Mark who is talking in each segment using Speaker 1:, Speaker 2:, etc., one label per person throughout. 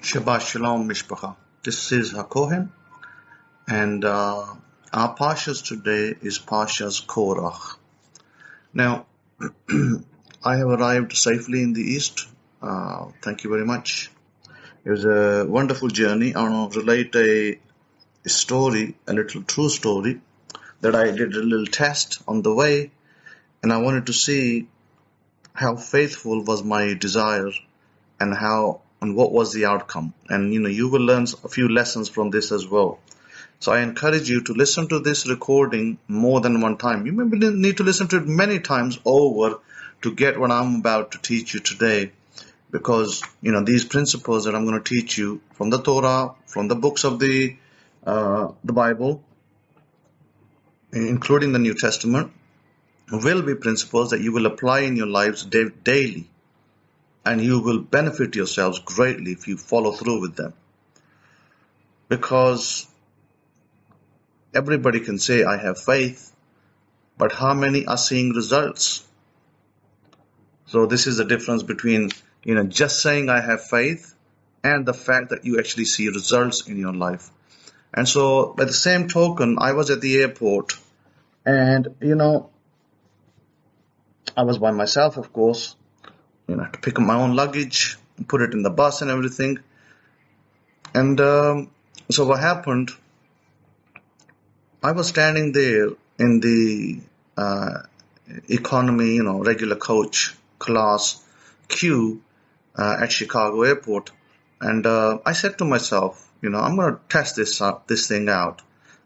Speaker 1: Shabbat Shalom Mishpacha. This is Hakohen, and our Parshas today is Parsha's Korah. Now, I have arrived safely in the East. Thank you very much. It was a wonderful journey. I want to relate a story, a little true story, that I did a little test on the way, and I wanted to see how faithful was my desire and what was the outcome. And you will learn a few lessons from this as well. So I encourage you to listen to this recording more than one time. You maybe need to listen to it many times over to get what I'm about to teach you today, because these principles that I'm going to teach you from the Torah, from the books of the Bible, including the New Testament, will be principles that you will apply in your lives daily. And you will benefit yourselves greatly if you follow through with them. Because everybody can say, I have faith, but how many are seeing results? So this is the difference between, just saying I have faith and the fact that you actually see results in your life. And so by the same token, I was at the airport and, I was by myself, of course. I had to pick up my own luggage and put it in the bus and everything. And so what happened, I was standing there in the economy, regular coach class queue at Chicago airport. And I said to myself, I'm going to test this thing out.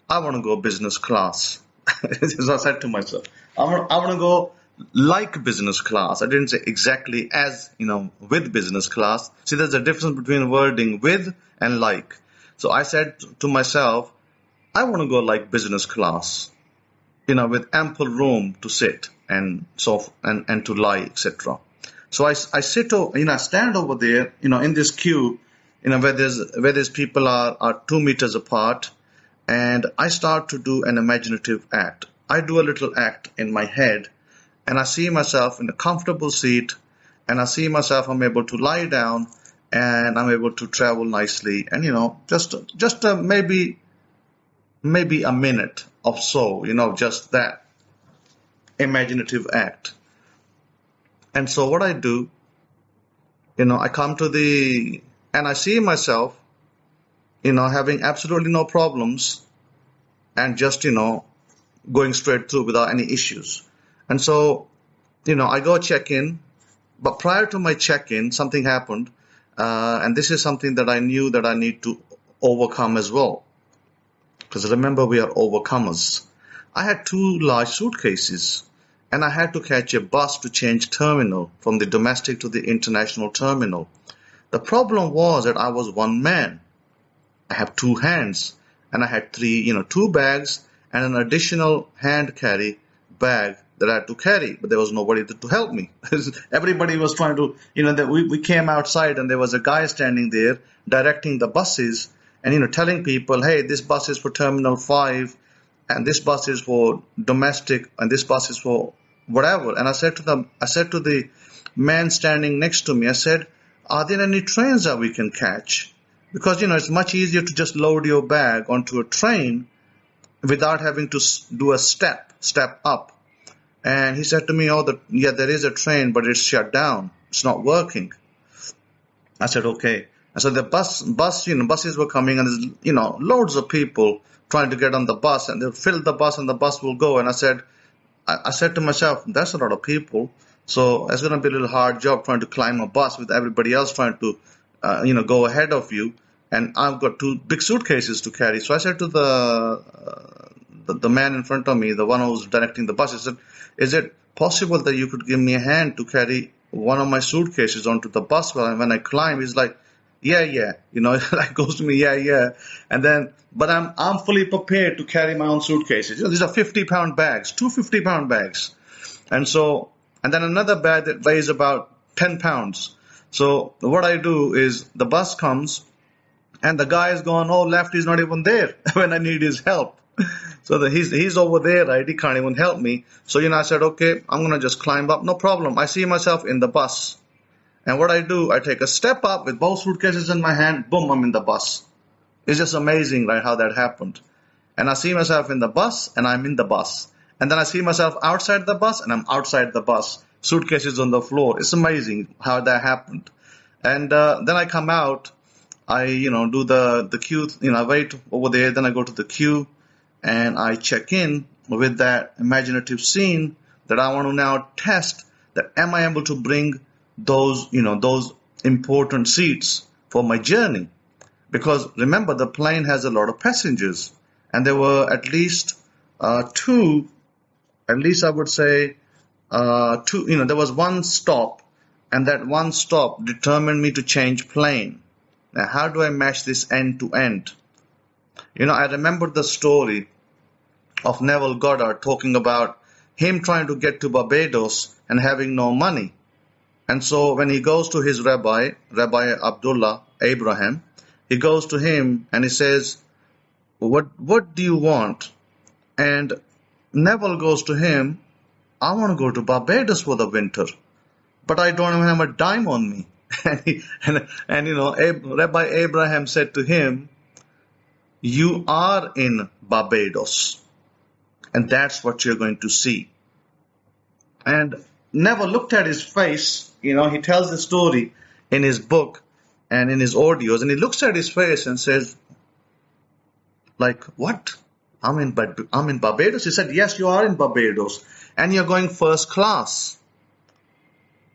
Speaker 1: I want to go business class. So I said to myself, I want to go like business class. I didn't say exactly as, with business class. See, there's a difference between wording with and like. So I said to myself, I want to go like business class, with ample room to sit and to lie, etc. So I stand over there, in this queue, where there's people are 2 meters apart, and I start to do an imaginative act. I do a little act in my head. And I see myself in a comfortable seat, and I see myself I'm able to lie down, and I'm able to travel nicely, and just maybe a minute or so, just that imaginative act. And so what I do, I come to and I see myself, having absolutely no problems, and just going straight through without any issues. And so, I go check in, but prior to my check-in, something happened, and this is something that I knew that I need to overcome as well. Because remember, we are overcomers. I had 2 large suitcases, and I had to catch a bus to change terminal from the domestic to the international terminal. The problem was that I was one man. I have 2 hands, and I had 2 bags and an additional hand carry bag that I had to carry, but there was nobody to help me. Everybody was trying to, we came outside and there was a guy standing there directing the buses and, telling people, hey, this bus is for Terminal 5 and this bus is for domestic and this bus is for whatever. And I said to the man standing next to me, I said, are there any trains that we can catch? Because, it's much easier to just load your bag onto a train without having to do a step up. And he said to me, there is a train, but it's shut down. It's not working. I said, okay. And so the buses were coming, and there's, loads of people trying to get on the bus, and they'll fill the bus and the bus will go. And I said to myself, that's a lot of people. So it's going to be a little hard job trying to climb a bus with everybody else trying to, go ahead of you. And I've got 2 big suitcases to carry. So I said to the man in front of me, the one who was directing the bus, I said, is it possible that you could give me a hand to carry one of my suitcases onto the bus when I climb? He's like, yeah. Like goes to me, yeah. And then, but I'm fully prepared to carry my own suitcases. These are 50-pound bags, 2 50-pound bags. And then another bag that weighs about 10 pounds. So what I do is the bus comes and the guy is gone, left, he's not even there when I need his help. So he's over there, right? He can't even help me. So, I said, okay, I'm going to just climb up. No problem. I see myself in the bus. And what I do, I take a step up with both suitcases in my hand, boom, I'm in the bus. It's just amazing, right, how that happened. And I see myself in the bus, and I'm in the bus. And then I see myself outside the bus, and I'm outside the bus. Suitcases on the floor. It's amazing how that happened. And then I come out, I, do the queue, I wait over there, then I go to the queue, and I check in with that imaginative scene that I want to now test, that am I able to bring those important seats for my journey? Because remember, the plane has a lot of passengers, and there were at least two, at least I would say two, there was one stop, and that one stop determined me to change plane. Now, how do I match this end to end? I remember the story of Neville Goddard talking about him trying to get to Barbados and having no money. And so when he goes to his Rabbi Abdullah Abraham, he goes to him and he says, what do you want? And Neville goes to him, I want to go to Barbados for the winter, but I don't even have a dime on me. Rabbi Abraham said to him, you are in Barbados, and that's what you're going to see. And Neville looked at his face, he tells the story in his book and in his audios, and he looks at his face and says, like, what? I'm in Barbados? He said, yes, you are in Barbados, and you're going first class.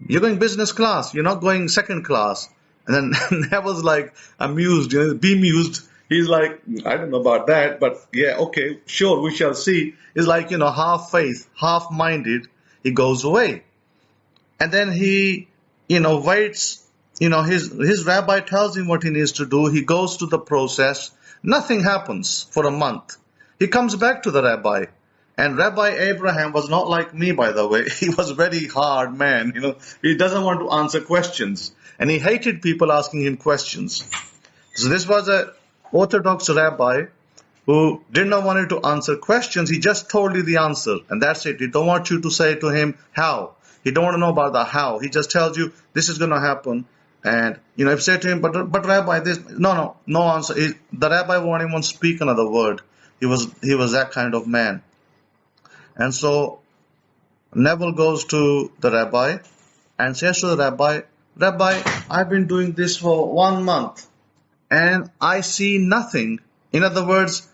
Speaker 1: You're going business class. You're not going second class. And then Neville's like amused, bemused. He's like, I don't know about that, but yeah, okay, sure, we shall see. It's like, half faith, half minded. He goes away. And then he, waits, his rabbi tells him what he needs to do. He goes through the process. Nothing happens for a month. He comes back to the rabbi. And Rabbi Abraham was not like me, by the way. He was a very hard man. He doesn't want to answer questions. And he hated people asking him questions. So this was an Orthodox rabbi who did not want you to answer questions. He just told you the answer. And that's it. He don't want you to say to him how. He don't want to know about the how. He just tells you this is going to happen. And, if you say to him, but Rabbi, this, no answer. The rabbi won't even speak another word. He was that kind of man. And so Neville goes to the rabbi and says to the rabbi, Rabbi, I've been doing this for 1 month and I see nothing. In other words,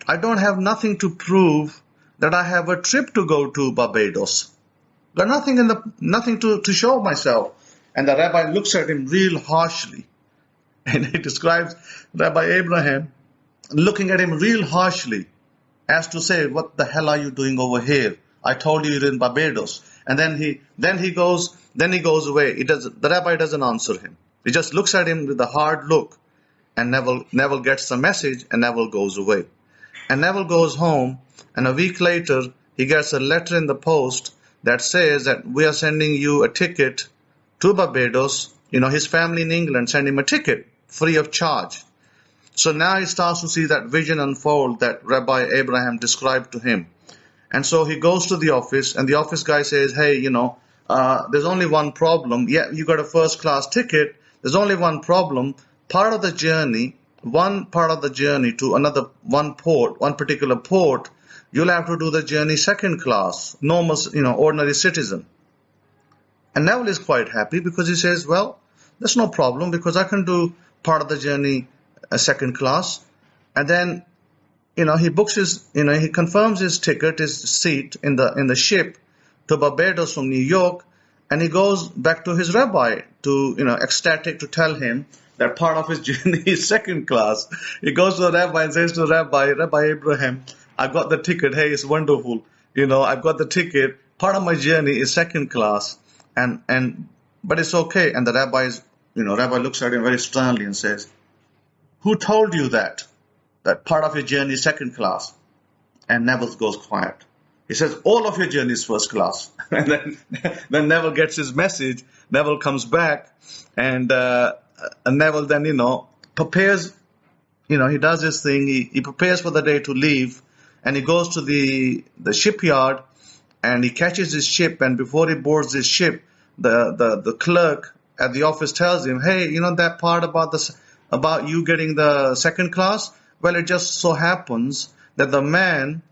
Speaker 1: I don't have nothing to prove that I have a trip to go to Barbados. Got nothing to show myself. And the rabbi looks at him real harshly. And he describes Rabbi Abraham looking at him real harshly, as to say, what the hell are you doing over here? I told you you're in Barbados. And then he goes away. The rabbi doesn't answer him. He just looks at him with a hard look. And Neville gets the message, and Neville goes away. And Neville goes home, and a week later, he gets a letter in the post that says that we are sending you a ticket to Barbados. His family in England sent him a ticket free of charge. So now he starts to see that vision unfold that Rabbi Abraham described to him. And so he goes to the office, and the office guy says, hey, there's only one problem. Yeah, you got a first class ticket. There's only one problem. One part of the journey to one particular port, you'll have to do the journey second class, normal, ordinary citizen. And Neville is quite happy because he says, well, that's no problem because I can do part of the journey second class. And then, he books he confirms his ticket, his seat in the ship to Barbados from New York. And he goes back to his rabbi ecstatic to tell him that part of his journey is second class. He goes to the rabbi and says to Rabbi Abraham, I've got the ticket. Hey, it's wonderful. I've got the ticket. Part of my journey is second class. But it's okay. And the rabbi looks at him very sternly and says, who told you that part of your journey is second class? And Neville goes quiet. He says, all of your journey is first class. And then Neville gets his message. Neville comes back, and Neville then, prepares, he does his thing. He prepares for the day to leave, and he goes to the shipyard, and he catches his ship. And before he boards his ship, the clerk at the office tells him, hey, you know that part about you getting the second class? Well, it just so happens that the man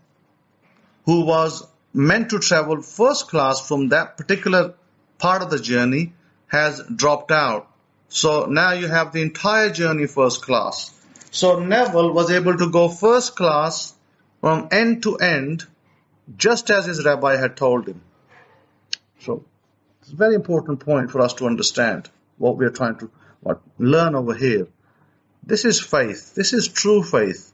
Speaker 1: who was meant to travel first class from that particular part of the journey has dropped out. So now you have the entire journey first class. So Neville was able to go first class from end to end, just as his rabbi had told him. So it's a very important point for us to understand what we are trying to learn over here. This is faith. This is true faith.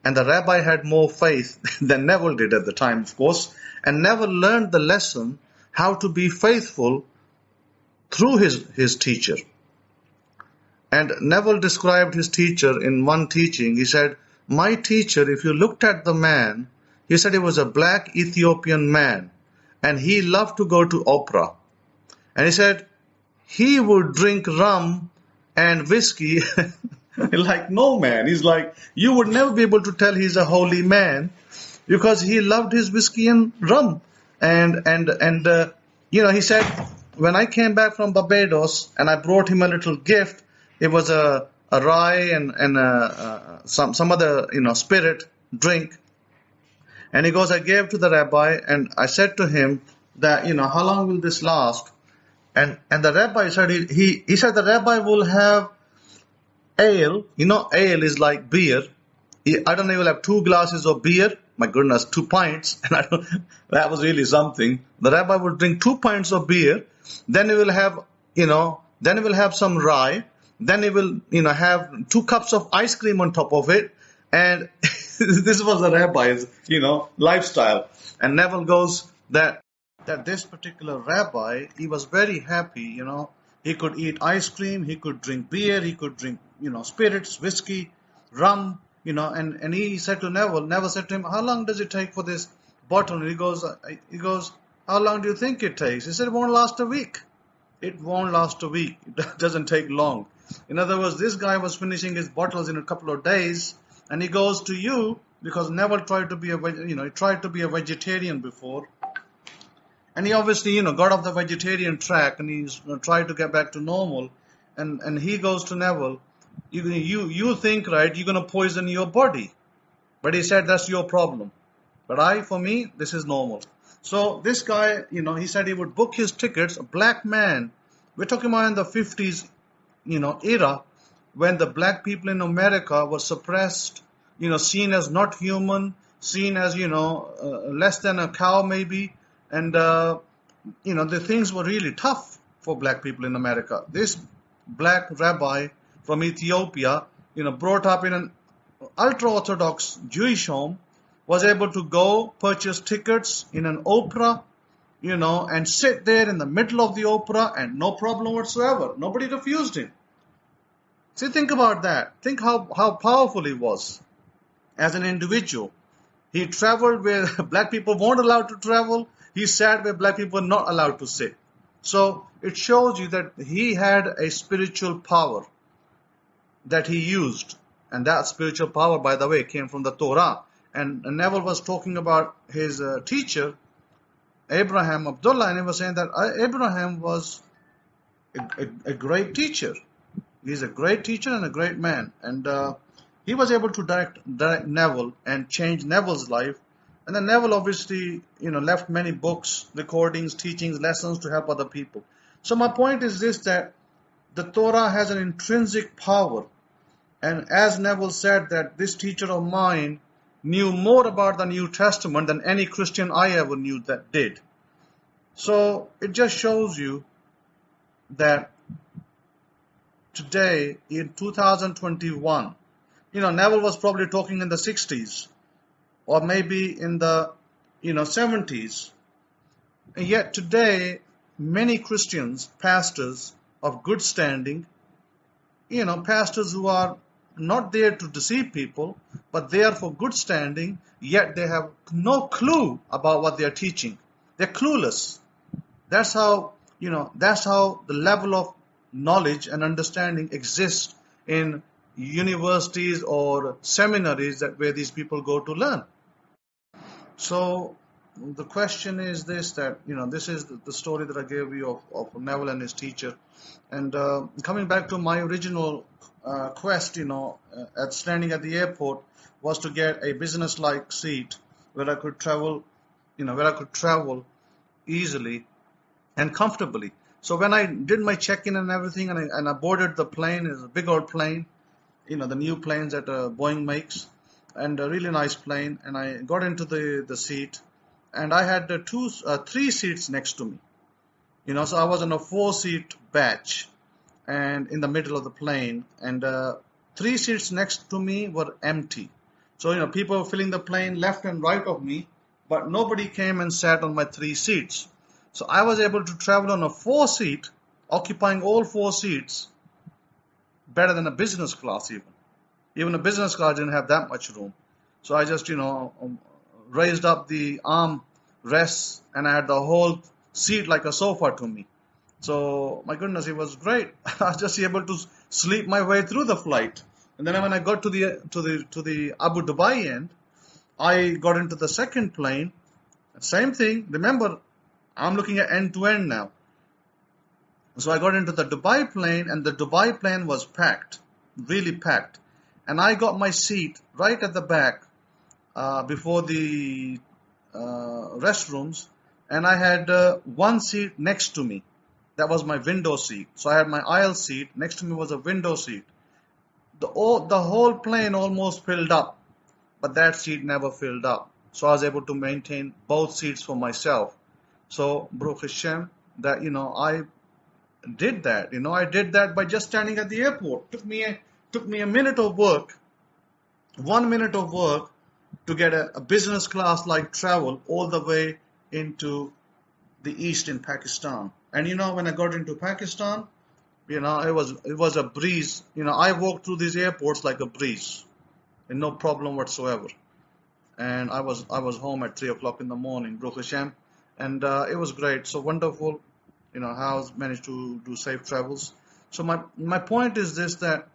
Speaker 1: And the rabbi had more faith than Neville did at the time, of course. And Neville learned the lesson how to be faithful through his teacher. And Neville described his teacher in one teaching. He said, my teacher, if you looked at the man, he said he was a black Ethiopian man. And he loved to go to opera. And he said he would drink rum and whiskey like no man. He's like, you would never be able to tell he's a holy man because he loved his whiskey and rum. And he said, when I came back from Barbados and I brought him a little gift, it was a rye and some other, spirit drink. And he goes, I gave to the rabbi and I said to him that, how long will this last? And the rabbi said, he said the rabbi will have ale. Ale is like beer. I don't know, he will have 2 glasses of beer. My goodness, 2 pints. And that was really something. The rabbi will drink 2 pints of beer. Then he will have, some rye. Then he will, have 2 cups of ice cream on top of it. And this was the rabbi's, lifestyle. And Neville goes that this particular rabbi, he was very happy, He could eat ice cream, he could drink beer, he could drink, spirits, whiskey, rum, and he said to Neville said to him, how long does it take for this bottle? And he goes, how long do you think it takes? He said, it won't last a week. It won't last a week. It doesn't take long. In other words, this guy was finishing his bottles in a couple of days, and he goes to you because Neville tried to be a vegetarian before. And he obviously, got off the vegetarian track and he's tried to get back to normal. And he goes to Neville, you think, right, you're going to poison your body. But he said, that's your problem. But for me, this is normal. So this guy, he said he would book his tickets, a black man. We're talking about in the 50s, era, when the black people in America were suppressed, seen as not human, seen as, less than a cow maybe. And, the things were really tough for black people in America. This black rabbi from Ethiopia, brought up in an ultra-Orthodox Jewish home, was able to go purchase tickets in an opera, and sit there in the middle of the opera and no problem whatsoever. Nobody refused him. See, think about that. Think how powerful he was as an individual. He traveled where black people weren't allowed to travel. He sat where black people were not allowed to sit. So it shows you that he had a spiritual power that he used. And that spiritual power, by the way, came from the Torah. And Neville was talking about his teacher, Abraham Abdullah, and he was saying that Abraham was a great teacher. He's a great teacher and a great man. And he was able to direct Neville and change Neville's life. And then Neville obviously, left many books, recordings, teachings, lessons to help other people. So my point is this, that the Torah has an intrinsic power. And as Neville said, that this teacher of mine knew more about the New Testament than any Christian I ever knew that did. So it just shows you that today in 2021, Neville was probably talking in the 60s or maybe in the 70s. And yet today, many Christians, pastors of good standing, pastors who are not there to deceive people, but they are for good standing, yet they have no clue about what they are teaching. They're clueless. That's how the level of knowledge and understanding exists in universities or seminaries where these people go to learn. So the question is this, that, this is the story that I gave you of Neville and his teacher. And coming back to my original quest, at standing at the airport, was to get a business-like seat where I could travel, easily and comfortably. So when I did my check-in and everything, and I boarded the plane, it's a big old plane, the new planes that Boeing makes, and a really nice plane, and I got into the seat, and I had three seats next to me. So I was in a 4-seat batch, and in the middle of the plane, and 3 seats next to me were empty. So people were filling the plane left and right of me, but nobody came and sat on my 3 seats. So I was able to travel on a 4-seat, occupying all 4 seats, better than a business class even. Even a business class didn't have that much room. So I just, raised up the arm rests, and I had the whole seat like a sofa to me. So my goodness, it was great. I was just able to sleep my way through the flight. And then when I got to the Abu Dhabi end, I got into the second plane. Same thing. Remember, I'm looking at end to end now. So I got into the Dubai plane, and the Dubai plane was packed, really packed. And I got my seat right at the back, before the restrooms, and I had 1 seat next to me. That was my window seat. So I had my aisle seat. Next to me was a window seat. The whole plane almost filled up, but that seat never filled up. So I was able to maintain both seats for myself. So, Baruch Hashem, that, I did that. I did that by just standing at the airport. Took me a minute of work, 1 minute of work, to get a business class like travel all the way into the east in Pakistan. And when I got into Pakistan, it was a breeze. I walked through these airports like a breeze, and no problem whatsoever. And I was home at 3 o'clock in the morning, Baruch Hashem, and it was great. So wonderful, how I managed to do safe travels. So my point is this, that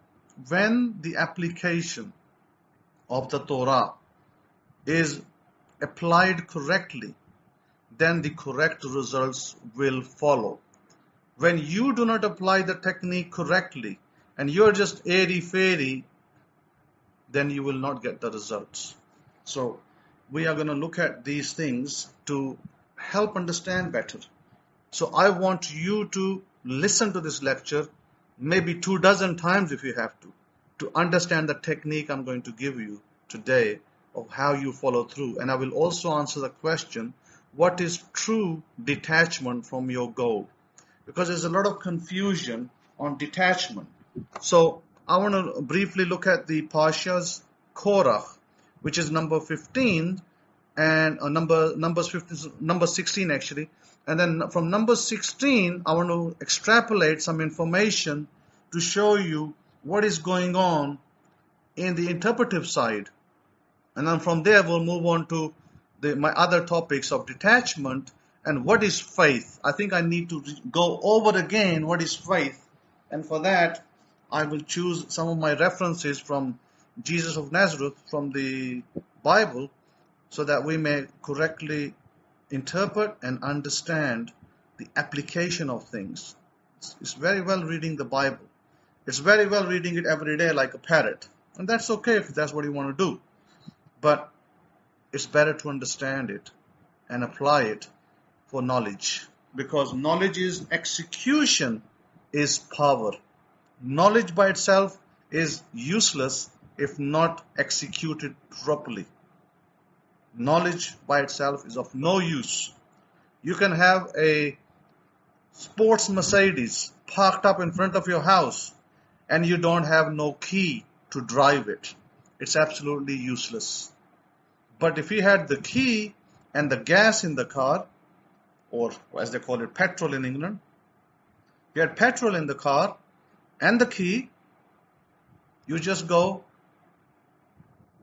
Speaker 1: when the application of the Torah is applied correctly, then the correct results will follow. When you do not apply the technique correctly and you're just airy-fairy, then you will not get the results. So we are going to look at these things to help understand better. So I want you to listen to this lecture maybe 24 times if you have to understand the technique I'm going to give you today of how you follow through. And I will also answer the question, what is true detachment from your goal? Because there's a lot of confusion on detachment. So I want to briefly look at the Parsha's Korah, which is number 15, and number 16 actually. And then from number 16, I want to extrapolate some information to show you what is going on in the interpretive side. And then from there, we'll move on to my other topics of detachment and what is faith. I think I need to go over again what is faith. And for that, I will choose some of my references from Jesus of Nazareth, from the Bible, so that we may correctly interpret and understand the application of things. It's very well reading the Bible. It's very well reading it every day like a parrot. And that's okay if that's what you want to do. But it's better to understand it and apply it for knowledge. Because knowledge is execution is power. Knowledge by itself is useless if not executed properly. Knowledge by itself is of no use. You can have a sports Mercedes parked up in front of your house and you don't have no key to drive it. It's absolutely useless. But if you had the key and the gas in the car, or as they call it, petrol in England, you had petrol in the car and the key, you just go,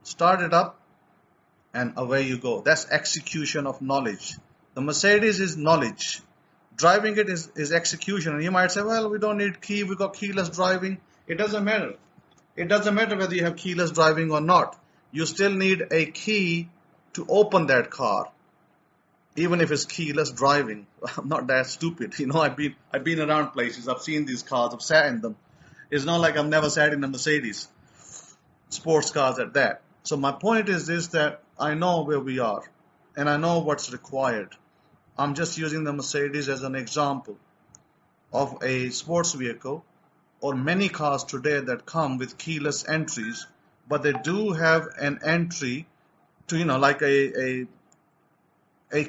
Speaker 1: start it up, and away you go. That's execution of knowledge. The Mercedes is knowledge. Driving it is execution. And you might say, well, we don't need key, we got keyless driving. It doesn't matter. It doesn't matter whether you have keyless driving or not. You still need a key to open that car. even if it's keyless driving. I'm not that stupid. I've been around places. I've seen these cars. I've sat in them. It's not like I've never sat in a Mercedes, sports cars at that. So my point is this, that I know where we are and I know what's required. I'm just using the Mercedes as an example of a sports vehicle, or many cars today that come with keyless entries, but they do have an entry to, like a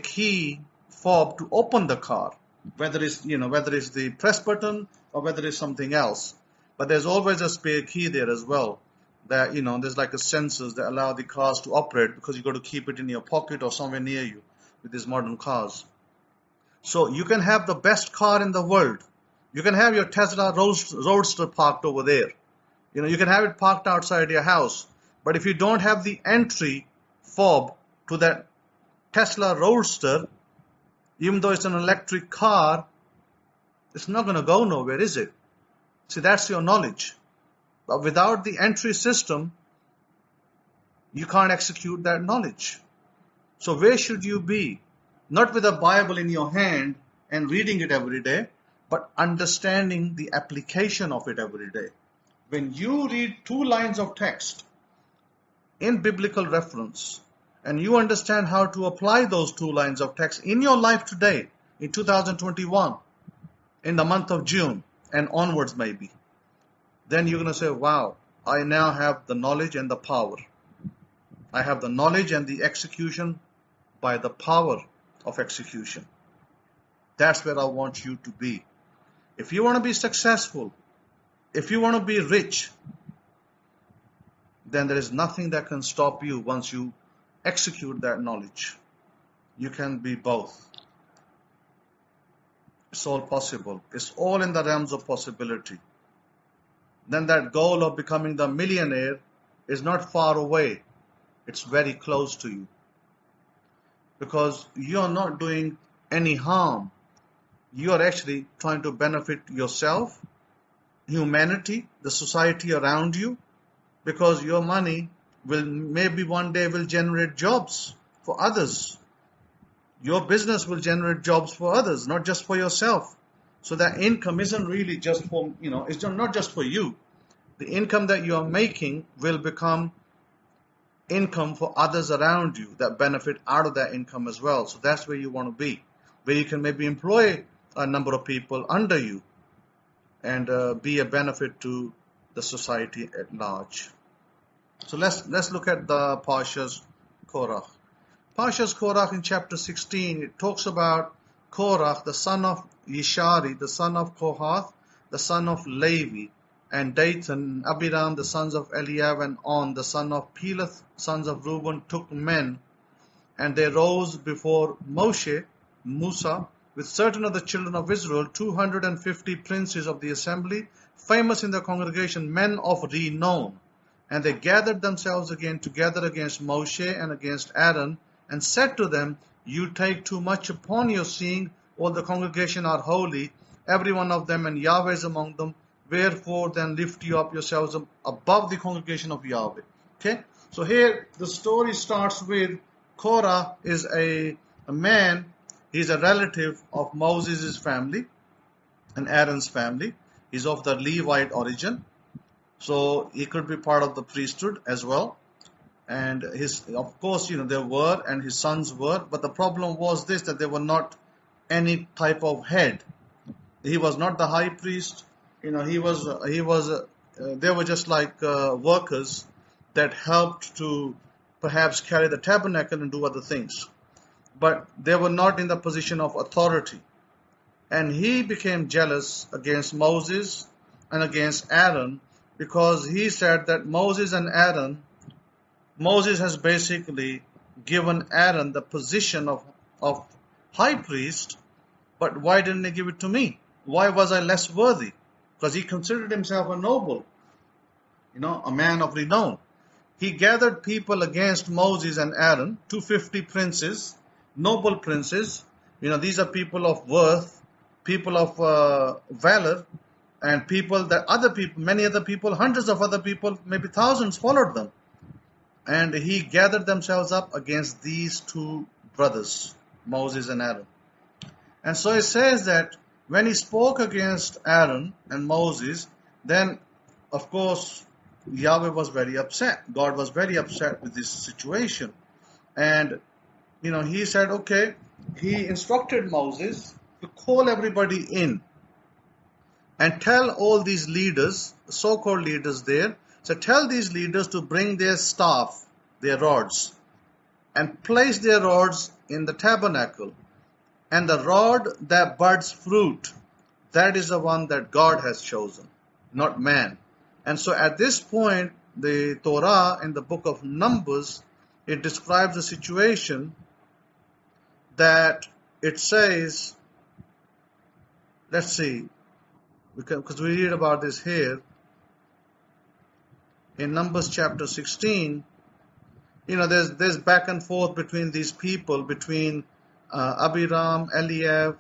Speaker 1: key fob to open the car, whether it's the press button or whether it's something else. But there's always a spare key there as well, that there's like a sensors that allow the cars to operate, because you got to keep it in your pocket or somewhere near you with these modern cars. So you can have the best car in the world. You can have your Tesla Roadster parked over there. You can have it parked outside your house. But if you don't have the entry fob to that Tesla Roadster, even though it's an electric car, it's not going to go nowhere, is it? See, that's your knowledge. But without the entry system, you can't execute that knowledge. So where should you be? Not with a Bible in your hand and reading it every day, but understanding the application of it every day. When you read 2 lines of text in biblical reference, and you understand how to apply those 2 lines of text in your life today, in 2021, in the month of June and onwards maybe, then you're going to say, wow, I now have the knowledge and the power. I have the knowledge and the execution by the power of execution. That's where I want you to be. If you want to be successful, if you want to be rich, then there is nothing that can stop you once you execute that knowledge. You can be both. It's all possible. It's all in the realms of possibility. Then that goal of becoming the millionaire is not far away. It's very close to you. Because you're not doing any harm. You're actually trying to benefit yourself, humanity, the society around you, because your money will maybe one day will generate jobs for others. Your business will generate jobs for others, not just for yourself. So that income isn't really just for, it's not just for you. The income that you are making will become income for others around you that benefit out of that income as well. So that's where you want to be, where you can maybe employ a number of people under you and be a benefit to the society at large. So let's look at the Parsha's Korah. Parsha's Korah in chapter 16, it talks about Korah, the son of Yishari, the son of Kohath, the son of Levi, and Dathan, Abiram, the sons of Eliab, and On, the son of Peleth, sons of Reuben, took men, and they rose before Musa, with certain of the children of Israel, 250 princes of the assembly, famous in the congregation, men of renown. And they gathered themselves again together against Moshe and against Aaron, and said to them, you take too much upon you, seeing all the congregation are holy, every one of them, and Yahweh is among them. Wherefore then lift you up yourselves above the congregation of Yahweh. Okay, so here the story starts with Korah is a man. He's a relative of Moses' family and Aaron's family. He's of the Levite origin, so he could be part of the priesthood as well. And of course, there were, and his sons were, but the problem was this, that they were not any type of head. He was not the high priest. They were just like workers that helped to perhaps carry the tabernacle and do other things. But they were not in the position of authority. And he became jealous against Moses and against Aaron, because he said that Moses has basically given Aaron the position of high priest, but why didn't he give it to me? Why was I less worthy? Because he considered himself a noble, a man of renown. He gathered people against Moses and Aaron, 250 princes, noble princes. These are people of worth, people of valor, and people that many other people, hundreds of other people, maybe thousands followed them. And he gathered themselves up against these 2 brothers. Moses and Aaron. And so it says that when he spoke against Aaron and Moses, then of course Yahweh was very upset. God was very upset with this situation. And he said, okay, he instructed Moses to call everybody in and tell all these leaders, so-called leaders there, so tell these leaders to bring their staff, their rods, and place their rods in the tabernacle. And the rod that buds fruit, that is the one that God has chosen, not man. And so at this point, the Torah in the book of Numbers, it describes a situation that it says, let's see, because we read about this here in Numbers chapter 16. There's back and forth between these people, between Abiram, Eliab,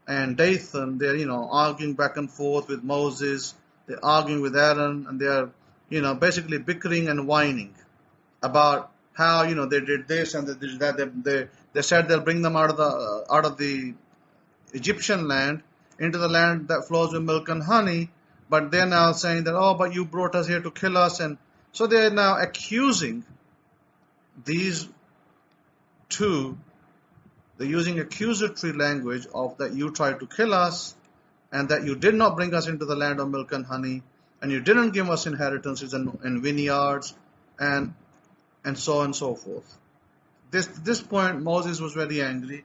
Speaker 1: and Dathan. They're arguing back and forth with Moses. They're arguing with Aaron, and they're basically bickering and whining about how they did this and they did that. They said they'll bring them out of the Egyptian land into the land that flows with milk and honey, but they're now saying that, but you brought us here to kill us. And so they're now accusing these two. They're using accusatory language of that you tried to kill us, and that you did not bring us into the land of milk and honey, and you didn't give us inheritances and vineyards, and so on and so forth. This point, Moses was very angry,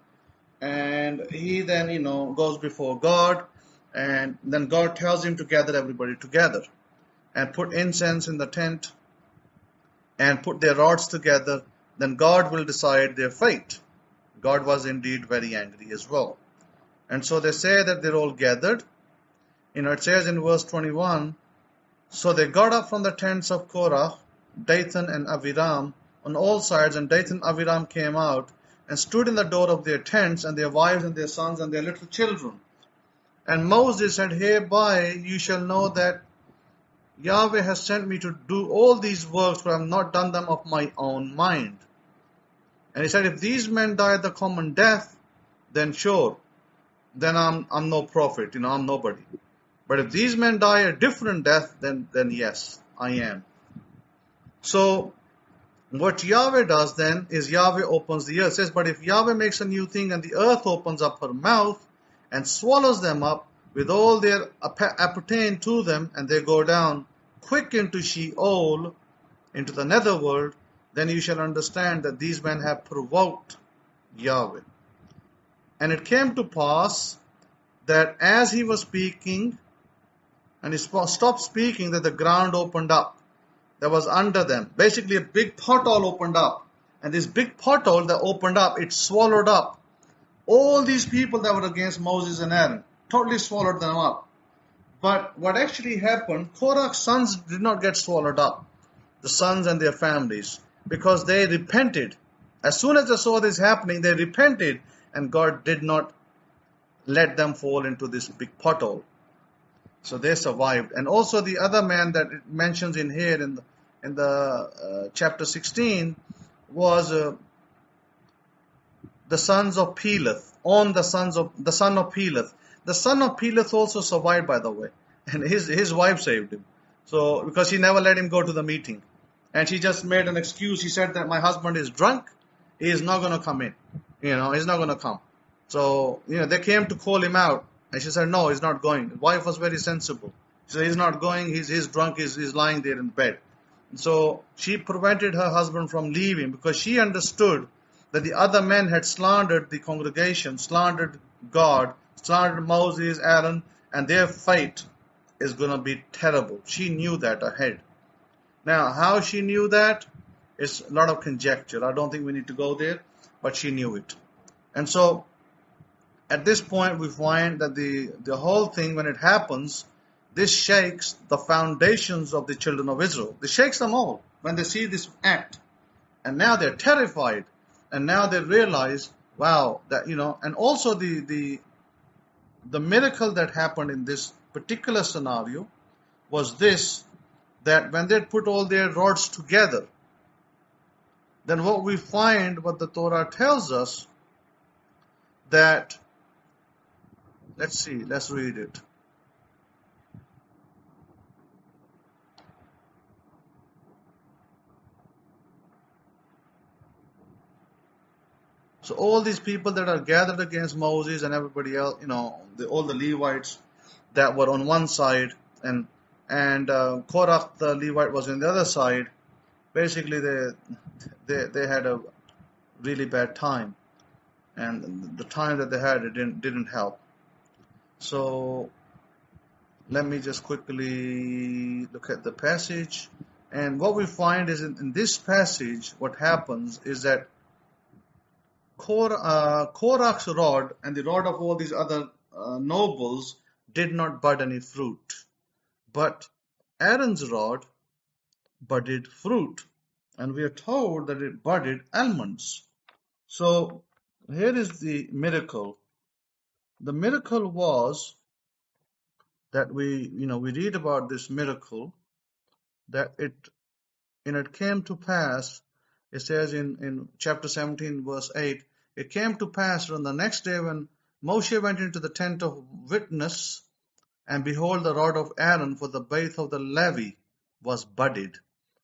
Speaker 1: and he then goes before God, and then God tells him to gather everybody together and put incense in the tent and put their rods together. Then God will decide their fate. God was indeed very angry as well. And so they say that they're all gathered. It says in verse 21, so they got up from the tents of Korah, Dathan and Abiram on all sides, and Dathan and Abiram came out and stood in the door of their tents, and their wives and their sons and their little children. And Moses said, hereby you shall know that Yahweh has sent me to do all these works, for I have not done them of my own mind. And he said, if these men die the common death, then sure, then I'm no prophet, I'm nobody. But if these men die a different death, then yes, I am. So what Yahweh does then is Yahweh opens the earth. It says, but if Yahweh makes a new thing and the earth opens up her mouth and swallows them up with all their appertain to them, and they go down quick into Sheol, into the netherworld, then you shall understand that these men have provoked Yahweh. And it came to pass that as he was speaking, and he stopped speaking, that the ground opened up. That was under them. Basically a big pothole opened up. And this big pothole that opened up, it swallowed up all these people that were against Moses and Aaron. Totally swallowed them up. But what actually happened, Korah's sons did not get swallowed up. The sons and their families. Because they repented. As soon as they saw this happening, they repented, and God did not let them fall into this big pothole. So they survived. And also the other man that it mentions in here in the chapter 16 was the sons of Peleth. The son of Peleth. The son of Peleth also survived, by the way, and his wife saved him. So because she never let him go to the meeting. And she just made an excuse. She said that my husband is drunk. He is not going to come in. He's not going to come. So, they came to call him out. And she said, no, he's not going. His wife was very sensible. She said, he's not going. He's drunk. He's lying there in bed. So she prevented her husband from leaving because she understood that the other men had slandered the congregation, slandered God, slandered Moses, Aaron, and their fate is going to be terrible. She knew that ahead. Now, how she knew that is a lot of conjecture. I don't think we need to go there, but she knew it. And so, at this point, we find that the whole thing, when it happens, this shakes the foundations of the children of Israel. This shakes them all when they see this act. And now they're terrified. And now they realize, wow, that, and also the miracle that happened in this particular scenario was this, that when they put all their rods together, then what we find, what the Torah tells us, that, let's read it. So all these people that are gathered against Moses and everybody else, all the Levites that were on one side, and Korah the Levite was on the other side. Basically, they had a really bad time, and the time that they had, it didn't help. So let me just quickly look at the passage, and what we find is in this passage, what happens is that Korah's rod and the rod of all these other nobles did not bud any fruit, but Aaron's rod budded fruit, and we are told that it budded almonds. So here is the miracle. The miracle was that we read about this miracle, that it came to pass. It says in chapter 17, verse 8, it came to pass on the next day when Moshe went into the tent of witness, and behold, the rod of Aaron for the base of the levee was budded,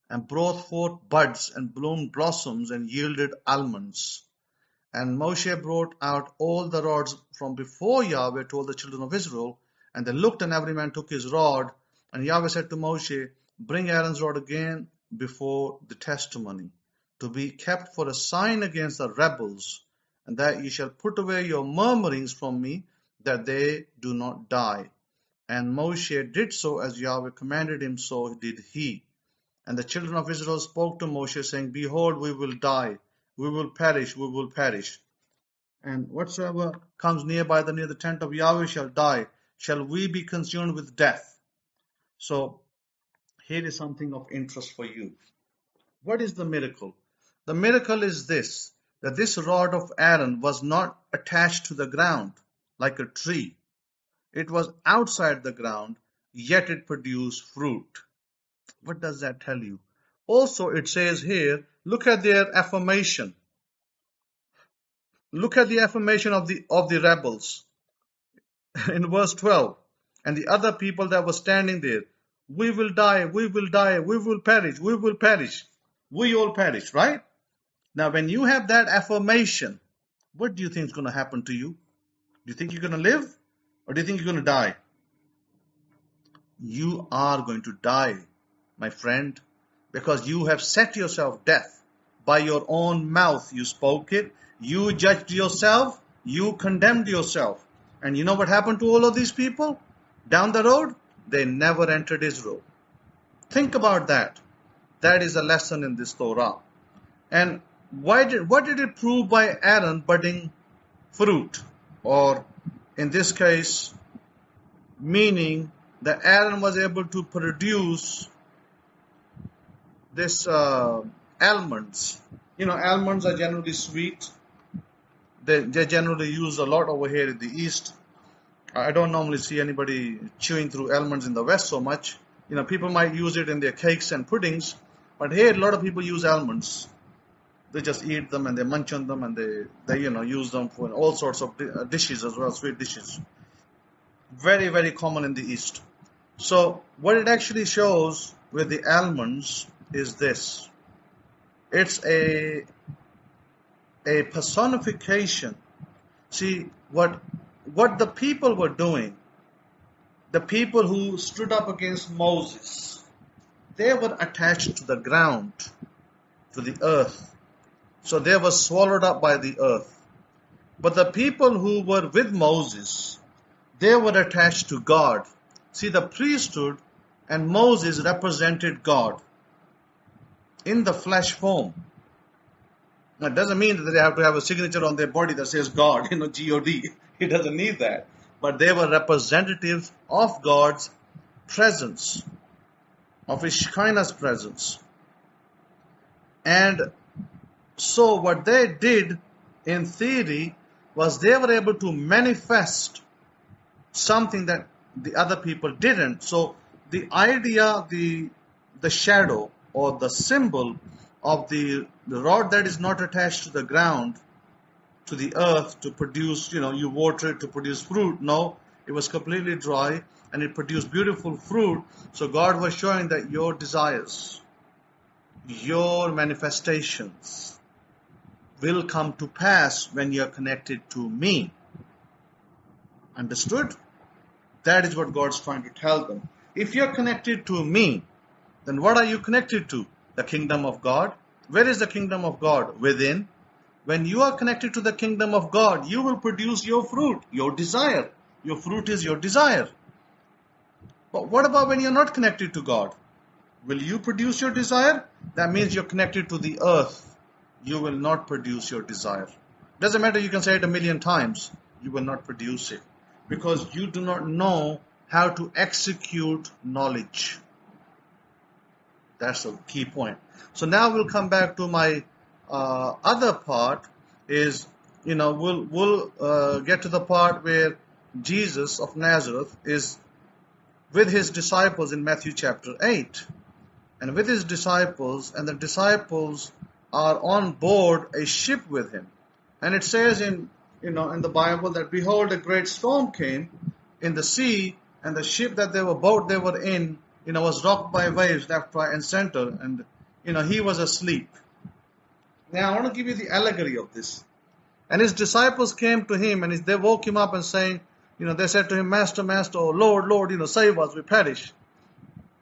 Speaker 1: and brought forth buds, and bloomed blossoms, and yielded almonds. And Moshe brought out all the rods from before Yahweh to all the children of Israel, and they looked, and every man took his rod. And Yahweh said to Moshe, bring Aaron's rod again before the testimony, to be kept for a sign against the rebels, and that ye shall put away your murmurings from me, that they do not die. And Moshe did so as Yahweh commanded him, so did he. And the children of Israel spoke to Moshe, saying, behold, we will die, we will perish, we will perish. And whatsoever comes near the tent of Yahweh shall die. Shall we be consumed with death? So here is something of interest for you. What is the miracle? The miracle is this, that this rod of Aaron was not attached to the ground like a tree. It was outside the ground, yet it produced fruit. What does that tell you? Also, it says here, look at their affirmation. Look at the affirmation of the rebels. In verse 12, and the other people that were standing there, we will die, we will die, we will perish, we will perish. We all perish, right? Now, when you have that affirmation, what do you think is going to happen to you? Do you think you're going to live, or do you think you're going to die? You are going to die, my friend, because you have set yourself death. By your own mouth you spoke it, you judged yourself, you condemned yourself. And you know what happened to all of these people? Down the road, they never entered Israel. Think about that. That is a lesson in this Torah. And what did it prove by Aaron budding fruit? Or in this case, meaning that Aaron was able to produce this almonds. Almonds are generally sweet. They're generally used a lot over here in the East. I don't normally see anybody chewing through almonds in the West so much. People might use it in their cakes and puddings, but here a lot of people use almonds. They just eat them and they munch on them, and they use them for all sorts of dishes as well, sweet dishes. Very, very common in the East. So what it actually shows with the almonds is this. It's a personification. See, what the people were doing, the people who stood up against Moses, they were attached to the ground, to the earth. So they were swallowed up by the earth. But the people who were with Moses, they were attached to God. See, the priesthood and Moses represented God in the flesh form. That doesn't mean that they have to have a signature on their body that says God, G-O-D. He doesn't need that. But they were representatives of God's presence, of His Shekinah's presence. And so what they did, in theory, was they were able to manifest something that the other people didn't. So the idea, the shadow or the symbol of the rod that is not attached to the ground to the earth to produce, you water it to produce fruit. No, it was completely dry and it produced beautiful fruit. So God was showing that your desires, your manifestations will come to pass when you are connected to me. Understood? That is what God's trying to tell them. If you're connected to me, then what are you connected to? The kingdom of God. Where is the kingdom of God? Within. When you are connected to the kingdom of God, you will produce your fruit, your desire. Your fruit is your desire. But what about when you're not connected to God? Will you produce your desire? That means you're connected to the earth. You will not produce your desire. Doesn't matter, you can say it a million times. You will not produce it. Because you do not know how to execute knowledge. That's a key point. So now we'll come back to my other part is, we'll get to the part where Jesus of Nazareth is with his disciples in Matthew chapter 8. And with his disciples, and the disciples are on board a ship with him. And it says in the Bible that, behold, a great storm came in the sea, and the ship that they were in, was rocked by waves left, right, and center, and he was asleep. Now I want to give you the allegory of this. And his disciples came to him, and they woke him up and saying, they said to him, Master, Master, oh Lord, Lord, save us, we perish.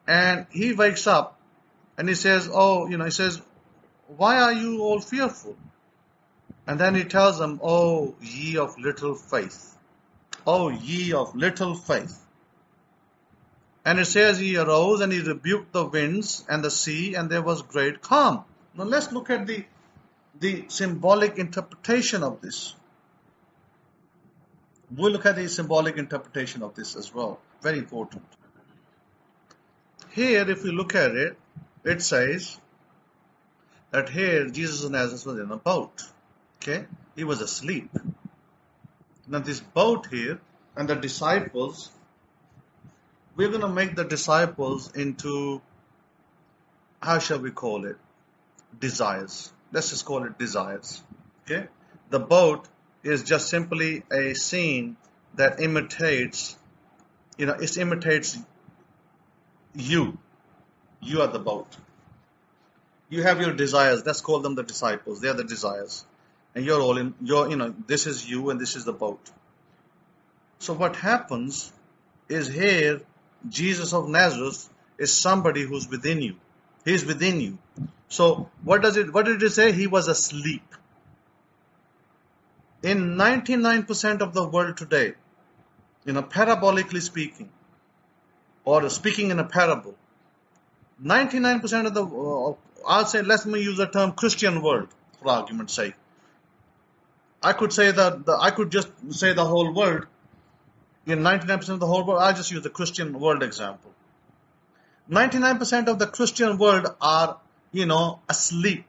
Speaker 1: And he wakes up and he says, why are you all fearful? And then he tells them, oh, ye of little faith. Oh, ye of little faith. And it says he arose and he rebuked the winds and the sea, and there was great calm. Now let's look at the symbolic interpretation of this. We'll look at the symbolic interpretation of this as well. Very important. Here, if we look at it, it says that here Jesus of Nazareth was in a boat. Okay? He was asleep. Now this boat here and the disciples, we're going to make the disciples into, how shall we call it? Desires. Let's just call it desires. Okay? The boat is just simply a scene that imitates, it imitates you. You are the boat. You have your desires. Let's call them the disciples. They are the desires. And you're all in, this is you and this is the boat. So what happens is here, Jesus of Nazareth is somebody who's within you. He's within you. So what did it say? He was asleep. In 99% of the world today, parabolically speaking, or speaking in a parable, 99% of the, I'll say, let me use the term Christian world, for argument's sake. I could say I could just say the whole world. In 99% of the whole world, I'll just use the Christian world example. 99% of the Christian world are, asleep.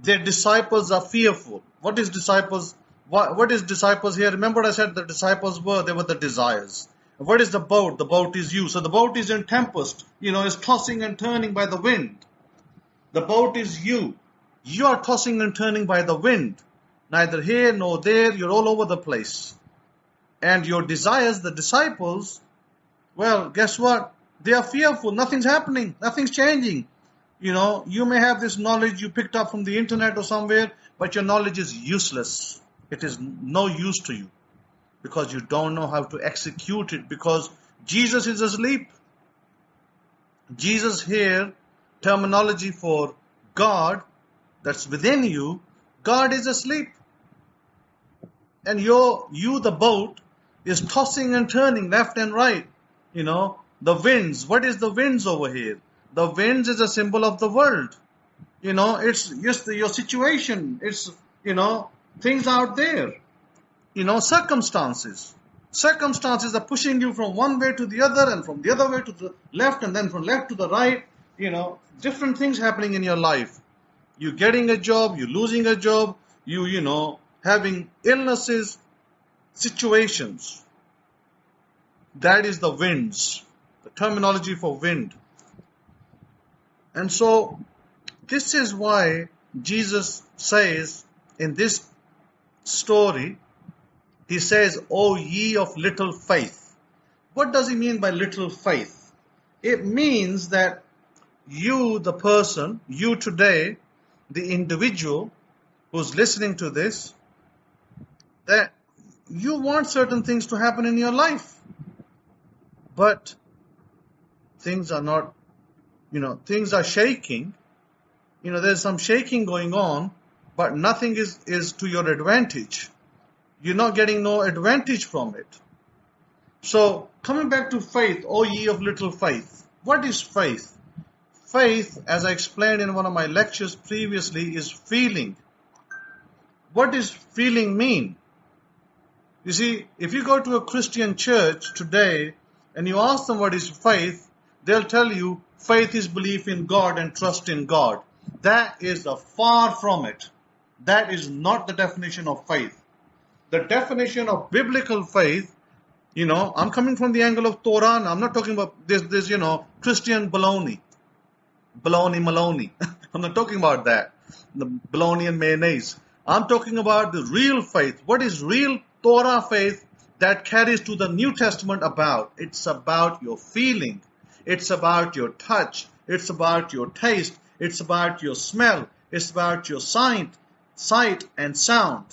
Speaker 1: Their disciples are fearful. What is disciples? What is disciples here? Remember what I said the disciples were the desires. What is the boat? The boat is you. So the boat is in tempest, is tossing and turning by the wind. The boat is you. You are tossing and turning by the wind. Neither here nor there, you're all over the place. And your desires, the disciples, well, guess what? They are fearful. Nothing's happening. Nothing's changing. You may have this knowledge you picked up from the internet or somewhere, but your knowledge is useless. It is no use to you because you don't know how to execute it, because Jesus is asleep. Jesus here, terminology for God that's within you, God is asleep. And you, the boat, is tossing and turning left and right. The winds. What is the winds over here? The winds is a symbol of the world. It's just your situation. It's, things out there. Circumstances. Circumstances are pushing you from one way to the other, and from the other way to the left, and then from left to the right. Different things happening in your life. You getting a job, you losing a job, you having illnesses, situations. That is the winds, the terminology for wind. And so this is why Jesus says in this story, he says, "O ye of little faith." What does he mean by little faith? It means that you, the person, you today, the individual who's listening to this, that you want certain things to happen in your life, but things are not, things are shaking. There's some shaking going on, but nothing is to your advantage. You're not getting no advantage from it. So, coming back to faith, O ye of little faith. What is faith? Faith, as I explained in one of my lectures previously, is feeling. What does feeling mean? You see, if you go to a Christian church today and you ask them what is faith, they'll tell you faith is belief in God and trust in God. That is far from it. That is not the definition of faith. The definition of biblical faith, I'm coming from the angle of Torah, and I'm not talking about this Christian baloney. Baloney. I'm not talking about that. The baloney and mayonnaise. I'm talking about the real faith. What is real Torah faith that carries to the New Testament about? It's about your feeling. It's about your touch. It's about your taste. It's about your smell. It's about your sight and sound.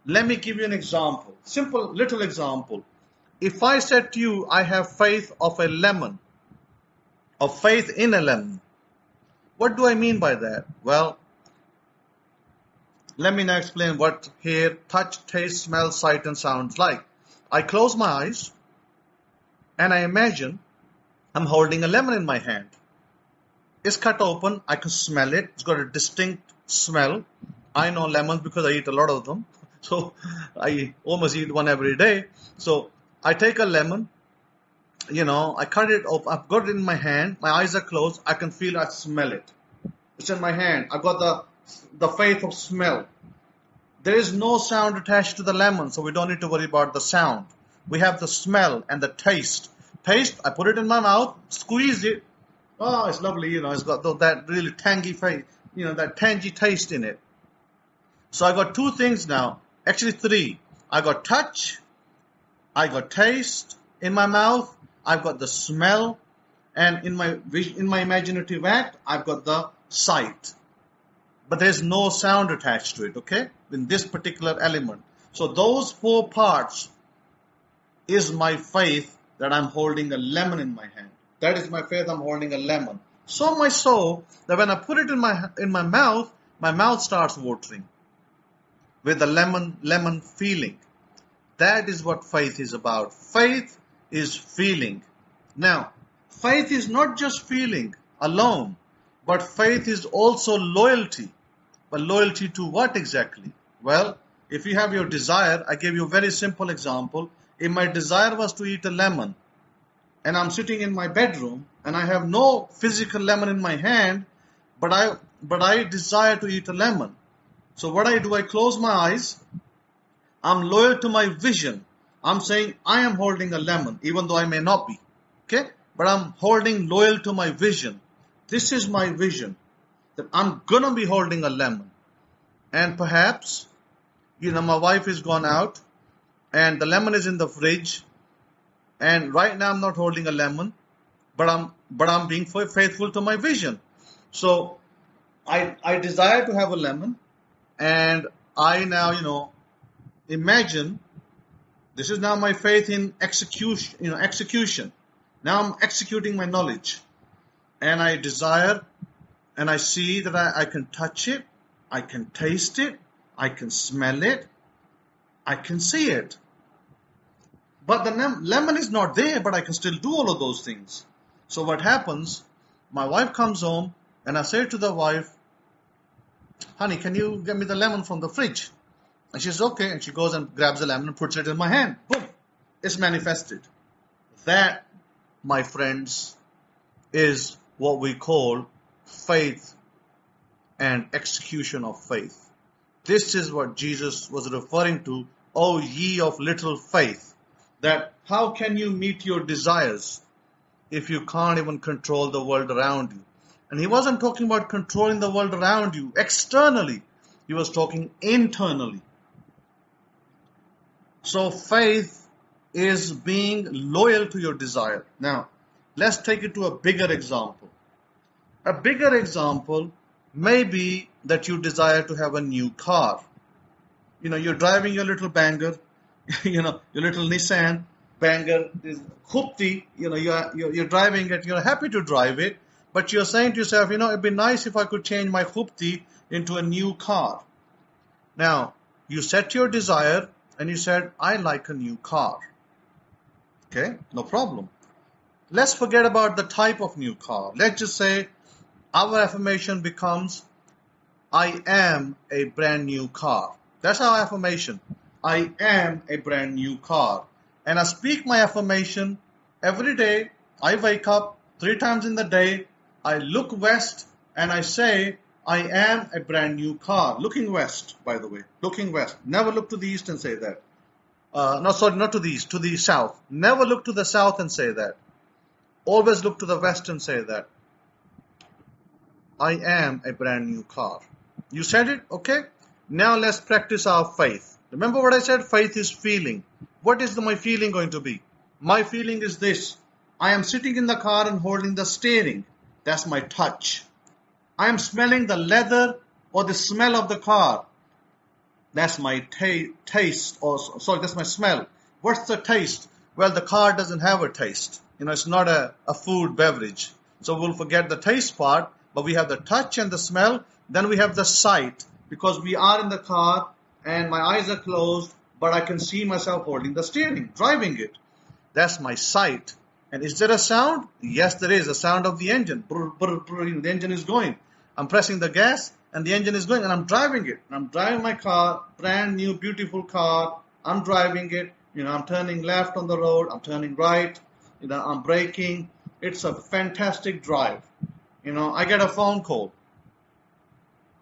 Speaker 1: Let me give you an example. Simple little example. If I said to you, I have faith of a lemon, of faith in a lemon, what do I mean by that? Well, let me now explain what hear, touch, taste, smell, sight, and sounds like. I close my eyes and I imagine I'm holding a lemon in my hand. It's cut open. I can smell it. It's got a distinct smell. I know lemons because I eat a lot of them. So I almost eat one every day. So I take a lemon, I cut it open. I've got it in my hand. My eyes are closed. I can feel, I smell it. It's in my hand. I've got the faith of smell. There is no sound attached to the lemon, so we don't need to worry about the sound. We have the smell and the taste. Taste, I put it in my mouth, squeeze it. Oh, it's lovely, it's got that really tangy faith, that tangy taste in it. So I got two things now, actually three. I got touch, I got taste in my mouth, I've got the smell, and in my imaginative act, I've got the sight. But there's no sound attached to it, okay, in this particular element. So those four parts is my faith that I'm holding a lemon in my hand. That is my faith, I'm holding a lemon. So much so that when I put it in my mouth starts watering with the lemon feeling. That is what faith is about. Faith is feeling. Now, faith is not just feeling alone, but faith is also loyalty. But loyalty to what exactly? Well, if you have your desire, I gave you a very simple example. If my desire was to eat a lemon, and I'm sitting in my bedroom, and I have no physical lemon in my hand, but I desire to eat a lemon. So what I do, I close my eyes. I'm loyal to my vision. I'm saying I am holding a lemon, even though I may not be. Okay? But I'm holding loyal to my vision. This is my vision, that I'm going to be holding a lemon. And perhaps, my wife has gone out, and the lemon is in the fridge, and right now I'm not holding a lemon, but I'm being faithful to my vision. So I desire to have a lemon, and I now, imagine, this is now my faith in execution. Now I'm executing my knowledge, and I desire, and I see that I can touch it, I can taste it, I can smell it, I can see it. But the lemon is not there, but I can still do all of those things. So what happens, my wife comes home, and I say to the wife, honey, can you get me the lemon from the fridge? And she says, okay. And she goes and grabs the lemon and puts it in my hand. Boom. It's manifested. That, my friends, is what we call faith and execution of faith. This is what Jesus was referring to, O ye of little faith. That how can you meet your desires if you can't even control the world around you? And he wasn't talking about controlling the world around you externally. He was talking internally. So faith is being loyal to your desire. Now, let's take it to a bigger example. A bigger example may be that you desire to have a new car. You're driving your little banger, your little Nissan banger, is khupti, you're driving it, you're happy to drive it, but you're saying to yourself, it'd be nice if I could change my khupti into a new car. Now, you set your desire and you said, I like a new car. Okay, no problem. Let's forget about the type of new car. Let's just say our affirmation becomes, I am a brand new car. That's our affirmation. I am a brand new car. And I speak my affirmation every day. I wake up 3 times in the day. I look west and I say, I am a brand new car. Looking west, by the way. Looking west. Never look to the east and say that. Not to the east, to the south. Never look to the south and say that. Always look to the west and say that. I am a brand new car. You said it? Okay. Now let's practice our faith. Remember what I said? Faith is feeling. What is my feeling going to be? My feeling is this. I am sitting in the car and holding the steering. That's my touch. I am smelling the leather or the smell of the car. That's my taste. That's my smell. What's the taste? Well, the car doesn't have a taste. It's not a food beverage. So we'll forget the taste part, but we have the touch and the smell. Then we have the sight, because we are in the car and my eyes are closed, but I can see myself holding the steering, driving it. That's my sight. And is there a sound? Yes, there is a sound of the engine. Brr, brr, brr, the engine is going. I'm pressing the gas and the engine is going and I'm driving it. And I'm driving my car, brand new, beautiful car. I'm driving it. I'm turning left on the road. I'm turning right. I'm braking. It's a fantastic drive. I get a phone call.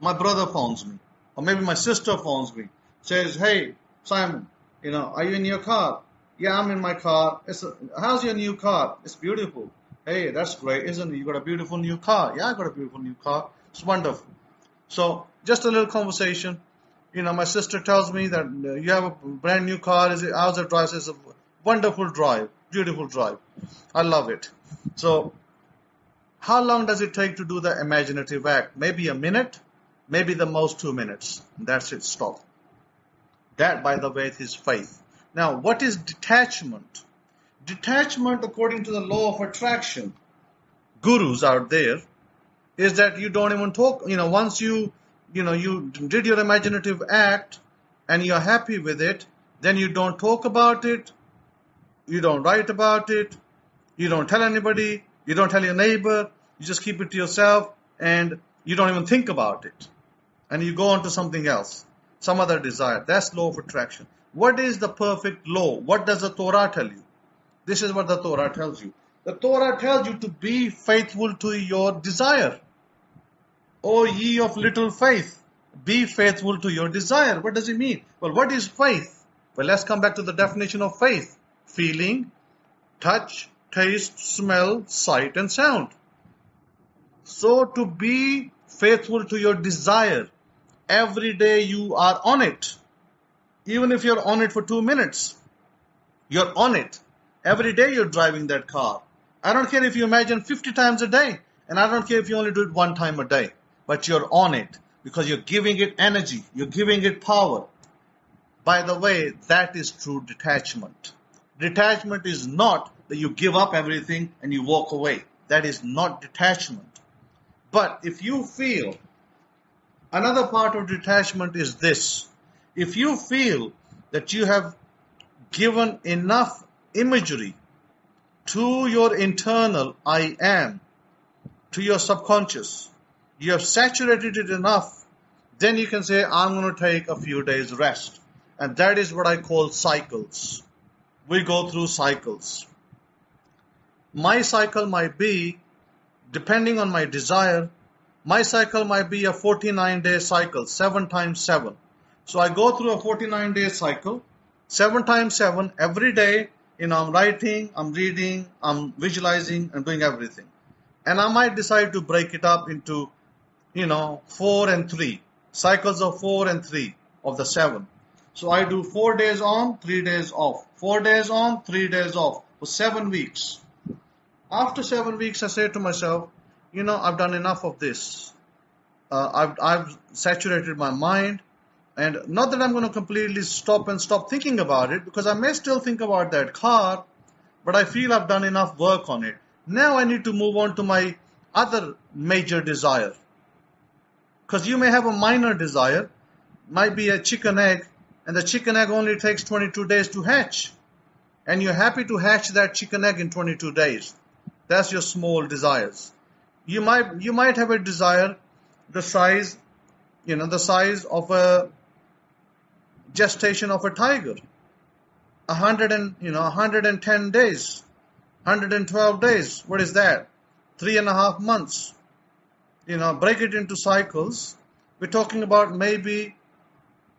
Speaker 1: My brother phones me. Or maybe my sister phones me. Says, hey, Simon, are you in your car? Yeah, I'm in my car. How's your new car? It's beautiful. Hey, that's great, isn't it? You got a beautiful new car. Yeah, I got a beautiful new car. It's wonderful. So just a little conversation. My sister tells me that you have a brand new car. How's the drive? It's a wonderful drive, beautiful drive. I love it. So how long does it take to do the imaginative act? Maybe a minute, maybe the most 2 minutes. That's it, stop. That, by the way, is faith. Now, what is detachment? Detachment, according to the law of attraction, gurus out there, is that you don't even talk. Once you did your imaginative act and you're happy with it, then you don't talk about it, you don't write about it, you don't tell anybody, you don't tell your neighbor, you just keep it to yourself and you don't even think about it. And you go on to something else, some other desire. That's law of attraction. What is the perfect law? What does the Torah tell you? This is what the Torah tells you. The Torah tells you to be faithful to your desire. O ye of little faith, be faithful to your desire. What does it mean? Well, what is faith? Well, let's come back to the definition of faith. Feeling, touch, taste, smell, sight, and sound. So to be faithful to your desire, every day you are on it. Even if you're on it for 2 minutes, you're on it. Every day you're driving that car. I don't care if you imagine 50 times a day, and I don't care if you only do it 1 time a day, but you're on it because you're giving it energy, you're giving it power. By the way, that is true detachment. Detachment is not that you give up everything and you walk away. That is not detachment. But if you feel, another part of detachment is this. If you feel that you have given enough imagery to your internal I am, to your subconscious, you have saturated it enough, then you can say, I'm going to take a few days rest. And that is what I call cycles. We go through cycles. My cycle might be, depending on my desire, my cycle might be a 49-day cycle, 7 times 7. So I go through a 49-day cycle, 7 times 7, every day, I'm writing, I'm reading, I'm visualizing, I'm doing everything. And I might decide to break it up into, 4 and 3. Cycles of 4 and 3 of the 7. So I do 4 days on, 3 days off. 4 days on, 3 days off for 7 weeks. After 7 weeks, I say to myself, I've done enough of this. I've saturated my mind. And not that I'm going to completely stop thinking about it, because I may still think about that car, but I feel I've done enough work on it. Now I need to move on to my other major desire. Because you may have a minor desire, might be a chicken egg, and the chicken egg only takes 22 days to hatch. And you're happy to hatch that chicken egg in 22 days. That's your small desires. You might have a desire the size of a gestation of a tiger. 110 days, 112 days. What is that? 3.5 months. Break it into cycles. We're talking about maybe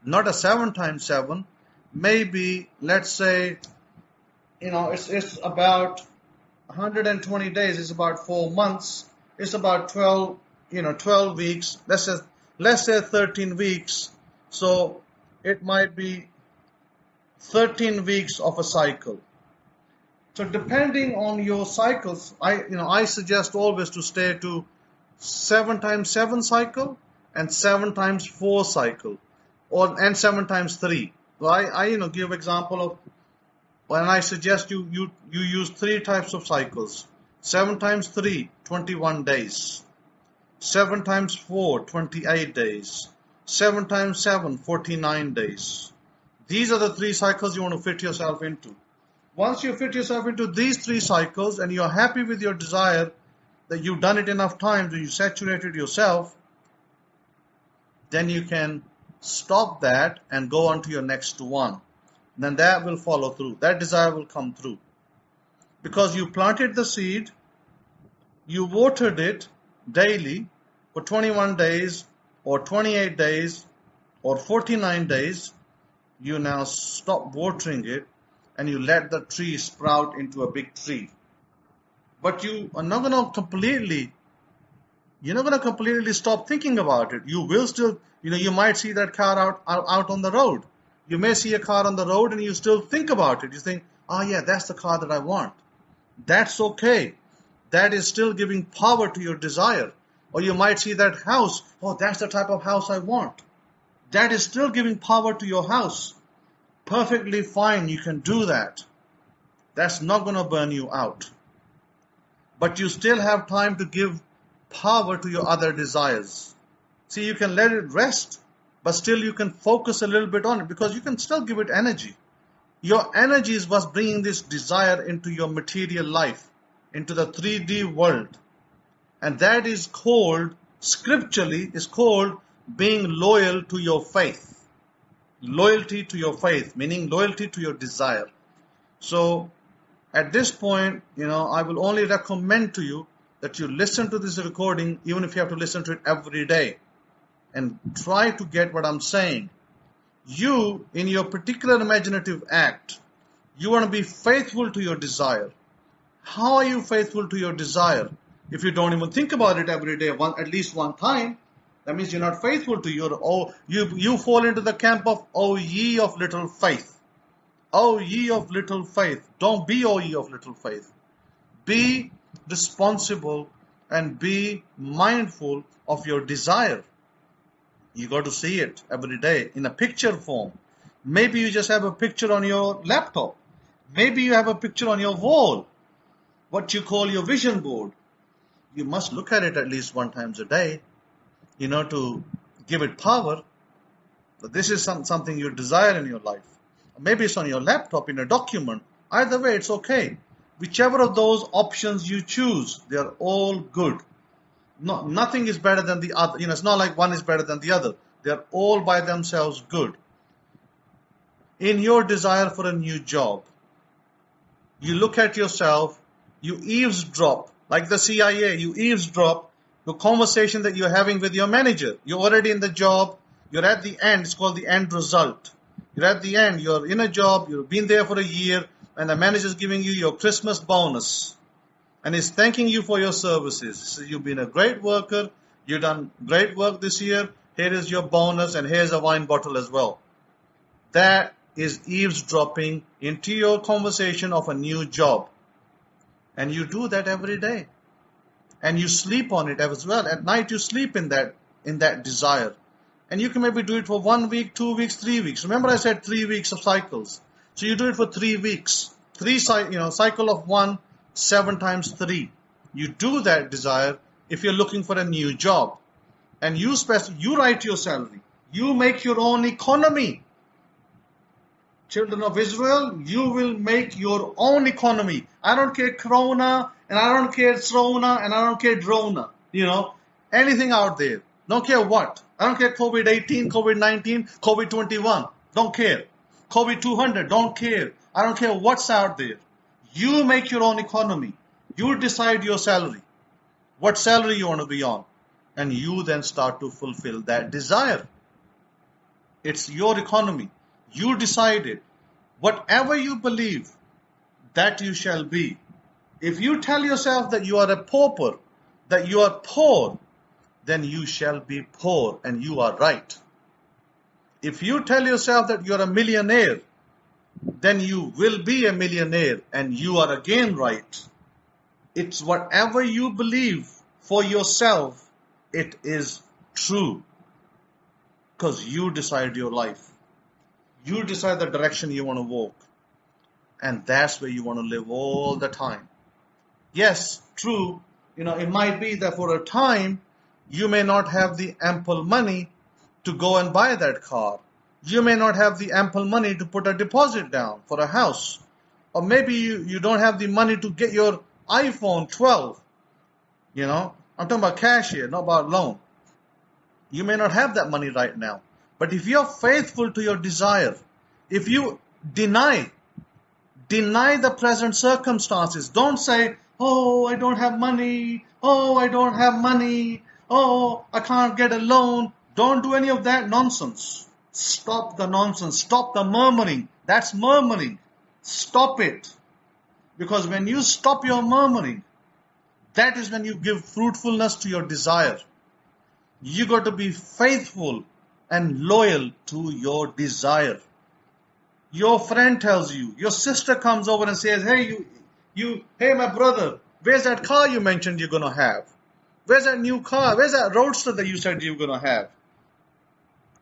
Speaker 1: not a 7 times 7. Maybe, let's say, it's about 120 days. It's about 4 months. It's about 12 weeks. Let's say 13 weeks. So it might be 13 weeks of a cycle. So depending on your cycles, I suggest always to stay to 7 times 7 cycle and 7 times 4 cycle, and 7 times 3. So I give example of when I suggest you use 3 types of cycles. 7 times 3, 21 days. 7 times 4, 28 days. 7 times 7, 49 days. These are the 3 cycles you want to fit yourself into. Once you fit yourself into these 3 cycles and you're happy with your desire, that you've done it enough times, that you saturated yourself, then you can stop that and go on to your next one. Then that will follow through. That desire will come through. Because you planted the seed, you watered it daily for 21 days or 28 days or 49 days, you now stop watering it and you let the tree sprout into a big tree. But you are not going to completely stop thinking about it. You will still, you might see that car out on the road. You may see a car on the road and you still think about it. You think, oh yeah, that's the car that I want. That's okay. That is still giving power to your desire. Or you might see that house. Oh, that's the type of house I want. That is still giving power to your house. Perfectly fine, you can do that. That's not going to burn you out. But you still have time to give power to your other desires. See, you can let it rest, but still you can focus a little bit on it, because you can still give it energy. Your energy is what's bringing this desire into your material life, into the 3D world. And that is called, scripturally, is called being loyal to your faith. Loyalty to your faith, meaning loyalty to your desire. So at this point, I will only recommend to you that you listen to this recording, even if you have to listen to it every day, and try to get what I'm saying. You, in your particular imaginative act, you want to be faithful to your desire. How are you faithful to your desire? If you don't even think about it every day, at least one time, that means you're not faithful to you fall into the camp of, O ye of little faith. O ye of little faith. Don't be O ye of little faith. Be responsible and be mindful of your desire. You got to see it every day in a picture form. Maybe you just have a picture on your laptop. Maybe you have a picture on your wall, what you call your vision board. You must look at it at least 1 time a day, to give it power. But this is something you desire in your life. Maybe it's on your laptop in a document. Either way, it's okay. Whichever of those options you choose, they are all good. No, nothing is better than the other. It's not like one is better than the other. They are all by themselves good. In your desire for a new job, you look at yourself, you eavesdrop, like the CIA, you eavesdrop the conversation that you're having with your manager. You're already in the job, you're at the end, it's called the end result. You're at the end, you're in a job, you've been there for a year, and the manager's giving you your Christmas bonus. and is thanking you for your services. So you've been a great worker. You've done great work this year. Here is your bonus, and here's a wine bottle as well. That is eavesdropping into your conversation of a new job. And you do that every day. And you sleep on it as well. At night you sleep in that desire. And you can maybe do it for 1 week, 2 weeks, 3 weeks. Remember I said 3 weeks of cycles. So you do it for 3 weeks. Cycle of 1, 7 times 3. You do that desire if you're looking for a new job. And you write your salary. You make your own economy. Children of Israel, you will make your own economy. I don't care Corona, and I don't care Srona, and I don't care Drona. Anything out there. Don't care what. I don't care COVID-18, COVID-19, COVID-21. Don't care. COVID-200. Don't care. I don't care what's out there. You make your own economy. You decide your salary. What salary you want to be on. And you then start to fulfill that desire. It's your economy. You decide it. Whatever you believe, that you shall be. If you tell yourself that you are a pauper, that you are poor, then you shall be poor, and you are right. If you tell yourself that you are a millionaire, then you will be a millionaire, and you are again right. It's whatever you believe for yourself, it is true. Because you decide your life. You decide the direction you want to walk. And that's where you want to live all the time. Yes, true. It might be that for a time, you may not have the ample money to go and buy that car. You may not have the ample money to put a deposit down for a house. Or maybe you don't have the money to get your iPhone 12. I'm talking about cash here, not about loan. You may not have that money right now. But if you're faithful to your desire, if you deny the present circumstances, don't say, oh, I don't have money, oh, I don't have money, oh, I can't get a loan. Don't do any of that nonsense. Stop the nonsense. Stop the murmuring. That's murmuring. Stop it. Because when you stop your murmuring, that is when you give fruitfulness to your desire. You got to be faithful and loyal to your desire. Your friend tells you, your sister comes over and says, hey, hey, my brother, where's that car you mentioned you're going to have? Where's that new car? Where's that roadster that you said you're going to have?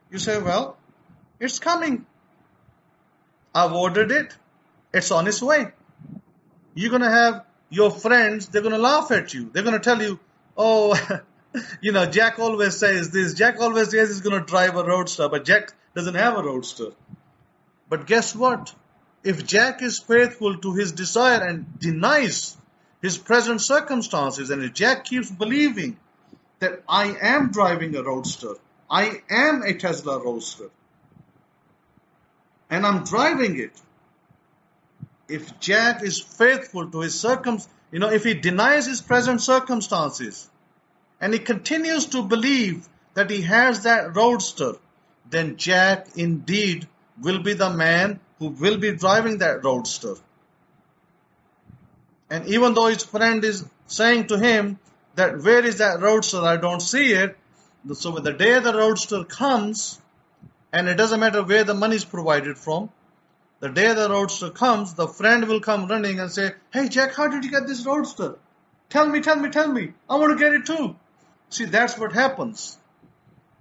Speaker 1: You say, well, it's coming. I've ordered it. It's on its way. You're going to have your friends, they're going to laugh at you. They're going to tell you, oh, Jack always says this. Jack always says he's going to drive a roadster, but Jack doesn't have a roadster. But guess what? If Jack is faithful to his desire and denies his present circumstances, and if Jack keeps believing that I am driving a roadster, I am a Tesla roadster, and I'm driving it. If Jack is faithful to his if he denies his present circumstances, and he continues to believe that he has that roadster, then Jack indeed will be the man who will be driving that roadster. And even though his friend is saying to him that where is that roadster, I don't see it. So when the day the roadster comes, and it doesn't matter where the money is provided from, the day the roadster comes, the friend will come running and say, hey Jack, how did you get this roadster? Tell me. I want to get it too. See, that's what happens.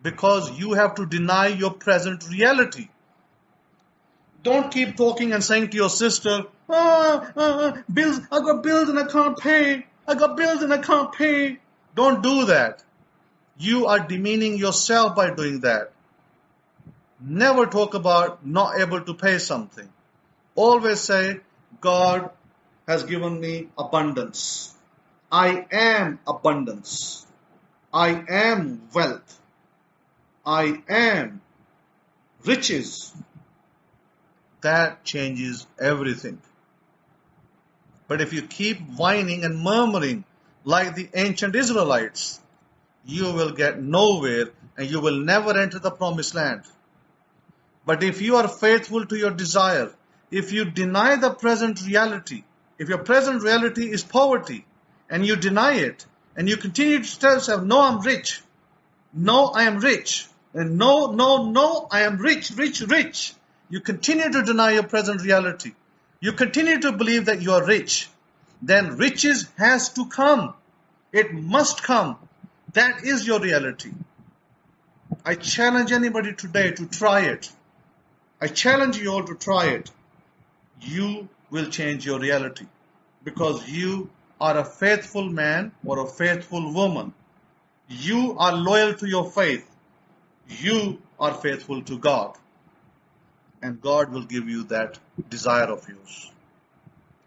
Speaker 1: Because you have to deny your present reality. Don't keep talking and saying to your sister, bills, I got bills and I can't pay. Don't do that. You are demeaning yourself by doing that. Never talk about not able to pay something. Always say, God has given me abundance. I am abundance. I am wealth. I am riches. That changes everything. But if you keep whining and murmuring like the ancient Israelites, you will get nowhere and you will never enter the promised land. But if you are faithful to your desire, if you deny the present reality, if your present reality is poverty, and you deny it, and you continue to tell yourself, no, I'm rich. No, I am rich. And no, I am rich. You continue to deny your present reality. You continue to believe that you are rich. Then riches has to come. It must come. That is your reality. I challenge anybody today to try it. I challenge you all to try it. You will change your reality because you are a faithful man or a faithful woman. You are loyal to your faith. You are faithful to God. And God will give you that desire of yours.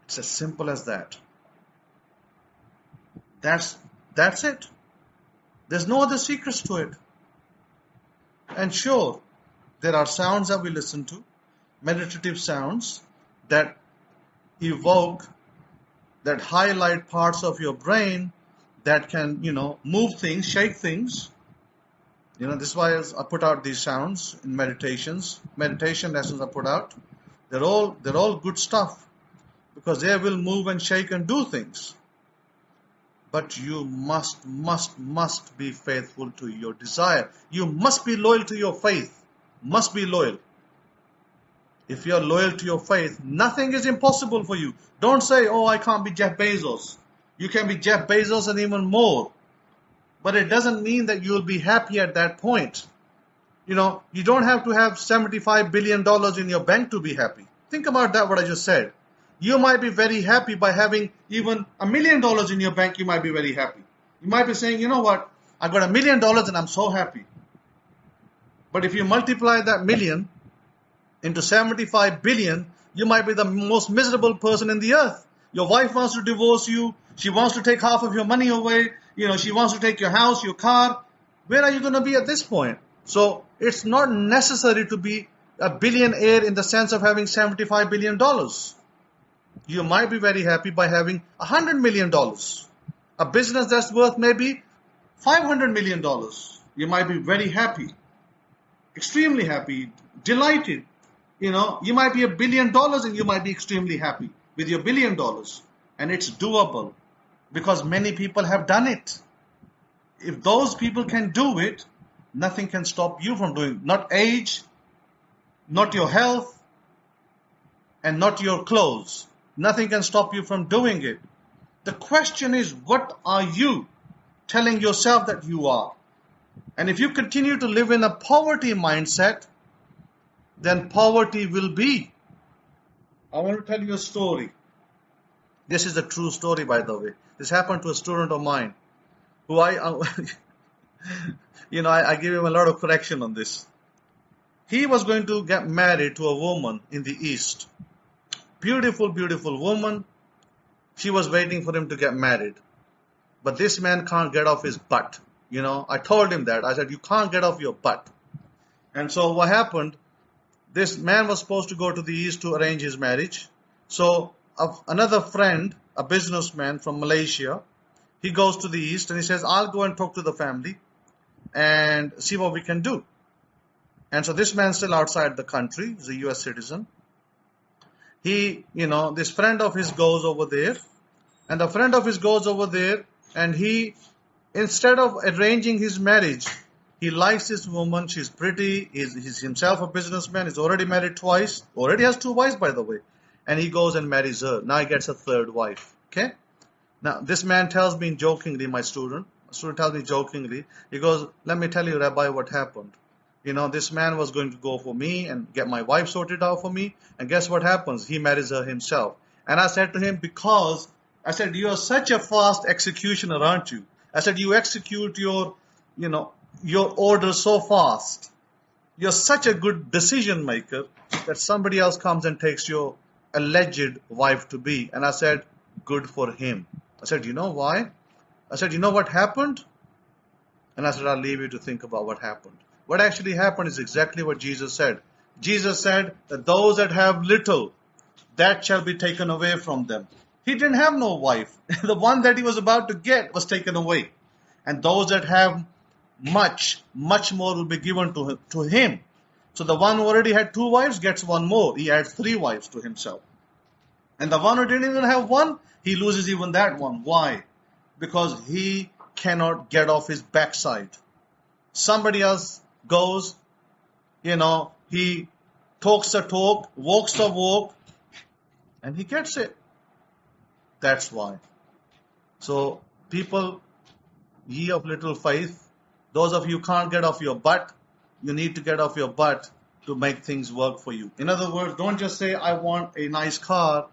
Speaker 1: It's as simple as that. That's it. There's no other secrets to it. And sure, there are sounds that we listen to, meditative sounds that evoke, that highlight parts of your brain that can, move things, shake things. This is why I put out these sounds in meditations. Meditation lessons I put out. They're all good stuff because they will move and shake and do things. But you must be faithful to your desire. You must be loyal to your faith. Must be loyal. If you are loyal to your faith, nothing is impossible for you. Don't say, oh, I can't be Jeff Bezos. You can be Jeff Bezos and even more. But it doesn't mean that you will be happy at that point. You don't have to have $75 billion in your bank to be happy. Think about that, what I just said. You might be very happy by having even $1 million in your bank. You might be very happy. You might be saying, you know what, I got $1 million and I'm so happy. But if you multiply that million into 75 billion, you might be the most miserable person in the earth. Your wife wants to divorce you. She wants to take half of your money away. She wants to take your house, your car. Where are you going to be at this point? So it's not necessary to be a billionaire in the sense of having $75 billion. You might be very happy by having $100 million. A business that's worth maybe $500 million. You might be very happy, extremely happy, delighted. You might be $1 billion and you might be extremely happy with your $1 billion. And it's doable because many people have done it. If those people can do it, nothing can stop you from doing it. Not age, not your health, and not your clothes. Nothing can stop you from doing it. The question is, what are you telling yourself that you are? And if you continue to live in a poverty mindset, then poverty will be. I want to tell you a story. This is a true story, by the way. This happened to a student of mine who I give him a lot of correction on this. He was going to get married to a woman in the East. Beautiful, beautiful woman. She was waiting for him to get married. But this man can't get off his butt. I told him that. I said, you can't get off your butt. And so what happened, this man was supposed to go to the East to arrange his marriage. So another friend, a businessman from Malaysia, he goes to the East and he says, I'll go and talk to the family and see what we can do. And so this man's still outside the country. He's a US citizen. This friend of his goes over there, and the friend of his goes over there, and he, instead of arranging his marriage, he likes this woman. She's pretty. He's himself a businessman. He's already married twice. Already has 2 wives, by the way. And he goes and marries her. Now he gets a 3rd wife. Okay? Now, this man tells me jokingly, my student tells me jokingly, he goes, let me tell you, Rabbi, what happened. This man was going to go for me and get my wife sorted out for me. And guess what happens? He marries her himself. And I said to him, you are such a fast executioner, aren't you? I said, you execute your order so fast. You're such a good decision maker that somebody else comes and takes your alleged wife to be. And I said, good for him. I said, you know why? I said, you know what happened? And I said, I'll leave you to think about what happened. What actually happened is exactly what Jesus said. Jesus said that those that have little, that shall be taken away from them. He didn't have no wife. The one that he was about to get was taken away. And those that have much, much more will be given to him. So the one who already had 2 wives gets 1 more. He adds 3 wives to himself. And the one who didn't even have one, he loses even that one. Why? because he cannot get off his backside. Somebody else goes, he talks the talk, walks the walk, and he gets it. That's why. So, people, ye of little faith, those of you who can't get off your butt, you need to get off your butt to make things work for you. In other words, don't just say, I want a nice car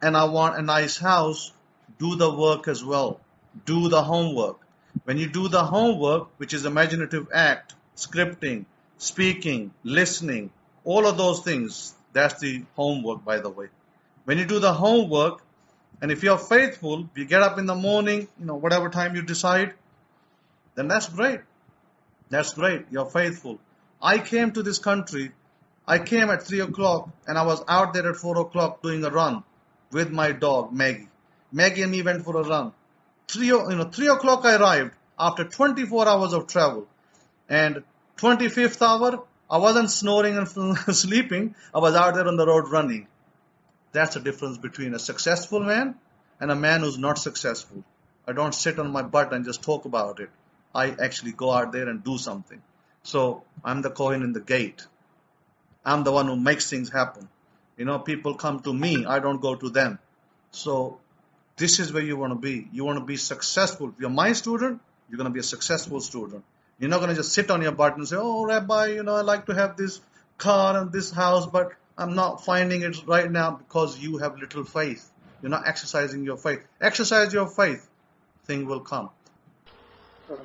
Speaker 1: and I want a nice house. Do the work as well. Do the homework. When you do the homework, which is imaginative act, scripting, speaking, listening, all of those things, that's the homework, by the way. When you do the homework, and if you're faithful, you get up in the morning, whatever time you decide, then that's great. That's great. You're faithful. I came to this country, I came at 3 o'clock, and I was out there at 4 o'clock doing a run with my dog, Maggie. Maggie and me went for a run. 3 o'clock I arrived after 24 hours of travel. And 25th hour, I wasn't snoring and sleeping. I was out there on the road running. That's the difference between a successful man and a man who's not successful. I don't sit on my butt and just talk about it. I actually go out there and do something. So I'm the Kohen in the gate. I'm the one who makes things happen. People come to me. I don't go to them. So this is where you want to be. You want to be successful. If you're my student, you're going to be a successful student. You're not going to just sit on your butt and say, oh, Rabbi, I like to have this car and this house, but I'm not finding it right now because you have little faith. You're not exercising your faith. Exercise your faith. Thing will come.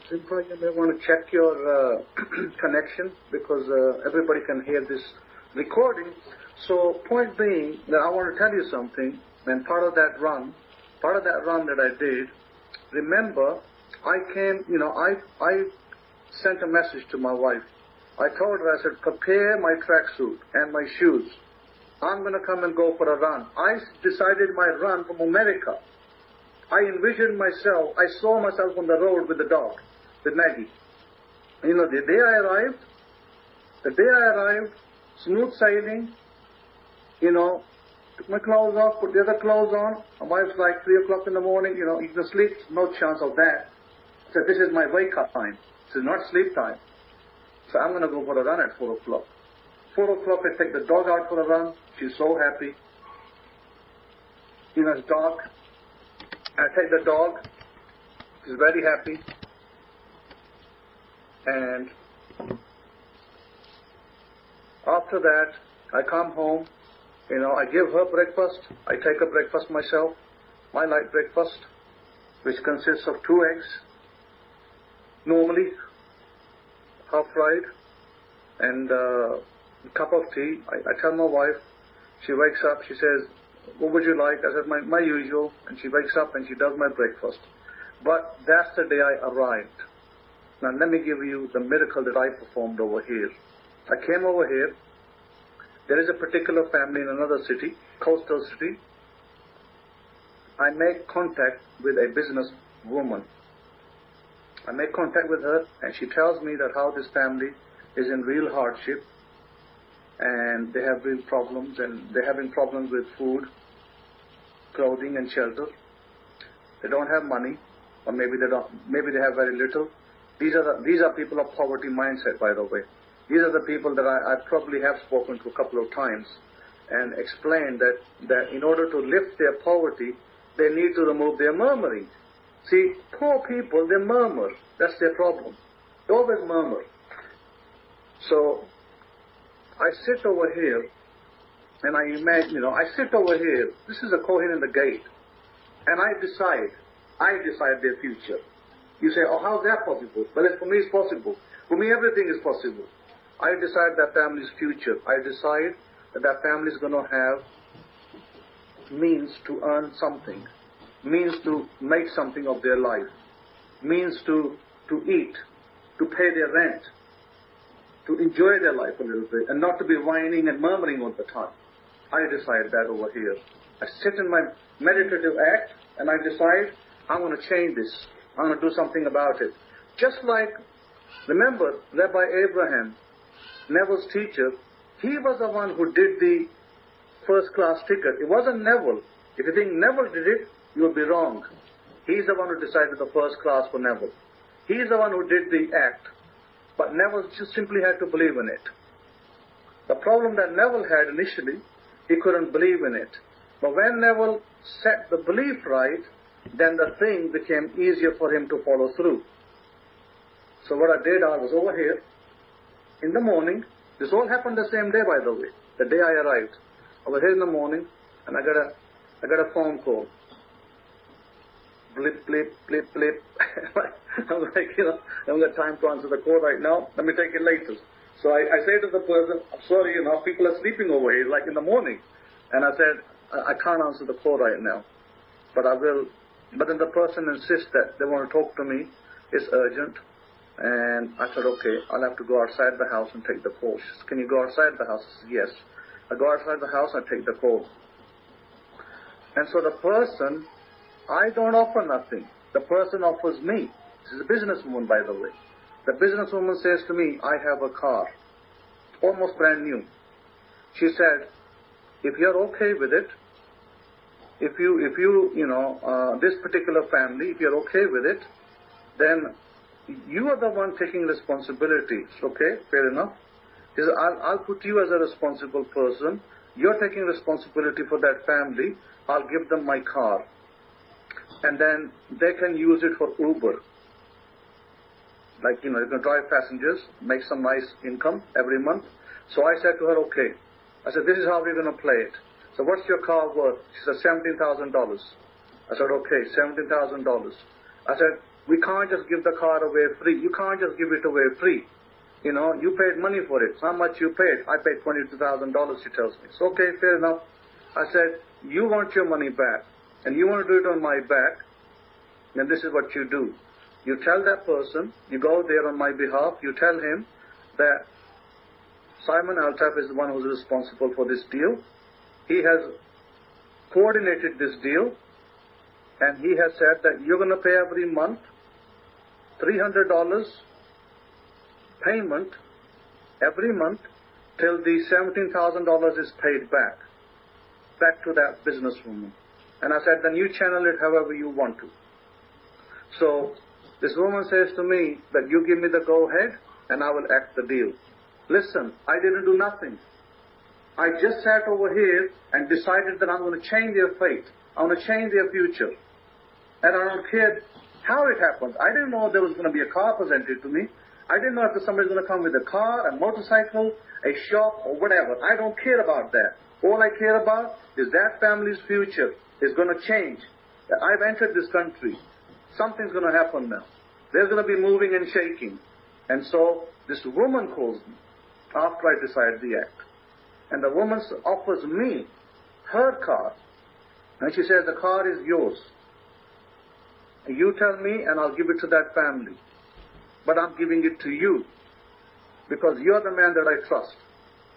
Speaker 2: Simcha, you may want to check your connection because everybody can hear this recording. So, point being that I want to tell you something, and part of that run that I did, remember, I sent a message to my wife. I told her, I said, prepare my tracksuit and my shoes. I'm going to come and go for a run. I decided my run from America. I envisioned myself, I saw myself on the road with the dog, with Maggie. The day I arrived, smooth sailing, took my clothes off, put the other clothes on. My wife's like 3 o'clock in the morning, you can sleep, no chance of that. I said, this is my wake-up time. This is not sleep time. So I'm going to go for a run at 4 o'clock. 4 o'clock, I take the dog out for a run. She's so happy. It's dark. I take the dog. She's very happy. And after that, I come home. I give her breakfast. I take a breakfast myself. My light breakfast, which consists of 2 eggs, normally, half fried, and a cup of tea. I tell my wife. She wakes up. She says, what would you like? I said, my usual. And she wakes up and she does my breakfast. But that's the day I arrived. Now let me give you the miracle that I performed over here. I came over here. There is a particular family in another city, coastal city. I make contact with a business woman. I make contact with her and she tells me that how this family is in real hardship and they have real problems and they're having problems with food, clothing and shelter. They don't have money, or maybe they have very little. These are people of poverty mindset, by the way. These are the people that I probably have spoken to a couple of times and explained that in order to lift their poverty, they need to remove their murmuring. See, poor people, they murmur. That's their problem. They always murmur. So, I sit over here, and I imagine, I sit over here. This is a Kohen in the gate. And I decide their future. You say, oh, how's that possible? Well, for me, it's possible. For me, everything is possible. I decide that family's future. I decide that family is going to have means to earn something, means to make something of their life, means to eat, to pay their rent, to enjoy their life a little bit, and not to be whining and murmuring all the time. I decide that over here. I sit in my meditative act, and I decide I'm going to change this. I'm going to do something about it. Just like, remember, Rabbi Abraham, Neville's teacher, he was the one who did the first class ticket. It wasn't Neville. If you think Neville did it, you'll be wrong. He's the one who decided the first class for Neville. He's the one who did the act. But Neville just simply had to believe in it. The problem that Neville had initially, he couldn't believe in it. But when Neville set the belief right, then the thing became easier for him to follow through. So what I did, I was over here in the morning. This all happened the same day, by the way, the day I arrived. I was here in the morning, and I got a phone call. Blip, blip, blip, blip. I'm like, I haven't got time to answer the call right now. Let me take it later. So I say to the person, I'm sorry, people are sleeping over here, like in the morning. And I said, I can't answer the call right now, but I will. But then the person insists that they want to talk to me. It's urgent. And I said, okay, I'll have to go outside the house and take the call. She said, can you go outside the house? I said, yes. I go outside the house, I take the call. And so the person, I don't offer nothing. The person offers me. This is a businesswoman, by the way. The businesswoman says to me, I have a car, almost brand new. She said, if you're okay with it, if you this particular family, if you're okay with it, then you are the one taking responsibility. Okay, fair enough. She said, I'll put you as a responsible person. You're taking responsibility for that family. I'll give them my car. And then they can use it for Uber. Like, you can drive passengers, make some nice income every month. So I said to her, okay. I said, this is how we're going to play it. So what's your car worth? She said, $17,000. I said, okay, $17,000. I said, we can't just give the car away free. You can't just give it away free. You paid money for it. How much you paid? I paid $22,000, she tells me. So, okay, fair enough. I said, you want your money back, and you want to do it on my back, then this is what you do. You tell that person, you go there on my behalf, you tell him that Simon Altaf is the one who's responsible for this deal. He has coordinated this deal, and he has said that you're going to pay every month $300 payment every month till the $17,000 is paid back to that businesswoman. And I said, then you channel it however you want to. So this woman says to me that you give me the go-ahead and I will act the deal. Listen, I didn't do nothing. I just sat over here and decided that I'm going to change their fate. I'm going to change their future. And I don't care how it happens. I didn't know there was going to be a car presented to me. I didn't know if somebody's going to come with a car, a motorcycle, a shop, or whatever. I don't care about that. All I care about is that family's future is going to change. I've entered this country. Something's going to happen now. There's going to be moving and shaking. And so this woman calls me after I decide the act. And the woman offers me her car. And she says, the car is yours. And you tell me and I'll give it to that family. But I'm giving it to you because you're the man that I trust.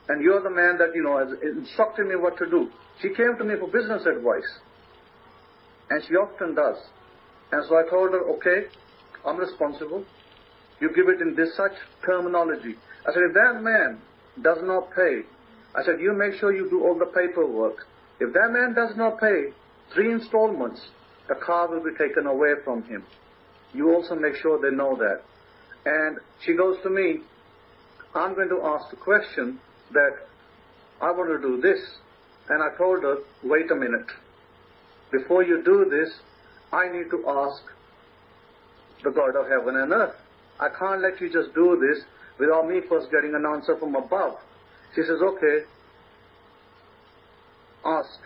Speaker 2: And you're the man that, has instructed me what to do. She came to me for business advice. And she often does. And so I told her, okay, I'm responsible. You give it in this such terminology. I said, if that man does not pay, I said, you make sure you do all the paperwork. If that man does not pay 3 installments, the car will be taken away from him. You also make sure they know that. And she goes to me, I'm going to ask the question that I want to do this. And I told her, wait a minute. Before you do this, I need to ask the God of heaven and earth. I can't let you just do this without me first getting an answer from above. She says, okay, ask.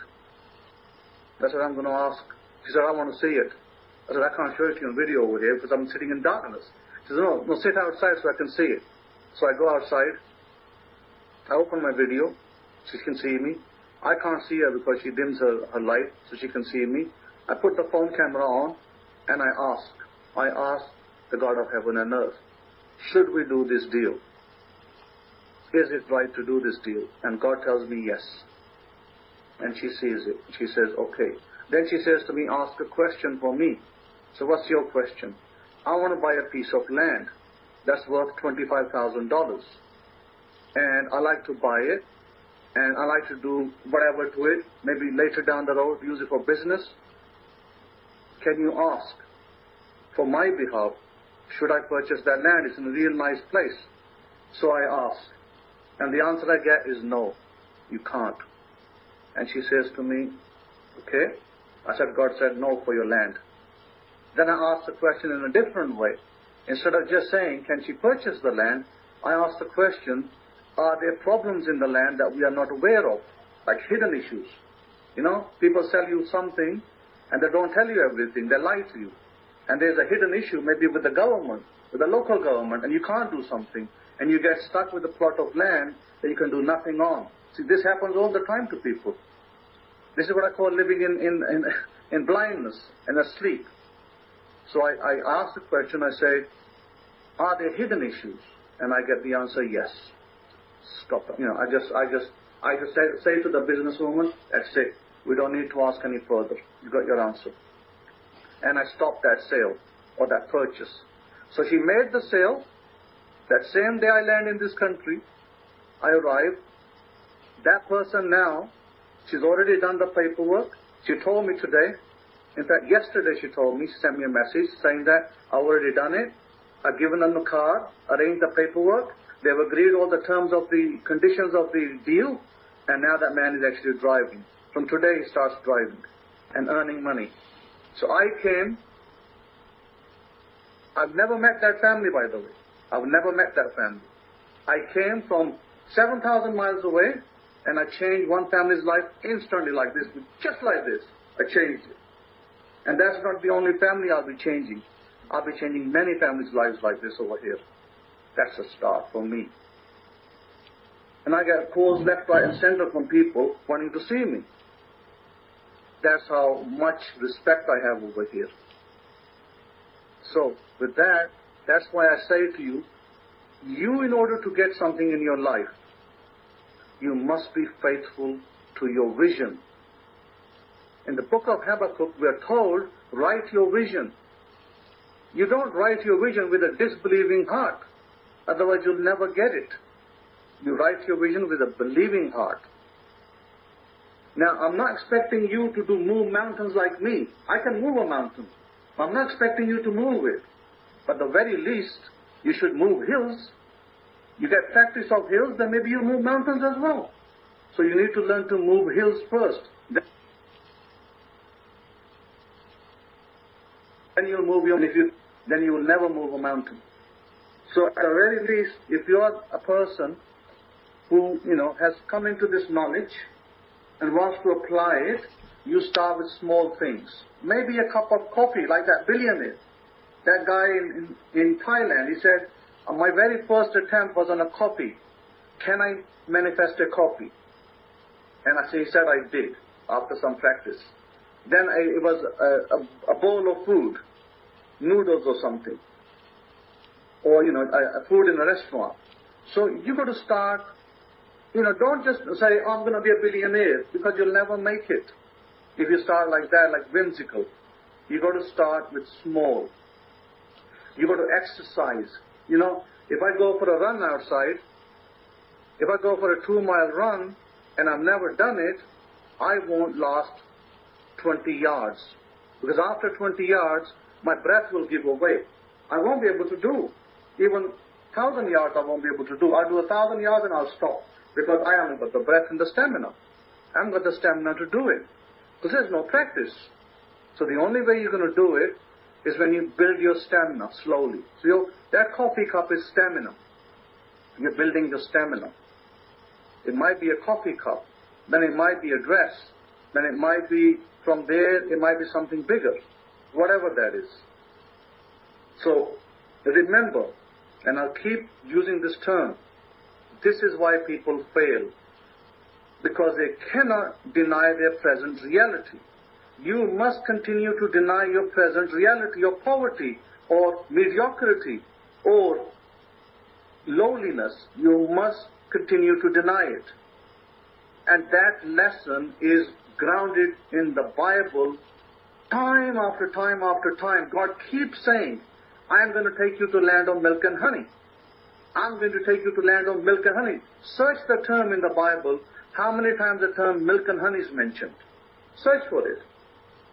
Speaker 2: That's what I'm going to ask. She said, I want to see it. I said, I can't show it to you on video over here because I'm sitting in darkness. She says, no, sit outside so I can see it. So I go outside. I open my video so she can see me. I can't see her because she dims her light so she can see me. I put the phone camera on and I ask the God of heaven and earth, should we do this deal? Is it right to do this deal? And God tells me yes. And she sees it. She says, okay. Then she says to me, ask a question for me. So what's your question? I want to buy a piece of land that's worth $25,000. And I like to buy it. And I like to do whatever to it. Maybe later down the road, use it for business. can you ask for my behalf, should I purchase that land? It's in a real nice place. So I asked. And the answer I get is no, you can't. And she says to me, okay. I said, God said no for your land. Then I asked the question in a different way. Instead of just saying, can she purchase the land, I asked the question, are there problems in the land that we are not aware of, like hidden issues? You know, people sell you something and they don't tell you everything, they lie to you. And there's a hidden issue maybe with the government, with the local government, and you can't do something. And you get stuck with a plot of land that you can do nothing on. See, this happens all the time to people. This is what I call living in blindness and asleep. So I ask the question, I say, are there hidden issues? And I get the answer, yes. Stop. You know, I just say to the businesswoman, that's it. We don't need to ask any further. You got your answer. And I stopped that sale or that purchase. So she made the sale. That same day I land in this country, I arrive. That person now, she's already done the paperwork. She told me today. In fact, yesterday she told me, she sent me a message saying that I've already done it. I've given them the card, arranged the paperwork. They've agreed all the terms of the conditions of the deal. And now that man is actually driving. From today he starts driving and earning money. So I came. I've never met that family, by the way. I've never met that family. I came from 7,000 miles away and I changed one family's life instantly like this, just like this. I changed it. And that's not the only family I'll be changing. I'll be changing many families' lives like this over here. That's a start for me. And I get calls left, right, and center from people wanting to see me. That's how much respect I have over here. So, with that, that's why I say to you, you in order to get something in your life, you must be faithful to your vision. In the book of Habakkuk, we are told, write your vision. You don't write your vision with a disbelieving heart. Otherwise, you'll never get it. You write your vision with a believing heart. Now, I'm not expecting you to move mountains like me. I can move a mountain. I'm not expecting you to move it. But at the very least, you should move hills. You get practice of hills, then maybe you move mountains as well. So you need to learn to move hills first. Then you'll move then you will never move a mountain. So at the very least, if you are a person who, has come into this knowledge and wants to apply it, you start with small things. Maybe a cup of coffee, like that billionaire. That guy in Thailand, he said, my very first attempt was on a coffee. Can I manifest a coffee? And he said I did, after some practice. Then it was a bowl of food, noodles or something. Or, a food in a restaurant. So you got to start, don't just say, I'm going to be a billionaire, because you'll never make it. If you start like that, like whimsical. You got to start with small. You got to exercise. If I go for a run outside, if I go for a 2-mile run, and I've never done it, I won't last 20 yards. Because after 20 yards, my breath will give away. I won't be able to do. Even 1,000 yards I won't be able to do. I'll do 1,000 yards and I'll stop. Because I haven't got the breath and the stamina. I haven't got the stamina to do it. Because there's no practice. So the only way you're going to do it is when you build your stamina slowly. So that coffee cup is stamina. You're building your stamina. It might be a coffee cup. Then it might be a dress. Then it might be, from there, it might be something bigger. Whatever that is. So, remember, and I'll keep using this term, this is why people fail. Because they cannot deny their present reality. You must continue to deny your present reality of poverty or mediocrity or lowliness. You must continue to deny it. And that lesson is grounded in the Bible time after time after time. God keeps saying, I am going to take you to land of milk and honey. I'm going to take you to land of milk and honey. Search the term in the Bible. How many times the term milk and honey is mentioned? Search for it.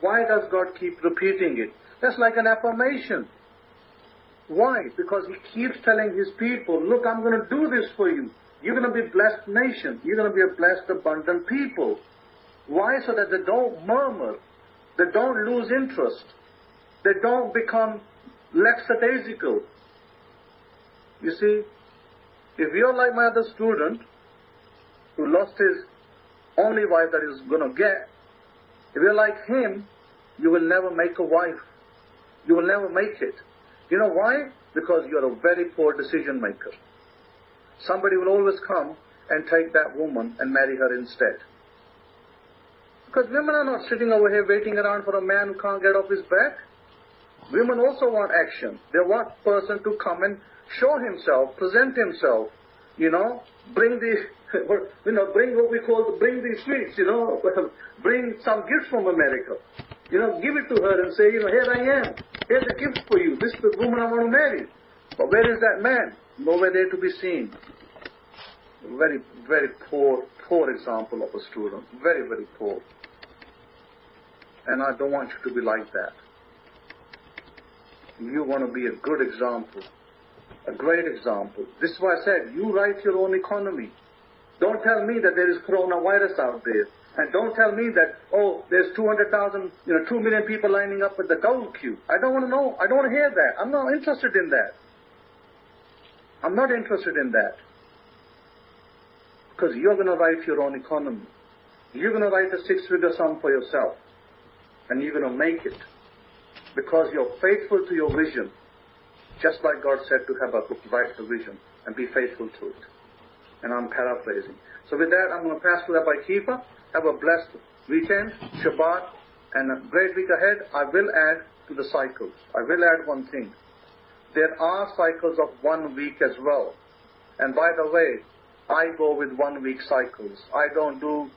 Speaker 2: Why does God keep repeating it? That's like an affirmation. Why? Because He keeps telling His people, look, I'm going to do this for you. You're going to be a blessed nation. You're going to be a blessed, abundant people. Why? So that they don't murmur. They don't lose interest. They don't become lackadaisical. You see, if you're like my other student who lost his only wife that he was going to get, if you're like him, you will never make a wife. You will never make it. You know why? Because you're a very poor decision maker. Somebody will always come and take that woman and marry her instead. Because women are not sitting over here waiting around for a man who can't get off his back. Women also want action. They want a person to come and show himself, present himself, bring what we call, bring the sweets, bring some gifts from America. Give it to her and say, here I am. Here's a gift for you. This is the woman I want to marry. But where is that man? Nowhere there to be seen. Very, very poor example of a student. Very, very poor. And I don't want you to be like that. You want to be a good example. A great example. This is why I said, you write your own economy. Don't tell me that there is coronavirus out there. And don't tell me that, there's 200,000, 2 million people lining up with the double queue. I don't want to know. I don't want to hear that. I'm not interested in that. I'm not interested in that. Because you're going to write your own economy. You're going to write a 6-figure sum for yourself. And you're going to make it. Because you're faithful to your vision. Just like God said to Habakkuk, write the vision and be faithful to it. And I'm paraphrasing. So with that, I'm going to pass to Rabbi Kefa. Have a blessed weekend, Shabbat, and a great week ahead. I will add to the cycles. I will add one thing. There are cycles of 1 week as well. And by the way, I go with 1 week cycles. I don't do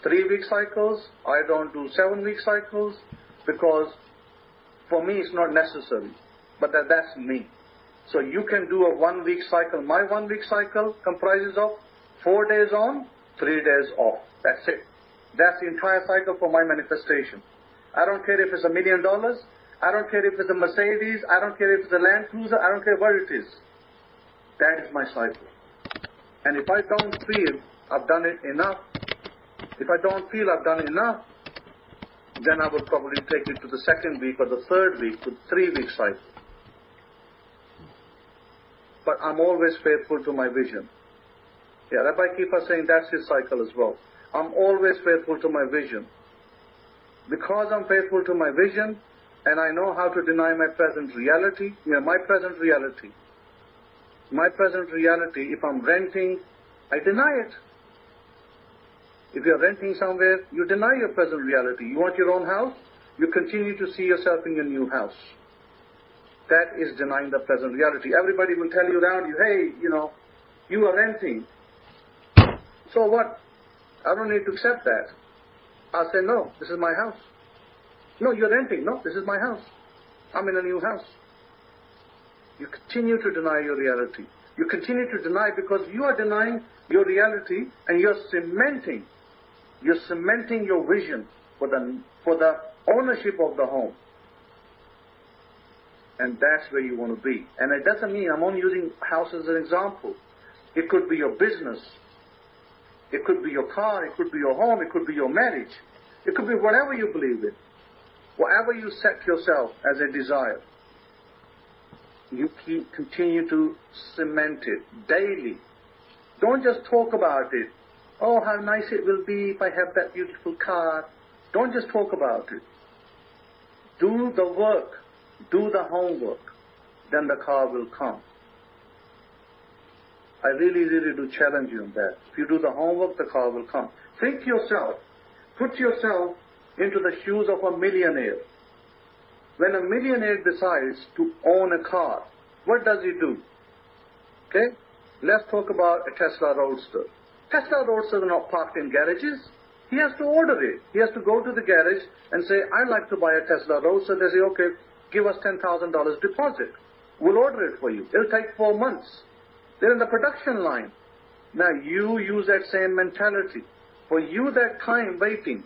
Speaker 2: 3-week cycles. I don't do 7-week cycles, because for me it's not necessary. But that's me. So you can do a 1 week cycle. My 1 week cycle comprises of 4 days on, 3 days off. That's it. That's the entire cycle for my manifestation. I don't care if it's $1 million. I don't care if it's a Mercedes. I don't care if it's a Land Cruiser. I don't care what it is. That is my cycle. And if I don't feel I've done it enough, if I don't feel I've done enough, then I will probably take it to the 2nd week or the 3rd week, to 3-week cycle. But I'm always faithful to my vision. Yeah, Rabbi Kefa saying that's his cycle as well. I'm always faithful to my vision. Because I'm faithful to my vision, and I know how to deny my present reality, my present reality. My present reality, if I'm renting, I deny it. If you're renting somewhere, you deny your present reality. You want your own house, you continue to see yourself in your new house. That is denying the present reality. Everybody will tell you around you, hey, you are renting. So what? I don't need to accept that. I'll say, no, this is my house. No, you're renting. No, this is my house. I'm in a new house. You continue to deny your reality. You continue to deny because you are denying your reality and you're cementing your vision for the ownership of the home. And that's where you want to be. And it doesn't mean, I'm only using house as an example. It could be your business. It could be your car. It could be your home. It could be your marriage. It could be whatever you believe in. Whatever you set yourself as a desire. You continue to cement it daily. Don't just talk about it. Oh, how nice it will be if I have that beautiful car. Don't just talk about it. Do the work. Do the homework. Then the car will come. I really, really do challenge you on that. If you do the homework, the car will come. Think yourself. Put yourself into the shoes of a millionaire. When a millionaire decides to own a car, what does he do? Okay? Let's talk about a Tesla Roadster. Tesla Roadsters are not parked in garages. He has to order it. He has to go to the garage and say, I'd like to buy a Tesla Roadster. They say, okay, give us $10,000 deposit. We'll order it for you. It'll take 4 months. They're in the production line. Now you use that same mentality. For you, that time waiting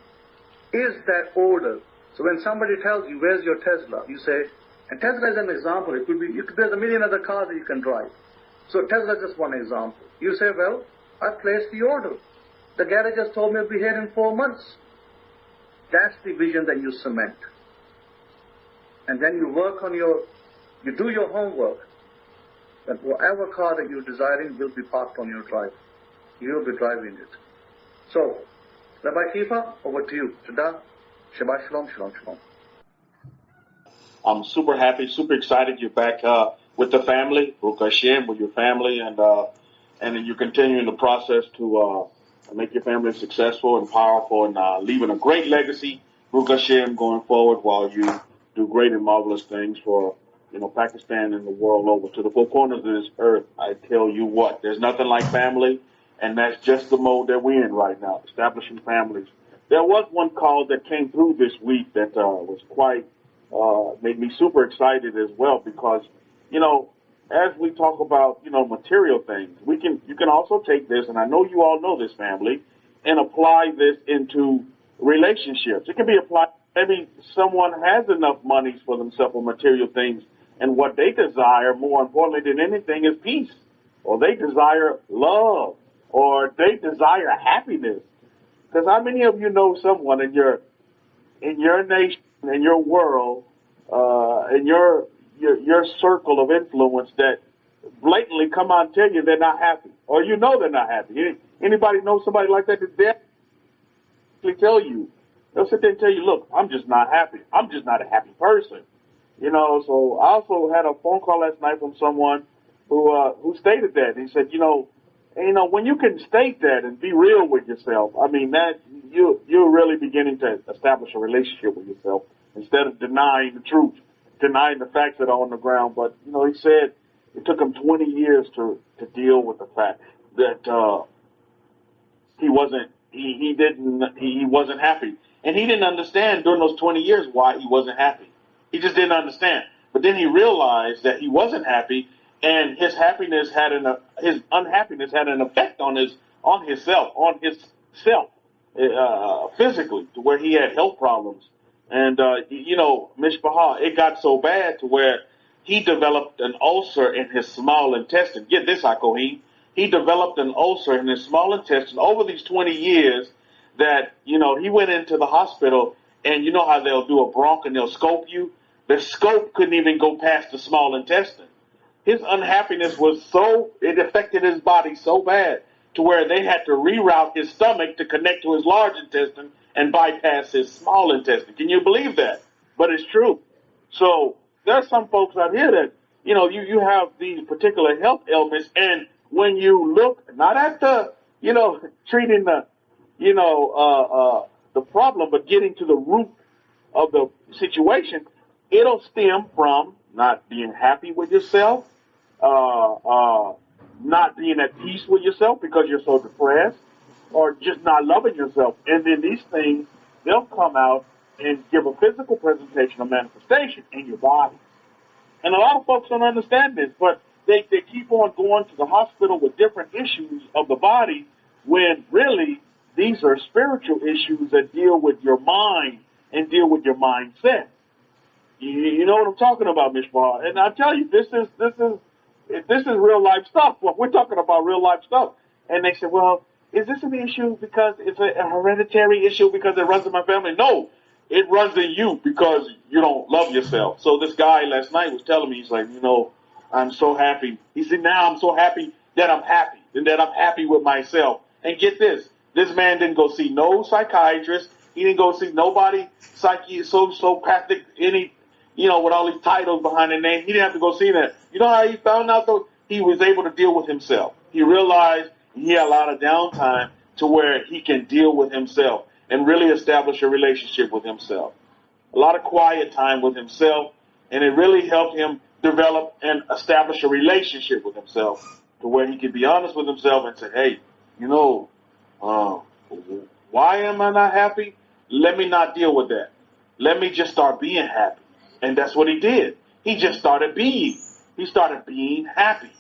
Speaker 2: is that order. So when somebody tells you, where's your Tesla? You say, and Tesla is an example. It could be, there's a million other cars that you can drive. So Tesla is just one example. You say, well, I placed the order. The garage has told me it'll be here in 4 months. That's the vision that you cement. And then you work on you do your homework. That whatever car that you're desiring will be parked on your drive. You'll be driving it. So, Rabbi Kefa, over to you. Tada. Shabbat shalom, shalom, shalom.
Speaker 3: I'm super happy, super excited you're back with the family, Baruch Hashem, with your family, and then you're continuing the process to make your family successful and powerful and leaving a great legacy, Baruch Hashem, going forward while you do great and marvelous things for, Pakistan and the world over. To the four corners of this earth, I tell you what, there's nothing like family, and that's just the mode that we're in right now, establishing families. There was one call that came through this week that was quite made me super excited as well because, as we talk about, material things, you can also take this, and I know you all know this, family, and apply this into relationships. It can be applied, maybe someone has enough monies for themselves or material things, and what they desire, more importantly than anything, is peace, or they desire love, or they desire happiness. Because how many of you know someone in your nation, in your world, in your circle of influence that blatantly come out and tell you they're not happy, or they're not happy? Anybody know somebody like that they tell you? They'll sit there and tell you, look, I'm just not happy. I'm just not a happy person. So I also had a phone call last night from someone who stated that. He said, when you can state that and be real with yourself, I mean, that you're really beginning to establish a relationship with yourself instead of denying the truth, denying the facts that are on the ground. But, he said it took him 20 years to deal with the fact that he wasn't happy. And he didn't understand during those 20 years why he wasn't happy. He just didn't understand. But then he realized that he wasn't happy, and his unhappiness had an effect on himself, physically, to where he had health problems. And, Mishpahah, it got so bad to where he developed an ulcer in his small intestine. Get this, Akohim. He developed an ulcer in his small intestine over these 20 years that, he went into the hospital, and you know how they'll do a bronch and they'll scope you? The scope couldn't even go past the small intestine. His unhappiness it affected his body so bad to where they had to reroute his stomach to connect to his large intestine and bypass his small intestine. Can you believe that? But it's true. So there's some folks out here that, you have these particular health ailments, and when you look not at the, treating the, the problem, but getting to the root of the situation, it'll stem from not being happy with yourself, not being at peace with yourself because you're so depressed, or just not loving yourself. And then these things, they'll come out and give a physical presentation or manifestation in your body. And a lot of folks don't understand this, but they keep on going to the hospital with different issues of the body when really these are spiritual issues that deal with your mind and deal with your mindset. You know what I'm talking about, Mishpah. And I tell you, this is real life stuff. Well, we're talking about real life stuff. And they said, well, is this an issue because it's a hereditary issue because it runs in my family? No, it runs in you because you don't love yourself. So this guy last night was telling me, he's like, I'm so happy. He said, now I'm so happy that I'm happy and that I'm happy with myself. And get this man didn't go see no psychiatrist. He didn't go see nobody sociopathic, with all these titles behind their name. He didn't have to go see that. You know how he found out, though? He was able to deal with himself. He realized he had a lot of downtime to where he can deal with himself and really establish a relationship with himself. A lot of quiet time with himself, and it really helped him develop and establish a relationship with himself to where he could be honest with himself and say, hey, why am I not happy? Let me not deal with that. Let me just start being happy. And that's what he did. He just started being. He started being happy.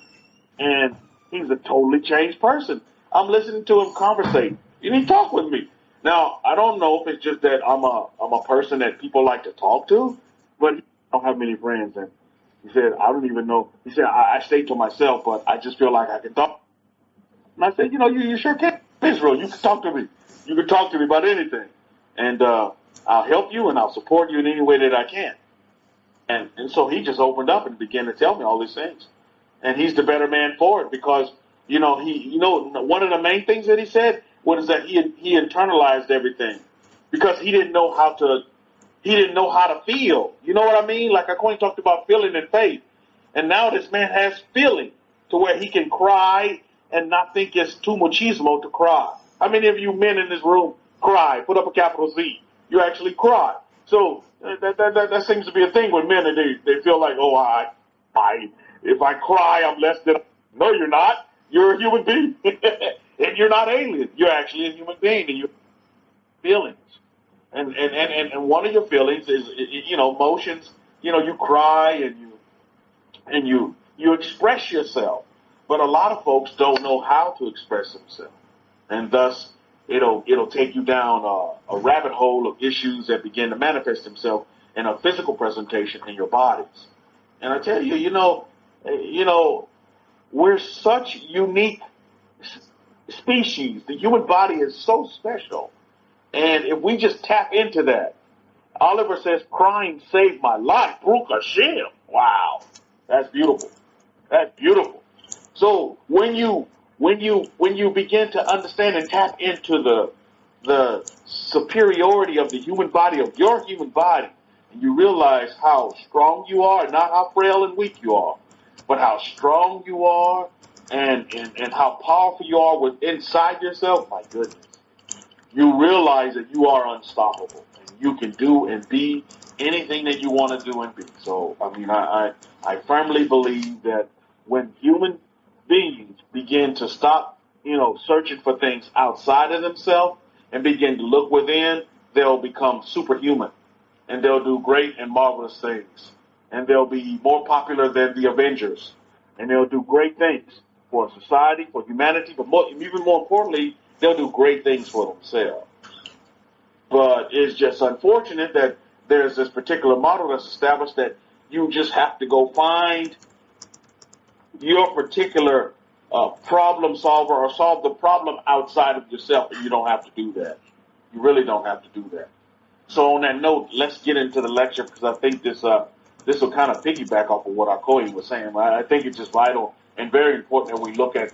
Speaker 3: And he's a totally changed person. I'm listening to him conversate. And he talked with me. Now, I don't know if it's just that I'm a person that people like to talk to, but I don't have many friends. And he said, I don't even know. He said, I stay to myself, but I just feel like I can talk. And I said, you sure can. Israel, you can talk to me. You can talk to me about anything. And I'll help you and I'll support you in any way that I can. And so he just opened up and began to tell me all these things. And he's the better man for it because, one of the main things that he said was that he internalized everything because he didn't know how to feel. You know what I mean? Like Queen talked about feeling and faith. And now this man has feeling to where he can cry and not think it's too machismo to cry. How many of you men in this room cry? Put up a capital Z. You actually cry. So that seems to be a thing with men, and they feel like, if I cry, I'm less than. No, you're not. You're a human being, and you're not alien. You're actually a human being, and you have feelings. And one of your feelings is, emotions. You cry and you express yourself, but a lot of folks don't know how to express themselves, and thus it'll take you down a rabbit hole of issues that begin to manifest themselves in a physical presentation in your bodies. And I tell you, we're such unique species. The human body is so special. And if we just tap into that, Oliver says, crying saved my life. Baruch Hashem. Wow. That's beautiful. That's beautiful. So when you begin to understand and tap into the superiority of the human body, of your human body, and you realize how strong you are, not how frail and weak you are, but how strong you are and how powerful you are inside yourself, my goodness, you realize that you are unstoppable. And you can do and be anything that you want to do and be. So, I firmly believe that when human beings begin to stop, searching for things outside of themselves and begin to look within, they'll become superhuman. And they'll do great and marvelous things. And they'll be more popular than the Avengers. And they'll do great things for society, for humanity, but even more importantly, they'll do great things for themselves. But it's just unfortunate that there's this particular model that's established that you just have to go find your particular problem solver or solve the problem outside of yourself, and you don't have to do that. You really don't have to do that. So on that note, let's get into the lecture because I think this will kind of piggyback off of what our Kohen was saying. I think it's just vital and very important that we look at,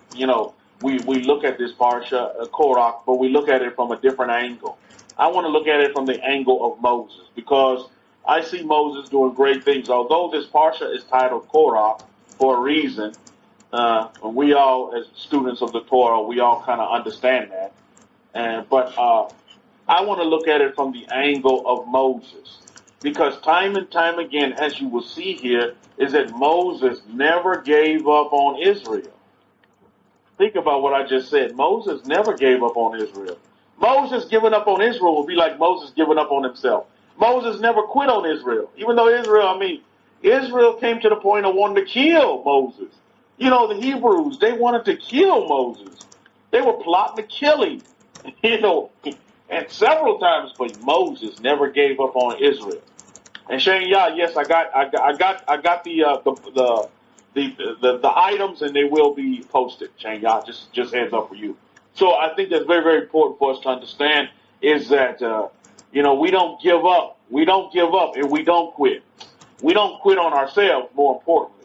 Speaker 3: we look at this Parsha, Korah, but we look at it from a different angle. I want to look at it from the angle of Moses because I see Moses doing great things. Although this Parsha is titled Korah for a reason, we all, as students of the Torah, we all kind of understand that. But I want to look at it from the angle of Moses. Because time and time again, as you will see here, is that Moses never gave up on Israel. Think about what I just said. Moses never gave up on Israel. Moses giving up on Israel would be like Moses giving up on himself. Moses never quit on Israel. Even though Israel came to the point of wanting to kill Moses. The Hebrews, they wanted to kill Moses. They were plotting to kill him. And several times, but Moses never gave up on Israel. And Shane, yes, I got the items, and they will be posted. Shane, just heads up for you. So I think that's very, very important for us to understand is that we don't give up. We don't give up, and we don't quit. We don't quit on ourselves. More importantly,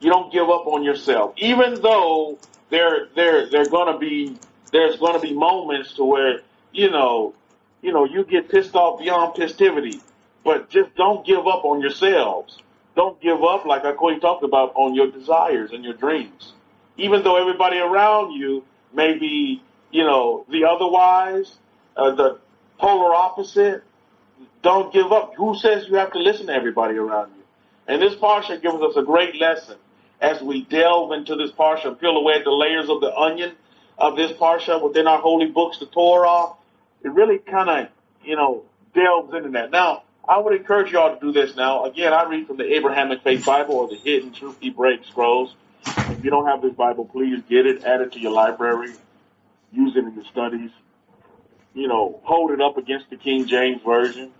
Speaker 3: you don't give up on yourself, even though there's going to be moments to where you get pissed off beyond festivity, but just don't give up on yourselves. Don't give up, like Kohen talked about, on your desires and your dreams. Even though everybody around you may be, the otherwise, the polar opposite, don't give up. Who says you have to listen to everybody around you? And this Parsha gives us a great lesson as we delve into this Parsha and peel away at the layers of the onion of this Parsha within our holy books, the Torah. It really kind of, delves into that. Now, I would encourage you all to do this now. Again, I read from the Abrahamic-Faith Bible or the Hidden Truth Hebraic Scrolls. If you don't have this Bible, please get it, add it to your library, use it in your studies. hold it up against the King James Version,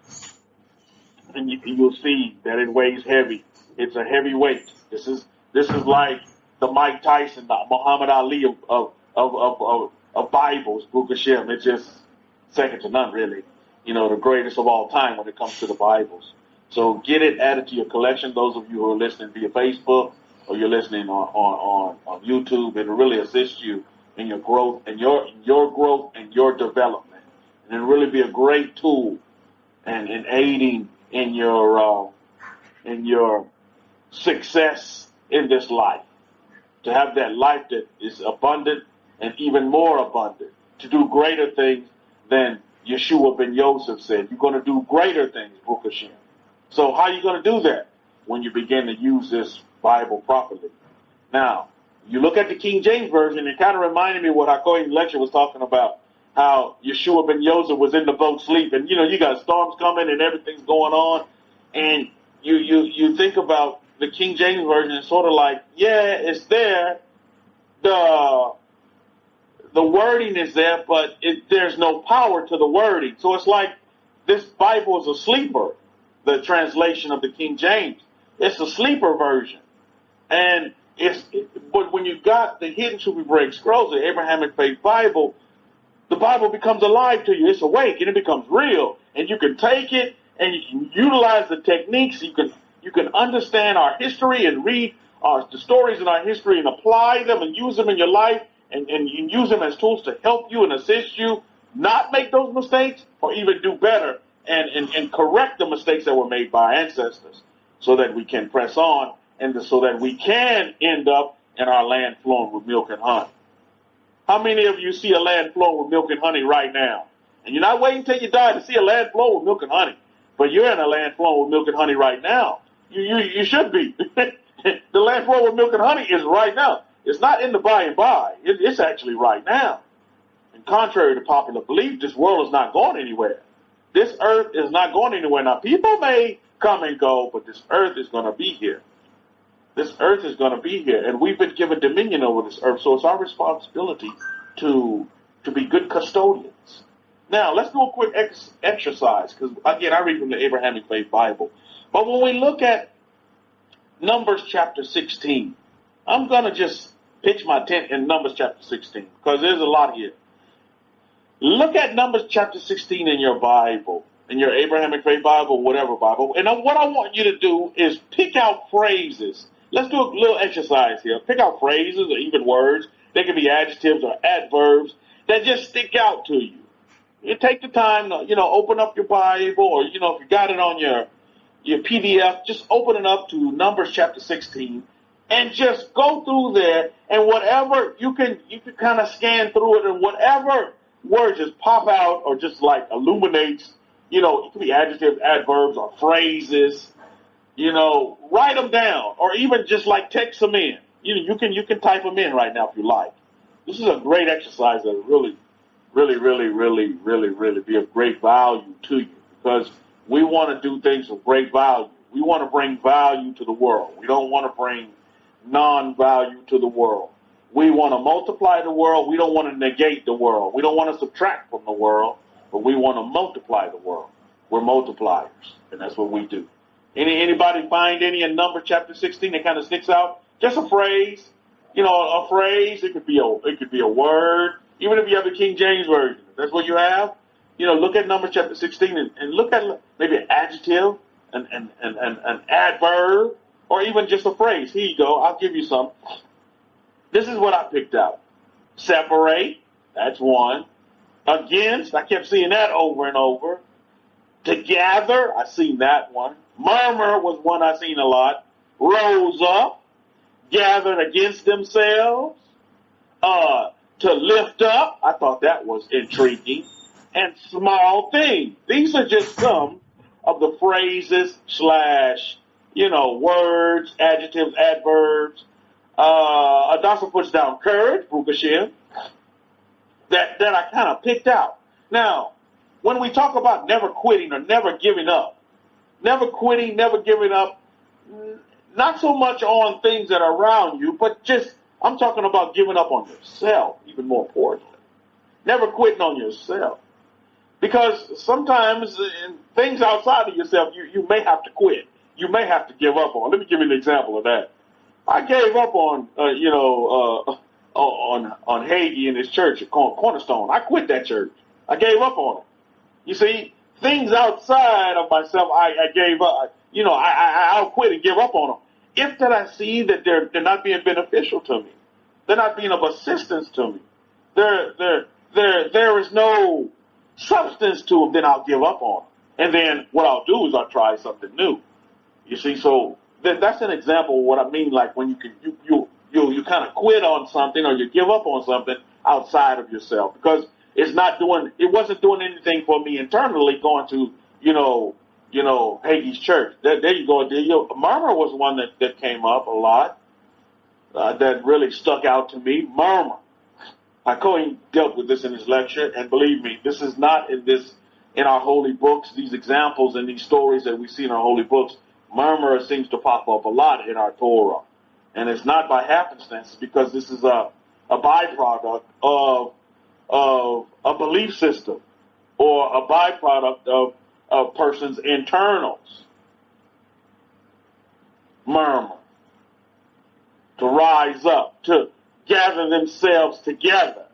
Speaker 3: and you'll see that it weighs heavy. It's a heavy weight. This is like the Mike Tyson, the Muhammad Ali of Bibles, Book of Shem. It's just second to none, really. The greatest of all time when it comes to the Bibles. So get it added to your collection. Those of you who are listening via Facebook or you're listening on YouTube, it'll really assist you in your growth and your growth and your development. And it'll really be a great tool and in aiding in your success in this life. To have that life that is abundant and even more abundant. To do greater things than Yeshua ben Yosef said. You're going to do greater things, Baruch Hashem. So how are you going to do that? When you begin to use this Bible properly. Now, you look at the King James Version, it kind of reminded me what Hakoy's lecture was talking about, how Yeshua ben Yosef was in the boat sleeping. You got storms coming and everything's going on, and you think about the King James Version, it's sort of like, yeah, it's there, the wording is there, but there's no power to the wording. So it's like this Bible is a sleeper, the translation of the King James. It's a sleeper version. And but when you got the Hidden Truth Break Scrolls, the Abrahamic-Faith Bible, the Bible becomes alive to you. It's awake and it becomes real. And you can take it and you can utilize the techniques. You can understand our history and read the stories in our history and apply them and use them in your life. And you use them as tools to help you and assist you not make those mistakes or even do better and correct the mistakes that were made by our ancestors so that we can press on and so that we can end up in our land flowing with milk and honey. How many of you see a land flowing with milk and honey right now? And you're not waiting till you die to see a land flow with milk and honey, but you're in a land flowing with milk and honey right now. You should be. The land flowing with milk and honey is right now. It's not in the by and by. It's actually right now. And contrary to popular belief, this world is not going anywhere. This earth is not going anywhere. Now, people may come and go, but this earth is going to be here. This earth is going to be here. And we've been given dominion over this earth. So it's our responsibility to be good custodians. Now, let's do a quick exercise. Because, again, I read from the Abrahamic-Faith Bible. But when we look at Numbers chapter 16, I'm going to just pitch my tent in Numbers chapter 16 because there's a lot here. Look at Numbers chapter 16 in your Bible, in your Abrahamic-Faith Bible, whatever Bible. And what I want you to do is pick out phrases. Let's do a little exercise here. Pick out phrases or even words. They can be adjectives or adverbs that just stick out to you. You take the time to, open up your Bible or, if you got it on your PDF, just open it up to Numbers chapter 16. And just go through there, and whatever you can kind of scan through it, and whatever word just pop out or just like illuminates, it could be adjectives, adverbs, or phrases. Write them down, or even just like text them in. You can type them in right now if you like. This is a great exercise that really be of great value to you because we want to do things of great value. We want to bring value to the world. We don't want to bring non-value to the world. We want to multiply the world. We don't want to negate the world. We don't want to subtract from the world, but we want to multiply the world. We're multipliers, and that's what we do. Anybody find any in Numbers chapter 16 that kind of sticks out? Just a phrase. A phrase. It could be a word. Even if you have the King James Version, that's what you have. Look at Numbers chapter 16 and look at maybe an adjective, an adverb, or even just a phrase. Here you go. I'll give you some. This is what I picked out. Separate. That's one. Against. I kept seeing that over and over. Together. I seen that one. Murmur was one I seen a lot. Rose up. Gathered against themselves. To lift up. I thought that was intriguing. And small things. These are just some of the phrases / words, adjectives, adverbs. Adasa puts down courage, Baruch Hashem, that I kind of picked out. Now, when we talk about never quitting or never giving up, never quitting, never giving up, not so much on things that are around you, but just, I'm talking about giving up on yourself, even more importantly. Never quitting on yourself. Because sometimes things outside of yourself, you may have to quit. You may have to give up on. Let me give you an example of that. I gave up on, on Hagee and his church at Cornerstone. I quit that church. I gave up on it. You see, things outside of myself, I gave up. I'll quit and give up on them. If that I see that they're not being beneficial to me, they're not being of assistance to me, there is no substance to them, then I'll give up on them. And then what I'll do is I'll try something new. You see, so that's an example of what I mean, like when you kind of quit on something or you give up on something outside of yourself because it wasn't doing anything for me internally going to, Hagee's church. There you go. Murmur was one that came up a lot, that really stuck out to me. Murmur. Cohen dealt with this in his lecture, and believe me, this is not in our holy books, these examples and these stories that we see in our holy books. Murmur seems to pop up a lot in our Torah. And it's not by happenstance, because this is a byproduct of a belief system or a byproduct of a person's internals. Murmur. To rise up, to gather themselves together.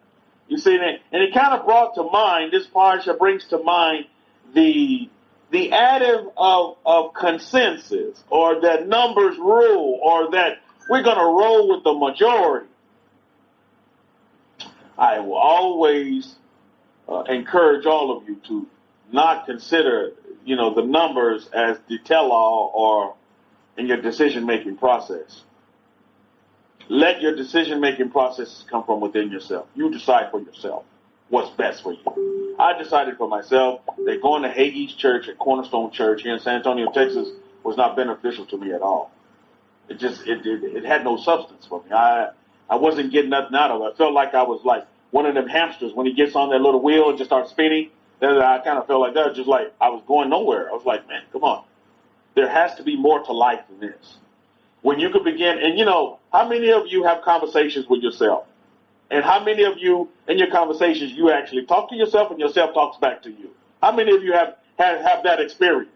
Speaker 3: You see, and it kind of brought to mind, this Parsha brings to mind the additive of consensus, or that numbers rule, or that we're going to roll with the majority. I will always encourage all of you to not consider, the numbers as the tell-all or in your decision-making process. Let your decision-making processes come from within yourself. You decide for yourself what's best for you. I decided for myself that going to Hagee's church at Cornerstone Church here in San Antonio, Texas, was not beneficial to me at all. It had no substance for me. I wasn't getting nothing out of it. I felt like I was like one of them hamsters when he gets on that little wheel and just starts spinning. Then I kind of felt like that, just like I was going nowhere. I was like, man, come on. There has to be more to life than this. When you could begin, and how many of you have conversations with yourself? And how many of you, in your conversations, you actually talk to yourself and yourself talks back to you? How many of you have that experience?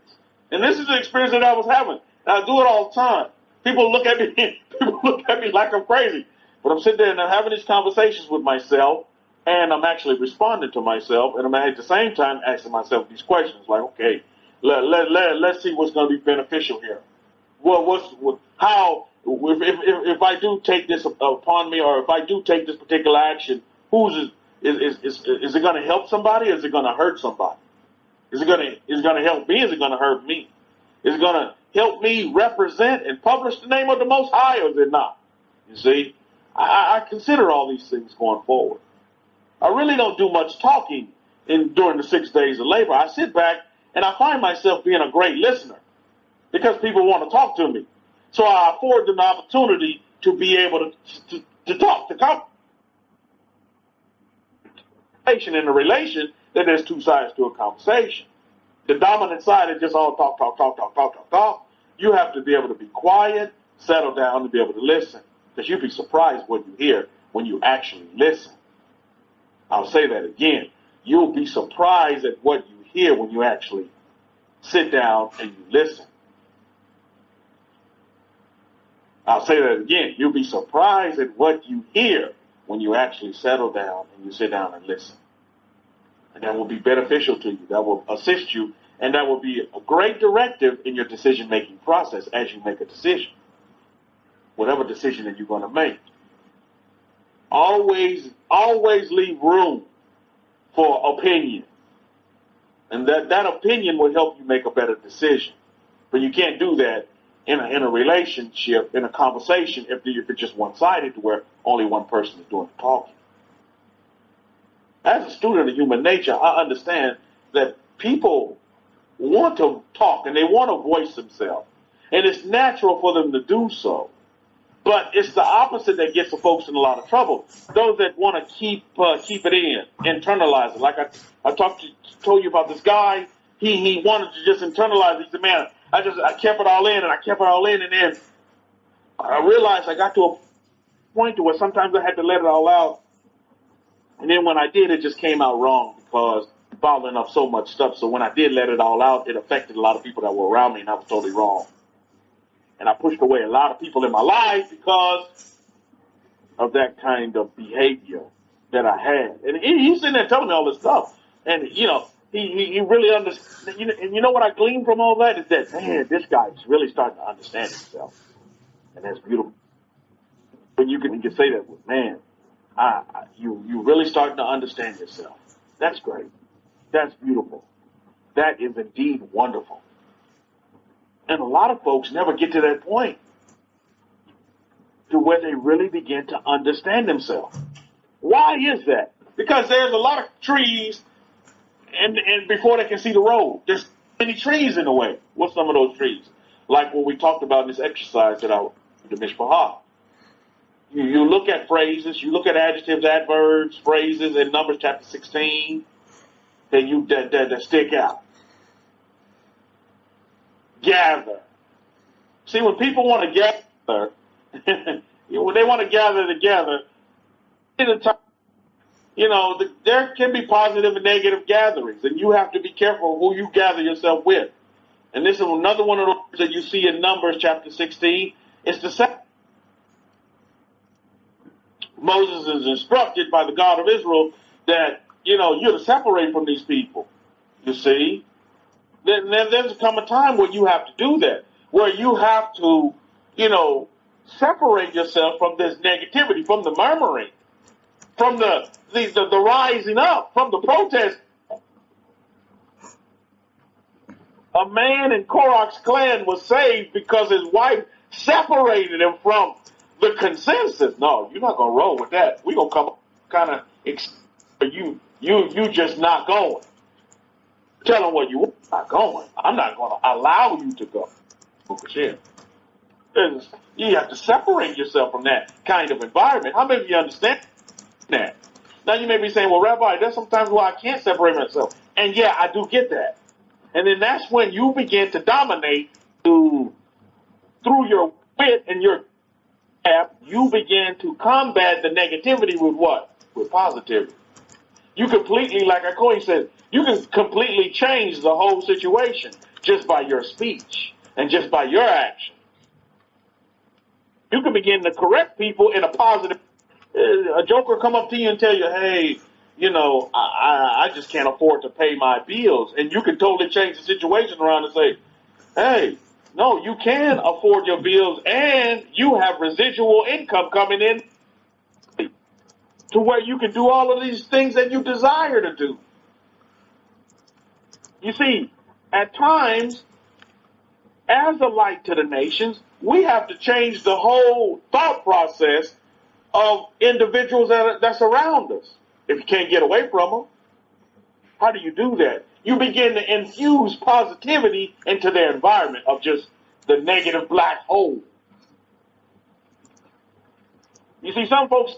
Speaker 3: And this is the experience that I was having. And I do it all the time. People look at me like I'm crazy. But I'm sitting there and I'm having these conversations with myself, and I'm actually responding to myself, and I'm at the same time asking myself these questions, like, okay, let's see what's going to be beneficial here. Well, if I do take this upon me, or if I do take this particular action, is it going to help somebody, or is it going to hurt somebody? Is it going to help me? Is it going to hurt me? Is it going to help me represent and publish the name of the Most High, or is it not? You see, I consider all these things going forward. I really don't do much talking during the 6 days of labor. I sit back and I find myself being a great listener because people want to talk to me. So I afford them the opportunity to be able to talk, to conversation in a relation, that there's two sides to a conversation. The dominant side is just all talk. You have to be able to be quiet, settle down, and be able to listen. Because you'd be surprised what you hear when you actually listen. I'll say that again. You'll be surprised at what you hear when you actually sit down and you listen. I'll say that again. You'll be surprised at what you hear when you actually settle down and you sit down and listen. And that will be beneficial to you. That will assist you. And that will be a great directive in your decision-making process as you make a decision. Whatever decision that you're going to make. Always leave room for opinion. And that opinion will help you make a better decision. But you can't do that in a relationship, in a conversation, if it's just one-sided, to where only one person is doing the talking. As a student of human nature, I understand that people want to talk and they want to voice themselves. And it's natural for them to do so. But it's the opposite that gets the folks in a lot of trouble. Those that want to keep it in, internalize it. Like I told you about this guy. He wanted to just internalize it. He said, man, I kept it all in, and then I realized I got to a point to where sometimes I had to let it all out. And then when I did, it just came out wrong because bottling up so much stuff. So when I did let it all out, it affected a lot of people that were around me, and I was totally wrong. And I pushed away a lot of people in my life because of that kind of behavior that I had. And he's sitting there telling me all this stuff. And, you know, he really understands. And you know what I gleaned from all that is that, man, this guy's really starting to understand himself. And that's beautiful. When you can say that, man, you really starting to understand yourself. That's great. That's beautiful. That is indeed wonderful. And a lot of folks never get to that point to where they really begin to understand themselves. Why is that? Because there's a lot of trees, and before they can see the road, there's many trees in the way. What's some of those trees? Like what we talked about in this exercise that I did, the Mishpahah. You look at phrases, you look at adjectives, adverbs, phrases in Numbers chapter 16 that stick out. Gather. See, when people want to gather, when they want to gather together, you know, there can be positive and negative gatherings, and you have to be careful who you gather yourself with. And this is another one of those that you see in Numbers chapter 16. It's the second. Moses is instructed by the God of Israel that, you know, you're to separate from these people. You see? Then there's come a time where you have to do that, where you have to, you know, separate yourself from this negativity, from the murmuring, from the rising up, from the protest. A man in Korah's clan was saved because his wife separated him from the consensus. No, you're not going to roll with that. We're going to come kind of, you just not going. Tell them what you're not going. I'm not going to allow you to go. You have to separate yourself from that kind of environment. How many of you understand that? Now you may be saying, well, Rabbi, there's sometimes where I can't separate myself. And yeah, I do get that. And then that's when you begin to dominate through your wit and your app, you begin to combat the negativity with what? With positivity. You completely, like Akoi said, you can completely change the whole situation just by your speech and just by your action. You can begin to correct people in a positive. A joker come up to you and tell you, hey, you know, I just can't afford to pay my bills. And you can totally change the situation around and say, hey, no, you can afford your bills and you have residual income coming in to where you can do all of these things that you desire to do. You see, at times, as a light to the nations, we have to change the whole thought process of individuals that's around us. If you can't get away from them, how do you do that? You begin to infuse positivity into their environment of just the negative black hole. You see, some folks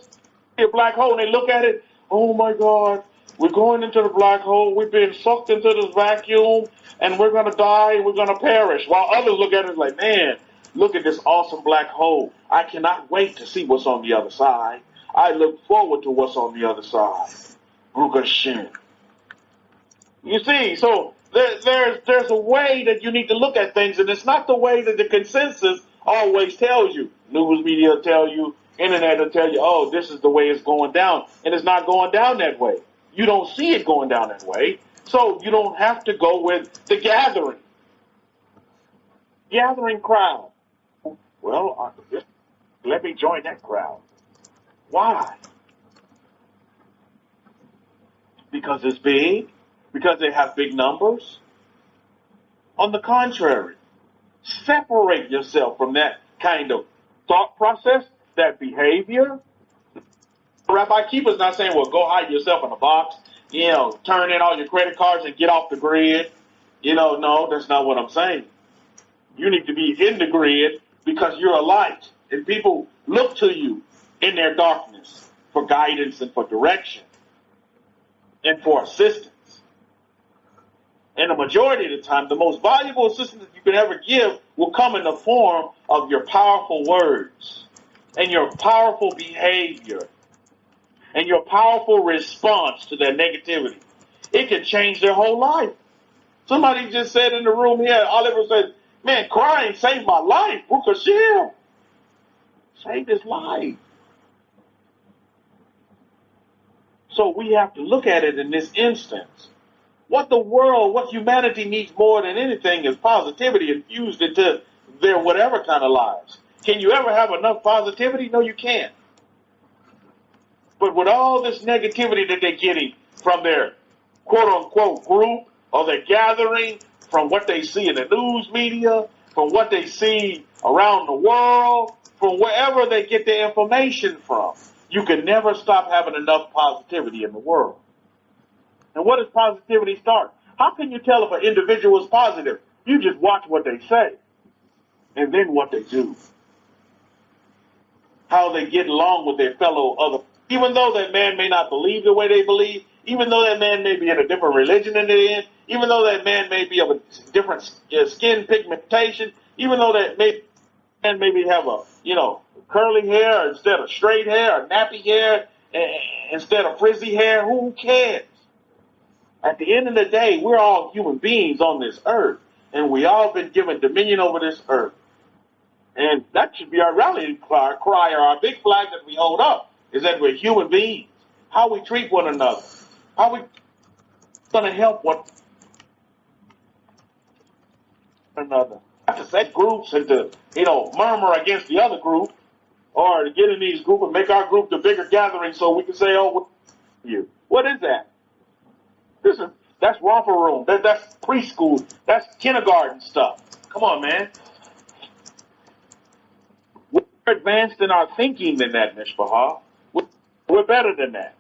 Speaker 3: see a black hole and they look at it, oh my God, we're going into the black hole, we've been sucked into this vacuum, and we're going to die and we're going to perish. While others look at it like, man, look at this awesome black hole. I cannot wait to see what's on the other side. I look forward to what's on the other side. Baruch Hashem. You see, so there's a way that you need to look at things, and it's not the way that the consensus always tells you. News media will tell you, internet will tell you, oh, this is the way it's going down, and it's not going down that way. You don't see it going down that way, so you don't have to go with the gathering crowd. Well, let me join that crowd. Why? Because it's big? Because they have big numbers? On the contrary, separate yourself from that kind of thought process, that behavior. Rabbi Kefa's not saying, well, go hide yourself in a box, you know, turn in all your credit cards and get off the grid. You know, no, that's not what I'm saying. You need to be in the grid because you're a light, and people look to you in their darkness for guidance and for direction and for assistance. And the majority of the time, the most valuable assistance that you can ever give will come in the form of your powerful words and your powerful behavior and your powerful response to their negativity. It can change their whole life. Somebody just said in the room here, Oliver said, man, crying saved my life. Bukashir saved his life. So we have to look at it in this instance. What the world, what humanity needs more than anything is positivity infused into their whatever kind of lives. Can you ever have enough positivity? No, you can't. But with all this negativity that they're getting from their quote-unquote group, or their gathering, from what they see in the news media, from what they see around the world, from wherever they get their information from, you can never stop having enough positivity in the world. And what does positivity start? How can you tell if an individual is positive? You just watch what they say and then what they do. How they get along with their fellow other. Even though that man may not believe the way they believe, even though that man may be in a different religion than they're in, even though that man may be of a different skin pigmentation, even though that man maybe have a, curly hair instead of straight hair, or nappy hair instead of frizzy hair, who cares? At the end of the day, we're all human beings on this earth, and we all been given dominion over this earth. And that should be our rallying cry, or our big flag that we hold up, is that we're human beings. How we treat one another. How we going to help one another. Not to set groups and to, murmur against the other group, or to get in these groups and make our group the bigger gathering so we can say, oh, you. What is that? That's romper room. That's preschool. That's kindergarten stuff. Come on, man. We're advanced in our thinking than that, Mishpahah. We're better than that.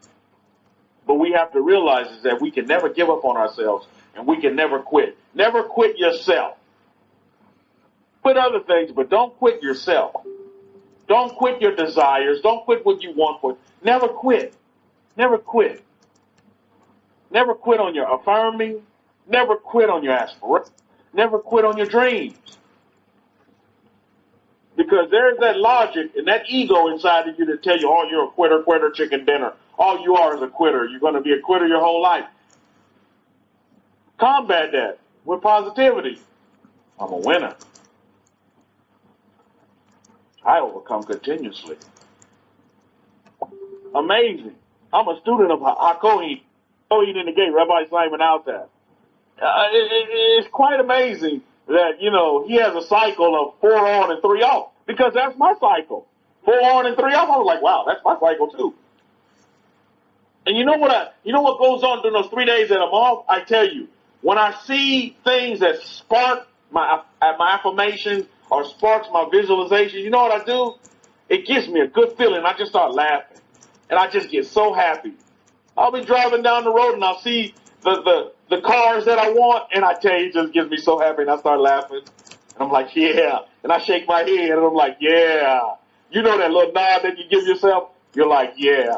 Speaker 3: But we have to realize is that we can never give up on ourselves, and we can never quit. Never quit yourself. Quit other things, but don't quit yourself. Don't quit your desires. Don't quit what you want for. Never quit. Never quit. Never quit on your affirming. Never quit on your aspirations. Never quit on your dreams. Because there's that logic and that ego inside of you that tell you, oh, you're a quitter, chicken dinner. All you are is a quitter. You're going to be a quitter your whole life. Combat that with positivity. I'm a winner. I overcome continuously. Amazing. I'm a student of HaKohen. Kohen in the gate, Rabbi Simon out there. It's quite amazing that, he has a cycle of 4 on and 3 off, because that's my cycle. 4 on and 3 off. I was like, wow, that's my cycle too. And you know what goes on during those 3 days that I'm off? I tell you, when I see things that spark my affirmations or sparks my visualization, you know what I do? It gives me a good feeling. I just start laughing, and I just get so happy. I'll be driving down the road and I'll see the cars that I want, and I tell you, it just gives me so happy, and I start laughing. And I'm like, yeah. And I shake my head, and I'm like, yeah. You know that little nod that you give yourself? You're like, yeah.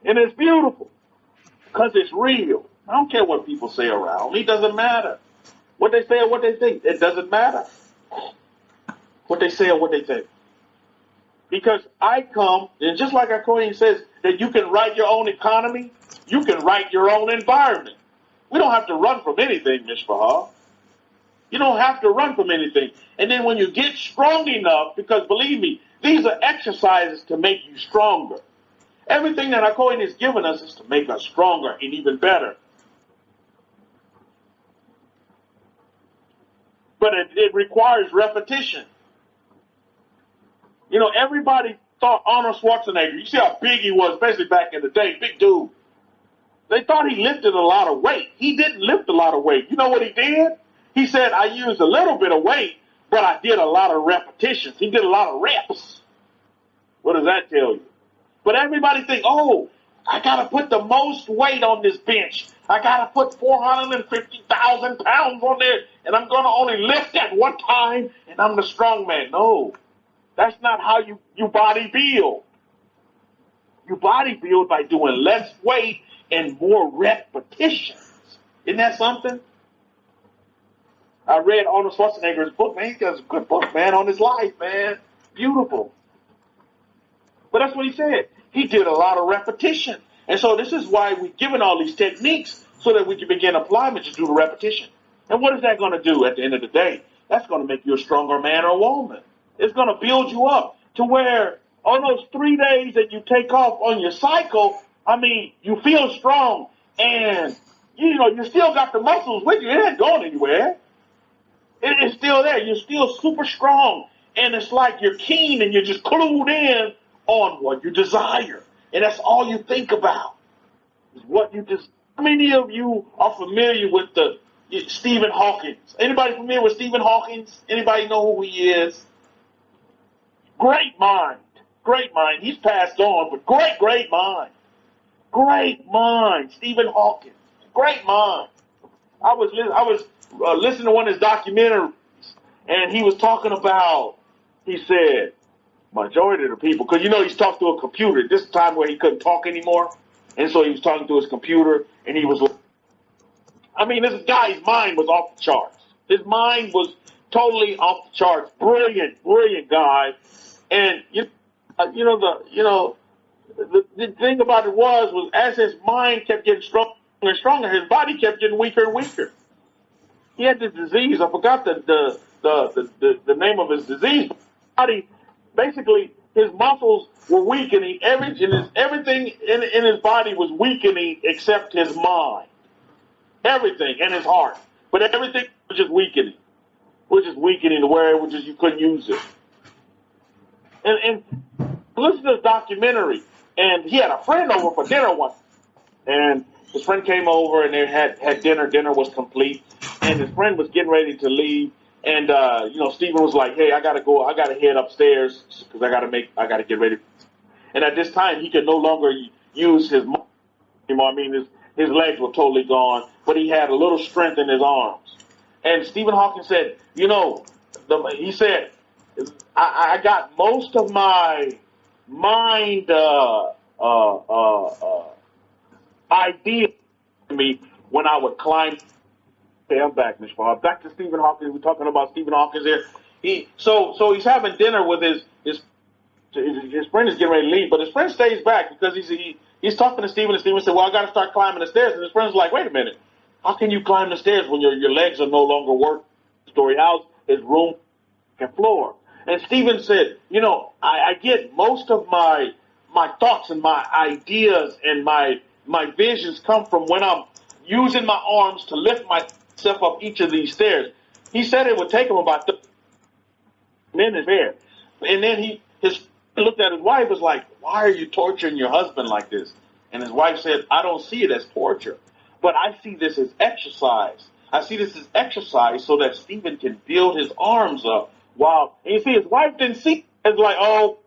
Speaker 3: And it's beautiful because it's real. I don't care what people say around me. It doesn't matter. What they say or what they think, it doesn't matter. What they say or what they think. Because I come, and just like our Kohen says, that you can write your own economy, you can write your own environment. We don't have to run from anything, Mishpahah. You don't have to run from anything. And then when you get strong enough, because believe me, these are exercises to make you stronger. Everything that our Kohen has given us is to make us stronger and even better. But it requires repetition. Everybody thought Arnold Schwarzenegger, you see how big he was, especially back in the day, big dude. They thought he lifted a lot of weight. He didn't lift a lot of weight. You know what he did? He said, I used a little bit of weight, but I did a lot of repetitions. He did a lot of reps. What does that tell you? But everybody think, oh, I got to put the most weight on this bench. I got to put 450,000 pounds on there, and I'm going to only lift at one time, and I'm the strong man. No. That's not how you body build. You body build by doing less weight and more repetitions. Isn't that something? I read Arnold Schwarzenegger's book, man. He does a good book, man, on his life, man. Beautiful. But that's what he said. He did a lot of repetition. And so this is why we've given all these techniques so that we can begin applying it to do the repetition. And what is that going to do at the end of the day? That's going to make you a stronger man or woman. It's going to build you up to where on those 3 days that you take off on your cycle, I mean, you feel strong and, you know, you still got the muscles with you. It ain't going anywhere. It's still there. You're still super strong. And it's like you're keen and you're just clued in on what you desire. And that's all you think about is what you desire. How many of you are familiar with Stephen Hawking? Anybody familiar with Stephen Hawking? Anybody know who he is? Great mind. Great mind. He's passed on, but great mind. Great mind. Stephen Hawking. Great mind. I was listening to one of his documentaries, and he was talking about, he said, majority of the people, because you know he's talked to a computer. This time where he couldn't talk anymore, and so he was talking to his computer, and he was, I mean, this guy's mind was off the charts. His mind was totally off the charts. Brilliant guy. And the thing about it was as his mind kept getting stronger and stronger, his body kept getting weaker and weaker. He had this disease. I forgot the name of his disease. Body, basically, his muscles were weakening. Everything in his body was weakening except his mind. Everything, and his heart. But everything was just weakening. To where it was just you couldn't use it. And listen to this documentary. And he had a friend over for dinner once. And his friend came over and they had dinner. Dinner was complete. And his friend was getting ready to leave. And, Stephen was like, hey, I got to head upstairs because I got to get ready. And at this time, he could no longer use his muscles anymore. I mean, his legs were totally gone, but he had a little strength in his arms. And Stephen Hawking said, he said, I got most of my mind idea to me when I would climb. Okay, I'm back, Ms. Farr. Back to Stephen Hawking. We're talking about Stephen Hawking here. So he's having dinner with his friend is getting ready to leave, but his friend stays back because he's talking to Stephen, and Stephen said, well, I got to start climbing the stairs. And his friend's like, wait a minute. How can you climb the stairs when your legs are no longer working? Story house is room and floor. And Stephen said, I get most of my thoughts and my ideas and my visions come from when I'm using my arms to lift myself up each of these stairs. He said it would take him about 30 minutes there. And then he looked at his wife, was like, why are you torturing your husband like this? And his wife said, I don't see it as torture, but I see this as exercise. I see this as exercise so that Stephen can build his arms up. Wow. And you see, his wife didn't see it as like, oh,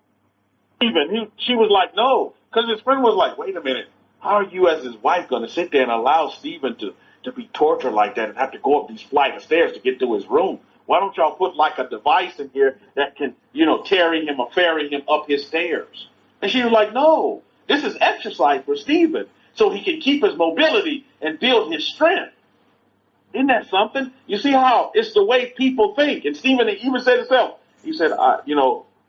Speaker 3: Stephen. She was like, no, because his friend was like, wait a minute. How are you as his wife going to sit there and allow Stephen to be tortured like that and have to go up these flight of stairs to get to his room? Why don't y'all put like a device in here that can, carry him or ferry him up his stairs? And she was like, no, this is exercise for Stephen so he can keep his mobility and build his strength. Isn't that something? You see how it's the way people think. And Stephen even said himself, he said,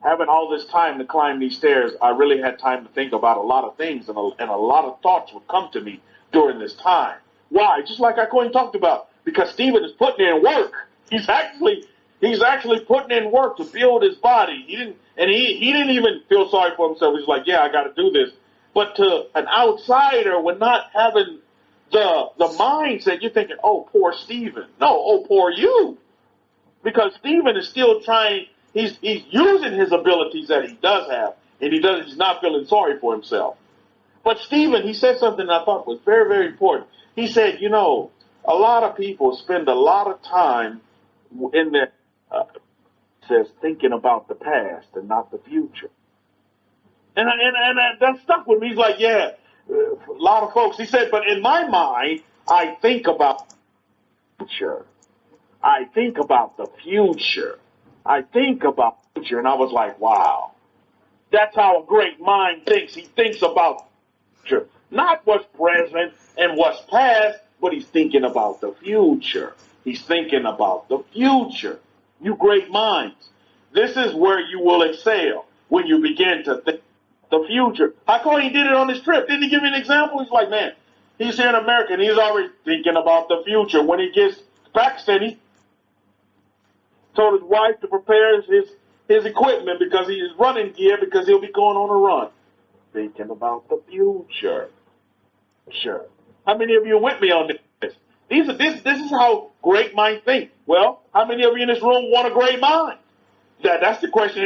Speaker 3: having all this time to climb these stairs, I really had time to think about a lot of things, and a lot of thoughts would come to me during this time. Why? Just like I talked about, because Stephen is putting in work. He's actually putting in work to build his body. He didn't even feel sorry for himself. He's like, yeah, I got to do this. But to an outsider, when not having the mindset, you're thinking, oh, poor Stephen. No, oh, poor you. Because Stephen is still trying. He's using his abilities that he does have, and he's not feeling sorry for himself. But Stephen, he said something I thought was very, very important. He said, a lot of people spend a lot of time in their thinking about the past and not the future. And that stuck with me. He's like, yeah, a lot of folks. He said, but in my mind, I think about the future. I think about the future. I think about the future. And I was like, wow, that's how a great mind thinks. He thinks about the future, not what's present and what's past, but he's thinking about the future. He's thinking about the future. You great minds. This is where you will excel when you begin to think the future. How come he did it on his trip? Didn't he give me an example? He's like, man, he's here in America and he's already thinking about the future. When he gets to Pakistan, he told his wife to prepare his equipment because he is running gear because he'll be going on a run. Thinking about the future. Sure. How many of you are with me on this? This is how great minds think. Well, how many of you in this room want a great mind? That's the question.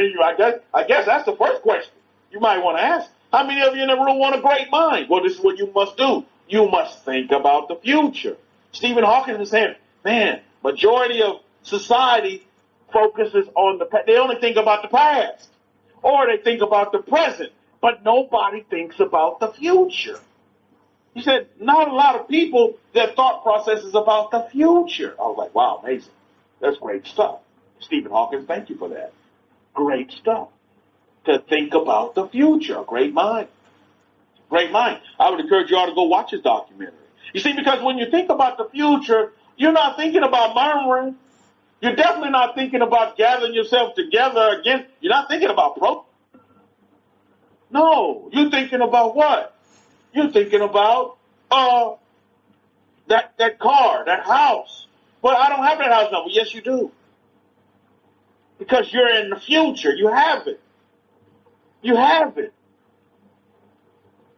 Speaker 3: I guess that's the first question you might want to ask. How many of you in the room want a great mind? Well, this is what you must do. You must think about the future. Stephen Hawking was saying, man, majority of society focuses on they only think about the past, or they think about the present, but nobody thinks about the future. He said, not a lot of people, their thought process is about the future. I was like, wow, amazing. That's great stuff. Stephen Hawking, thank you for that. Great stuff. To think about the future. A great mind. Great mind. I would encourage you all to go watch his documentary. You see, because when you think about the future, you're not thinking about murmuring. You're definitely not thinking about gathering yourself together again. You're not thinking about No, you're thinking about what? You're thinking about that car, that house. Well, I don't have that house now. Well, yes, you do. Because you're in the future. You have it. You have it.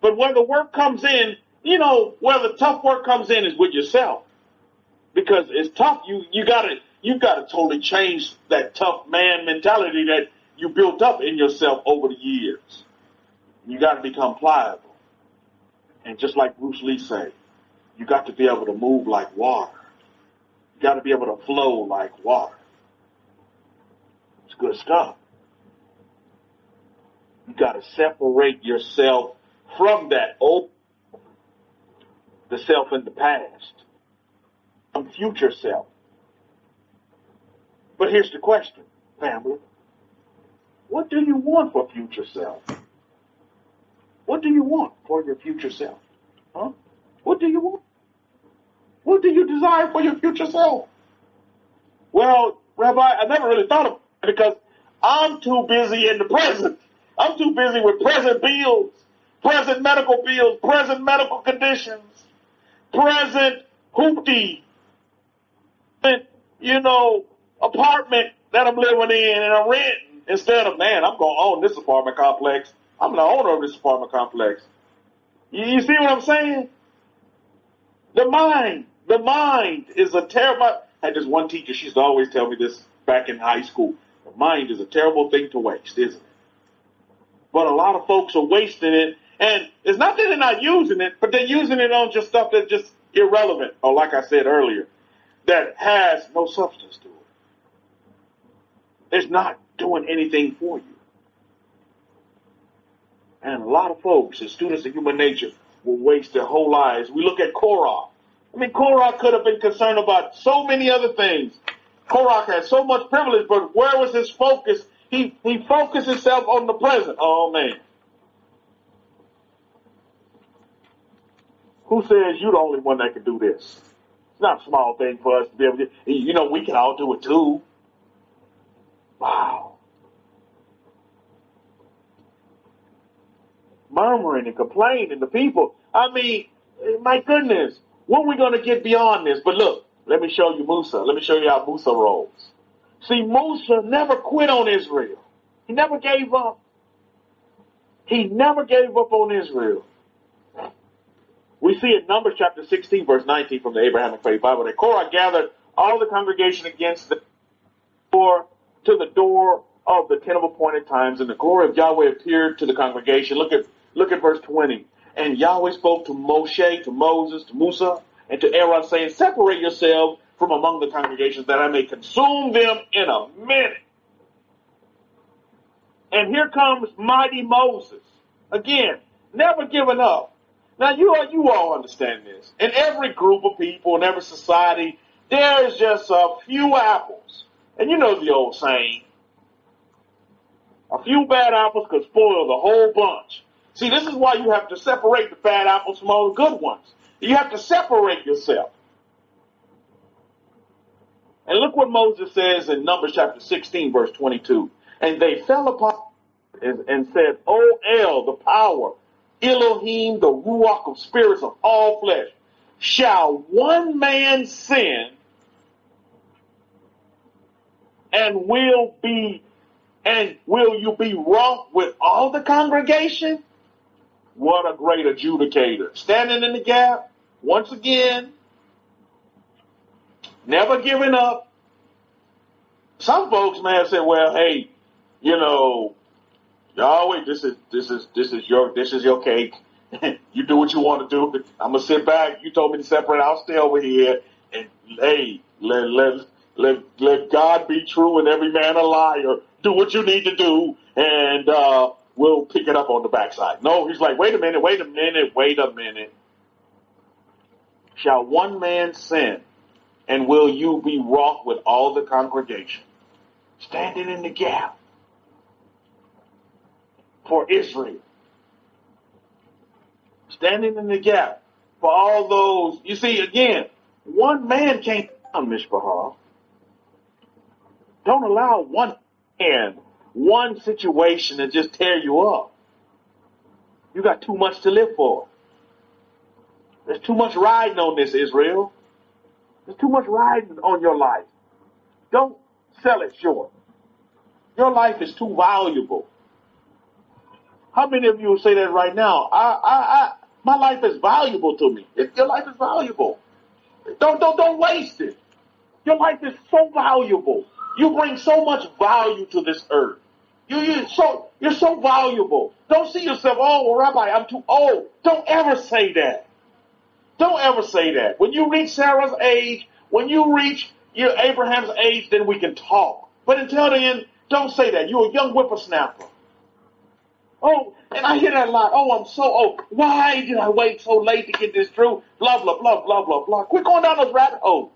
Speaker 3: But where the work comes in, where the tough work comes in is with yourself. Because it's tough. You gotta totally change that tough man mentality that you built up in yourself over the years. You got to become pliable. And just like Bruce Lee said, you got to be able to move like water. You got to be able to flow like water. It's good stuff. You got to separate yourself from that the self in the past, from future self. But here's the question, family. What do you want for future self? What do you want for your future self? Huh? What do you want? What do you desire for your future self? Well, Rabbi, I never really thought of it because I'm too busy in the present. I'm too busy with present bills, present medical bills, present medical conditions, present hoopty, apartment that I'm living in and I'm renting. Instead of, man, I'm going to own this apartment complex. I'm the owner of this apartment complex. You see what I'm saying? The mind is a terrible. I had this one teacher, she used to always tell me this back in high school. The mind is a terrible thing to waste, isn't it? But a lot of folks are wasting it, and it's not that they're not using it, but they're using it on just stuff that's just irrelevant, or like I said earlier, that has no substance to it. It's not doing anything for you. And a lot of folks, as students of human nature, will waste their whole lives. We look at Korah. Korah could have been concerned about so many other things. Korah had so much privilege, but where was his focus? He focused himself on the present. Oh, man. Who says you're the only one that can do this? It's not a small thing for us to be able to, we can all do it too. Wow. Murmuring and complaining to people. My goodness, when are we going to get beyond this? But look, let me show you Musa. Let me show you how Musa rolls. See, Musa never quit on Israel. He never gave up. He never gave up on Israel. We see in Numbers chapter 16, verse 19 from the Abrahamic-Faith Bible that Korah gathered all the congregation against the door to the door of the tent of appointed times, and the glory of Yahweh appeared to the congregation. Look at verse 20. And Yahweh spoke to Moshe, to Moses, to Musa, and to Aaron, saying, separate yourselves from among the congregations, that I may consume them in a minute. And here comes mighty Moses. Again, never giving up. Now, you all understand this. In every group of people, in every society, there's just a few apples. And you know the old saying, a few bad apples could spoil the whole bunch. See, this is why you have to separate the bad apples from all the good ones. You have to separate yourself. And look what Moses says in Numbers chapter 16, verse 22. And they fell upon and said, O El, the power, Elohim, the Ruach of spirits of all flesh. Shall one man sin, and will you be wroth with all the congregation? What a great adjudicator. Standing in the gap, once again, never giving up. Some folks may have said, well, hey, Yahweh, this is your cake. You do what you want to do. I'm gonna sit back. You told me to separate. I'll stay over here. And hey, let God be true and every man a liar. Do what you need to do, and we'll pick it up on the backside. No, he's like, wait a minute. Shall one man sin, and will you be wroth with all the congregation? Standing in the gap for Israel. Standing in the gap for all those. You see, again, one man can't down Mishpahah. Don't allow one man, one situation to just tear you up. You got too much to live for. There's too much riding on this, Israel. There's too much riding on your life. Don't sell it short. Your life is too valuable. How many of you will say that right now? My life is valuable to me. Your life is valuable. Don't waste it. Your life is so valuable. You bring so much value to this earth. You're so valuable. Don't see yourself, oh, well, Rabbi, I'm too old. Don't ever say that. Don't ever say that. When you reach Sarah's age, when you reach Abraham's age, then we can talk. But until then, don't say that. You're a young whippersnapper. Oh, and I hear that a lot. Oh, I'm so old. Why did I wait so late to get this through? Blah, blah, blah, blah, blah, blah. Quit going down those rabbit holes.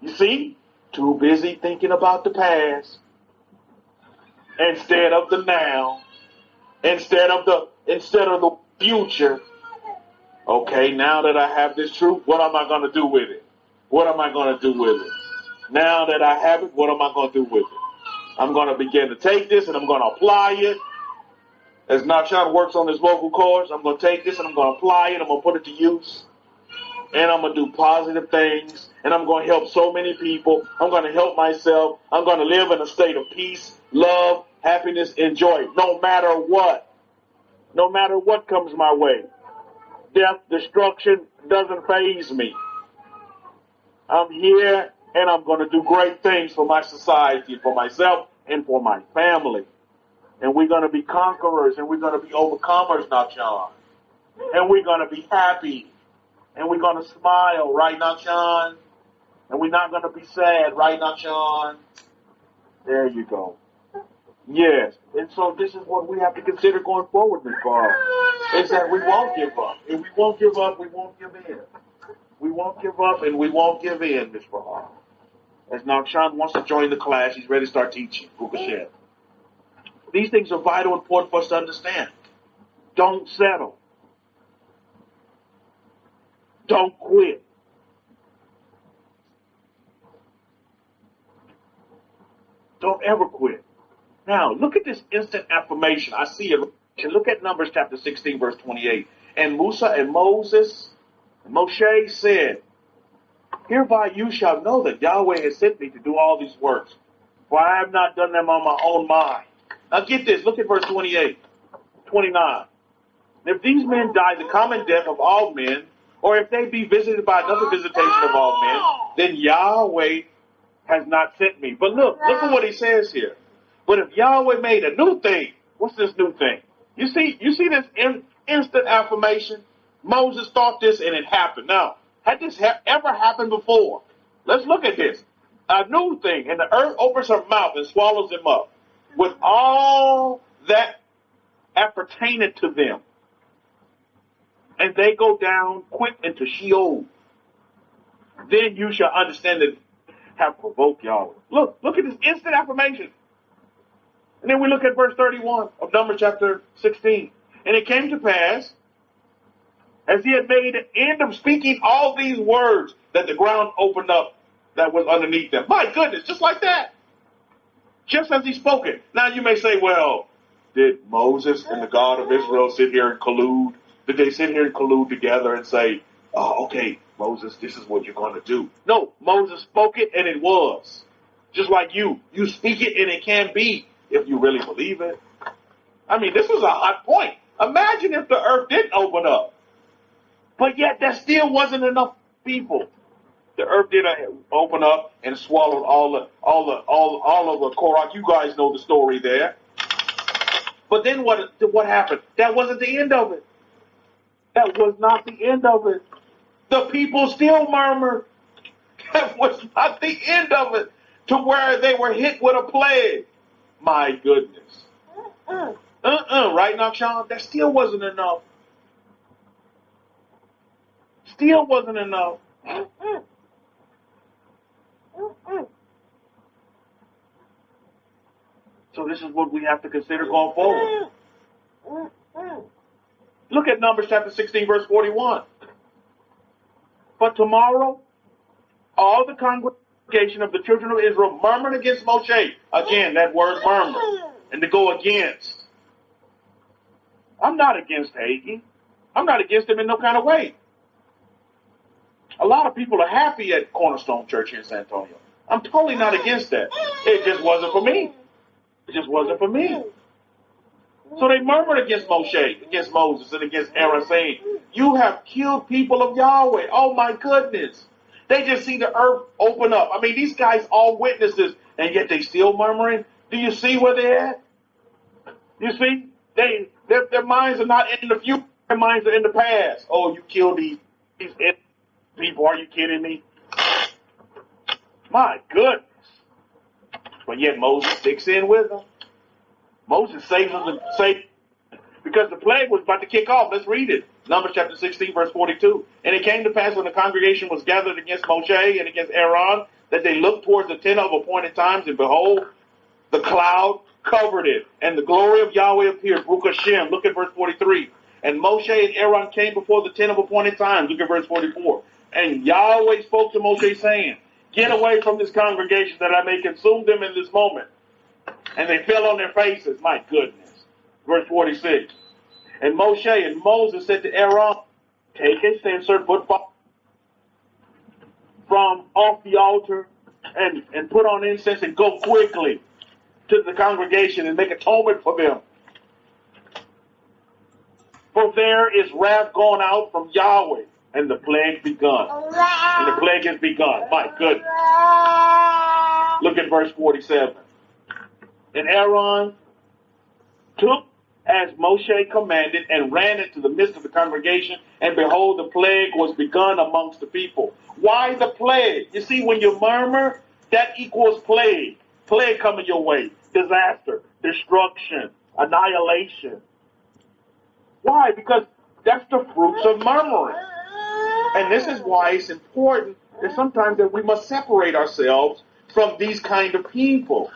Speaker 3: You see? Too busy thinking about the past instead of the now, instead of the future. Okay, now that I have this truth, what am I going to do with it? What am I going to do with it? Now that I have it, what am I going to do with it? I'm going to begin to take this and I'm going to apply it. As Nachan works on his vocal cords, I'm going to take this and I'm going to apply it. I'm going to put it to use. And I'm going to do positive things. And I'm going to help so many people. I'm going to help myself. I'm going to live in a state of peace, love, happiness, and joy. No matter what. No matter what comes my way. Death, destruction doesn't faze me. I'm here and I'm going to do great things for my society, for myself, and for my family. And we're going to be conquerors and we're going to be overcomers, Nachan. And we're going to be happy. And we're going to smile, right, Nachan? And we're not going to be sad, right, Nachan? There you go. Yes. And so this is what we have to consider going forward, Ms. Barr, is that we won't give up. If we won't give up, we won't give in. We won't give up and we won't give in, Ms. Barr. As Nachan wants to join the class, he's ready to start teaching. Bukashem. These things are vital, important for us to understand. Don't settle. Don't quit. Don't ever quit. Now, look at this instant affirmation. I see it. Look at Numbers chapter 16, verse 28. And Musa and Moshe said, hereby you shall know that Yahweh has sent me to do all these works, for I have not done them on my own mind. Now get this. Look at verse 28, 29. If these men die the common death of all men, or if they be visited by another visitation of all men, then Yahweh has not sent me. But look at what he says here. But if Yahweh made a new thing, what's this new thing? You see this instant affirmation? Moses thought this and it happened. Now, had this ever happened before? Let's look at this. A new thing, and the earth opens her mouth and swallows them up with all that appertained to them. And they go down quick into Sheol. Then you shall understand that have provoked Yahweh. Look at this instant affirmation. And then we look at verse 31 of Numbers chapter 16. And it came to pass, as he had made an end of speaking all these words, that the ground opened up that was underneath them. My goodness, just like that. Just as he spoke it. Now you may say, well, Did Moses and the God of Israel sit here and collude? Did they sit here and collude together and say, oh, okay, Moses, this is what you're going to do? No, Moses spoke it and it was. Just like you speak it and it can be if you really believe it. I mean, this was a hot point. Imagine if the earth didn't open up. But yet there still wasn't enough people. The earth did open up and swallowed all of the Korah. You guys know the story there. But then what happened? That wasn't the end of it. That was not the end of it. The people still murmured. That was not the end of it. To where they were hit with a plague. My goodness. Right now, Sean? That still wasn't enough. Still wasn't enough. So this is what we have to consider going forward. Look at Numbers chapter 16, verse 41. But tomorrow, all the congregation of the children of Israel murmured against Moshe. Again, that word murmur. And to go against. I'm not against Hagee. I'm not against him in no kind of way. A lot of people are happy at Cornerstone Church here in San Antonio. I'm totally not against that. It just wasn't for me. It just wasn't for me. So they murmured against Moshe, against Moses, and against Aaron, saying, you have killed people of Yahweh. Oh, my goodness. They just see the earth open up. I mean, these guys all witnesses, and yet they still murmuring. Do you see where they're at? You see? Their minds are not in the future. Their minds are in the past. Oh, you killed these people. Are you kidding me? My goodness. But yet Moses sticks in with them. Moses saves them because the plague was about to kick off. Let's read it. Numbers chapter 16, verse 42. And it came to pass when the congregation was gathered against Moshe and against Aaron, that they looked towards the tent of appointed times, and behold, the cloud covered it, and the glory of Yahweh appeared. Baruch Hashem. Look at verse 43. And Moshe and Aaron came before the tent of appointed times. Look at verse 44. And Yahweh spoke to Moshe, saying, get away from this congregation, that I may consume them in this moment. And they fell on their faces. My goodness. Verse 46. And Moshe and Moses said to Aaron, take a censer, put from off the altar, and put on incense, and go quickly to the congregation and make atonement for them. For there is wrath gone out from Yahweh, and the plague begun. And the plague has begun. My goodness. Look at verse 47. And Aaron took as Moshe commanded and ran into the midst of the congregation, and behold, the plague was begun amongst the people. Why the plague? You see, when you murmur, that equals plague. Plague coming your way. Disaster, destruction, annihilation. Why? Because that's the fruits of murmuring. And this is why it's important that sometimes that we must separate ourselves from these kind of people.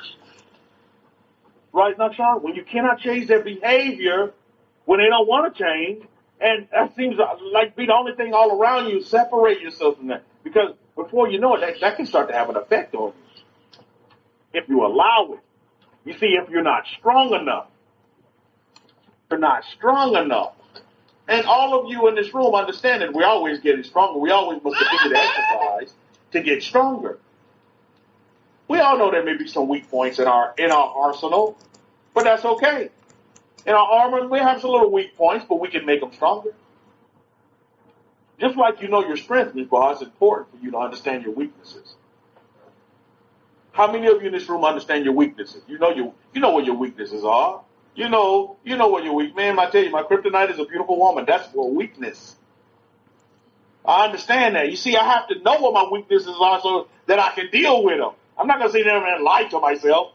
Speaker 3: Right, Nakshan? When you cannot change their behavior, when they don't want to change, and that seems like be the only thing all around you, separate yourself from that. Because before you know it, that can start to have an effect on you. If you allow it. You see, if you're not strong enough, you're not strong enough. And all of you in this room understand that we're always getting stronger. We always must continue to exercise to get stronger. We all know there may be some weak points in our arsenal, but that's okay. In our armor, we have some little weak points, but we can make them stronger. Just like you know your strength, Nico, it's important for you to understand your weaknesses. How many of you in this room understand your weaknesses? You know what your weaknesses are. You know what your weak man. I tell you, my kryptonite is a beautiful woman. That's a weakness. I understand that. You see, I have to know what my weaknesses are so that I can deal with them. I'm not going to sit there and lie to myself.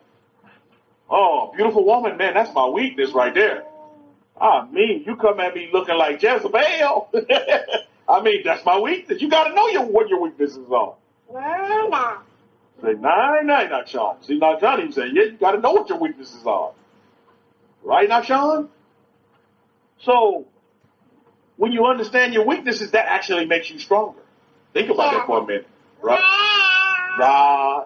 Speaker 3: Oh, beautiful woman, man, that's my weakness right there. You come at me looking like Jezebel. That's my weakness. You got to know what your weaknesses are. Say, not Sean. See, not John even saying, yeah, you got to know what your weaknesses are. Right, not Sean? So, when you understand your weaknesses, that actually makes you stronger. Think about that for a minute, right?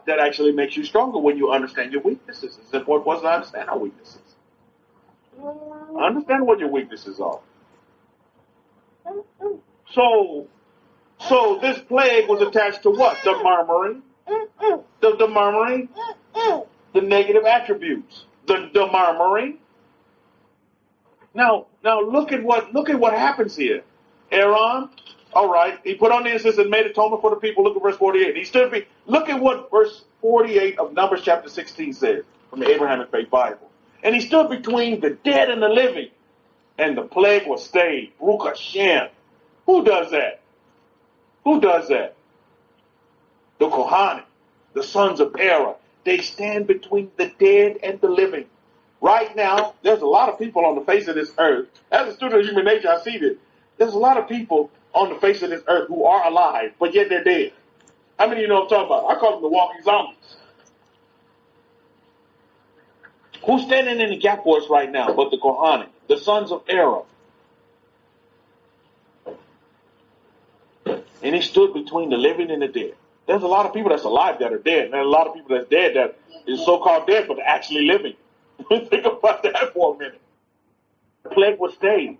Speaker 3: That actually makes you stronger when you understand your weaknesses. It's important for us to understand our weaknesses. I understand what your weaknesses are. So this plague was attached to what? The murmuring. The murmuring. The negative attributes. The murmuring. Now look at what happens here. Aaron, all right, he put on the incense and made atonement for the people. Look at verse 48. Look at what verse 48 of Numbers chapter 16 says from the Abrahamic-Faith Bible. And he stood between the dead and the living, and the plague was stayed. Baruch Hashem. Who does that? Who does that? The Kohanim, the sons of Korah. They stand between the dead and the living. Right now, there's a lot of people on the face of this earth. As a student of human nature, I see this. There's a lot of people on the face of this earth who are alive, but yet they're dead. How many of you know what I'm talking about? I call them the walking zombies. Who's standing in the gap for us right now but the Kohanim, the sons of Korah? And he stood between the living and the dead. There's a lot of people that's alive that are dead. And there's a lot of people that's dead that is so-called dead, but they're actually living. Think about that for a minute. The plague was stayed.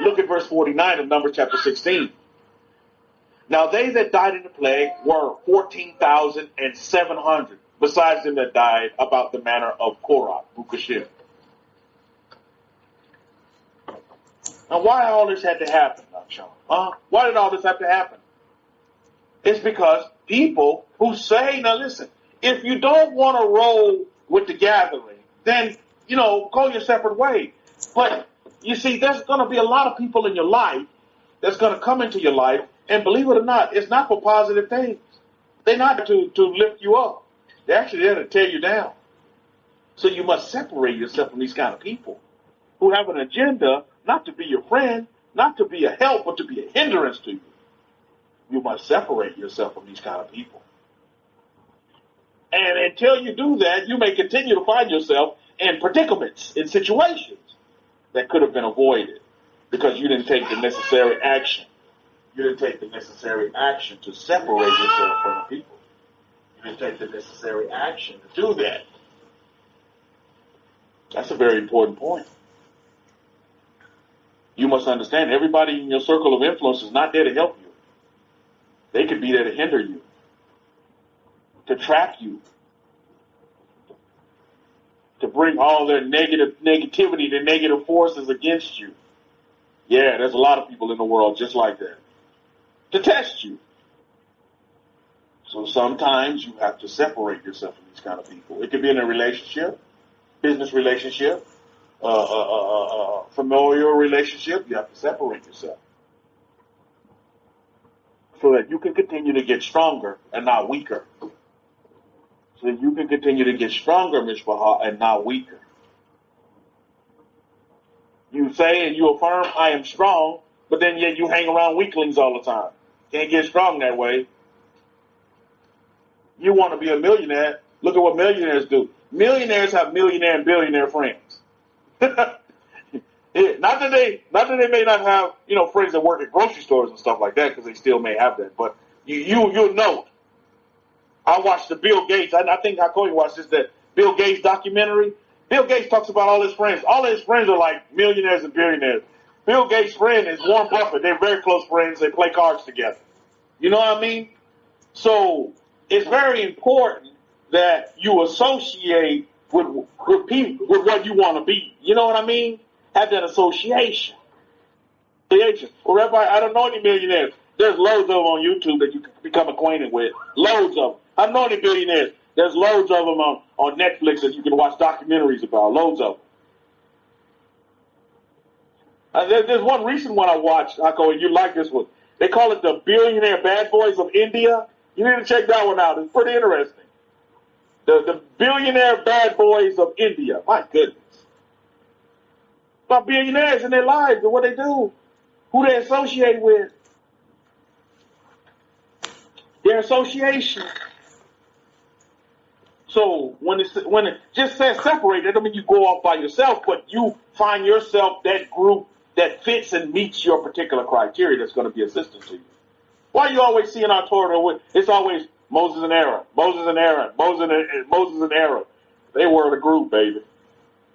Speaker 3: Look at verse 49 of Numbers chapter 16. Now they that died in the plague were 14,700, besides them that died about the manner of Korah, Bukashir. Now why all this had to happen, Sean? Why did all this have to happen? It's because people who say, now listen, if you don't want to roll with the gathering, then, go your separate way. But, you see, there's going to be a lot of people in your life that's going to come into your life, and believe it or not, it's not for positive things. They're not to lift you up. They're actually there to tear you down. So you must separate yourself from these kind of people who have an agenda not to be your friend, not to be a help, but to be a hindrance to you. You must separate yourself from these kind of people. And until you do that, you may continue to find yourself in predicaments, in situations that could have been avoided because you didn't take the necessary action. You didn't take the necessary action to separate yourself from the people. You didn't take the necessary action to do that. That's a very important point. You must understand everybody in your circle of influence is not there to help you. They could be there to hinder you, to trap you, to bring all their negativity, their negative forces against you. Yeah, there's a lot of people in the world just like that. To test you. So sometimes you have to separate yourself from these kind of people. It could be in a relationship, business relationship, familial relationship. You have to separate yourself so that you can continue to get stronger and not weaker. So that you can continue to get stronger, Mishpahah, and not weaker. You say and you affirm, I am strong, but then yet you hang around weaklings all the time. Can't get strong that way. You want to be a millionaire, look at what millionaires do. Millionaires have millionaire and billionaire friends. Not that they may not have, friends that work at grocery stores and stuff like that, because they still may have that. But you'll know. I watched the Bill Gates. I think Hakoy watched this, that Bill Gates documentary. Bill Gates talks about all his friends. All his friends are like millionaires and billionaires. Bill Gates' friend is Warren Buffett. They're very close friends. They play cards together. You know what I mean? So it's very important that you associate with people, with what you want to be. You know what I mean? Have that association. Well, Rabbi, I don't know any millionaires. There's loads of them on YouTube that you can become acquainted with. Loads of them. I don't know any billionaires. There's loads of them on Netflix that you can watch documentaries about. Loads of them. There's one recent one I watched, Akko, and you like this one. They call it the Billionaire Bad Boys of India. You need to check that one out. It's pretty interesting. The Billionaire Bad Boys of India. My goodness. About billionaires in their lives and what they do. Who they associate with. Their association. So when it just says separate, that doesn't mean you go off by yourself, but you find yourself that group that fits and meets your particular criteria that's going to be assistant to you. Why you always see in our Torah, it's always Moses and Aaron, Moses and Aaron, Moses and Aaron. They were the group, baby.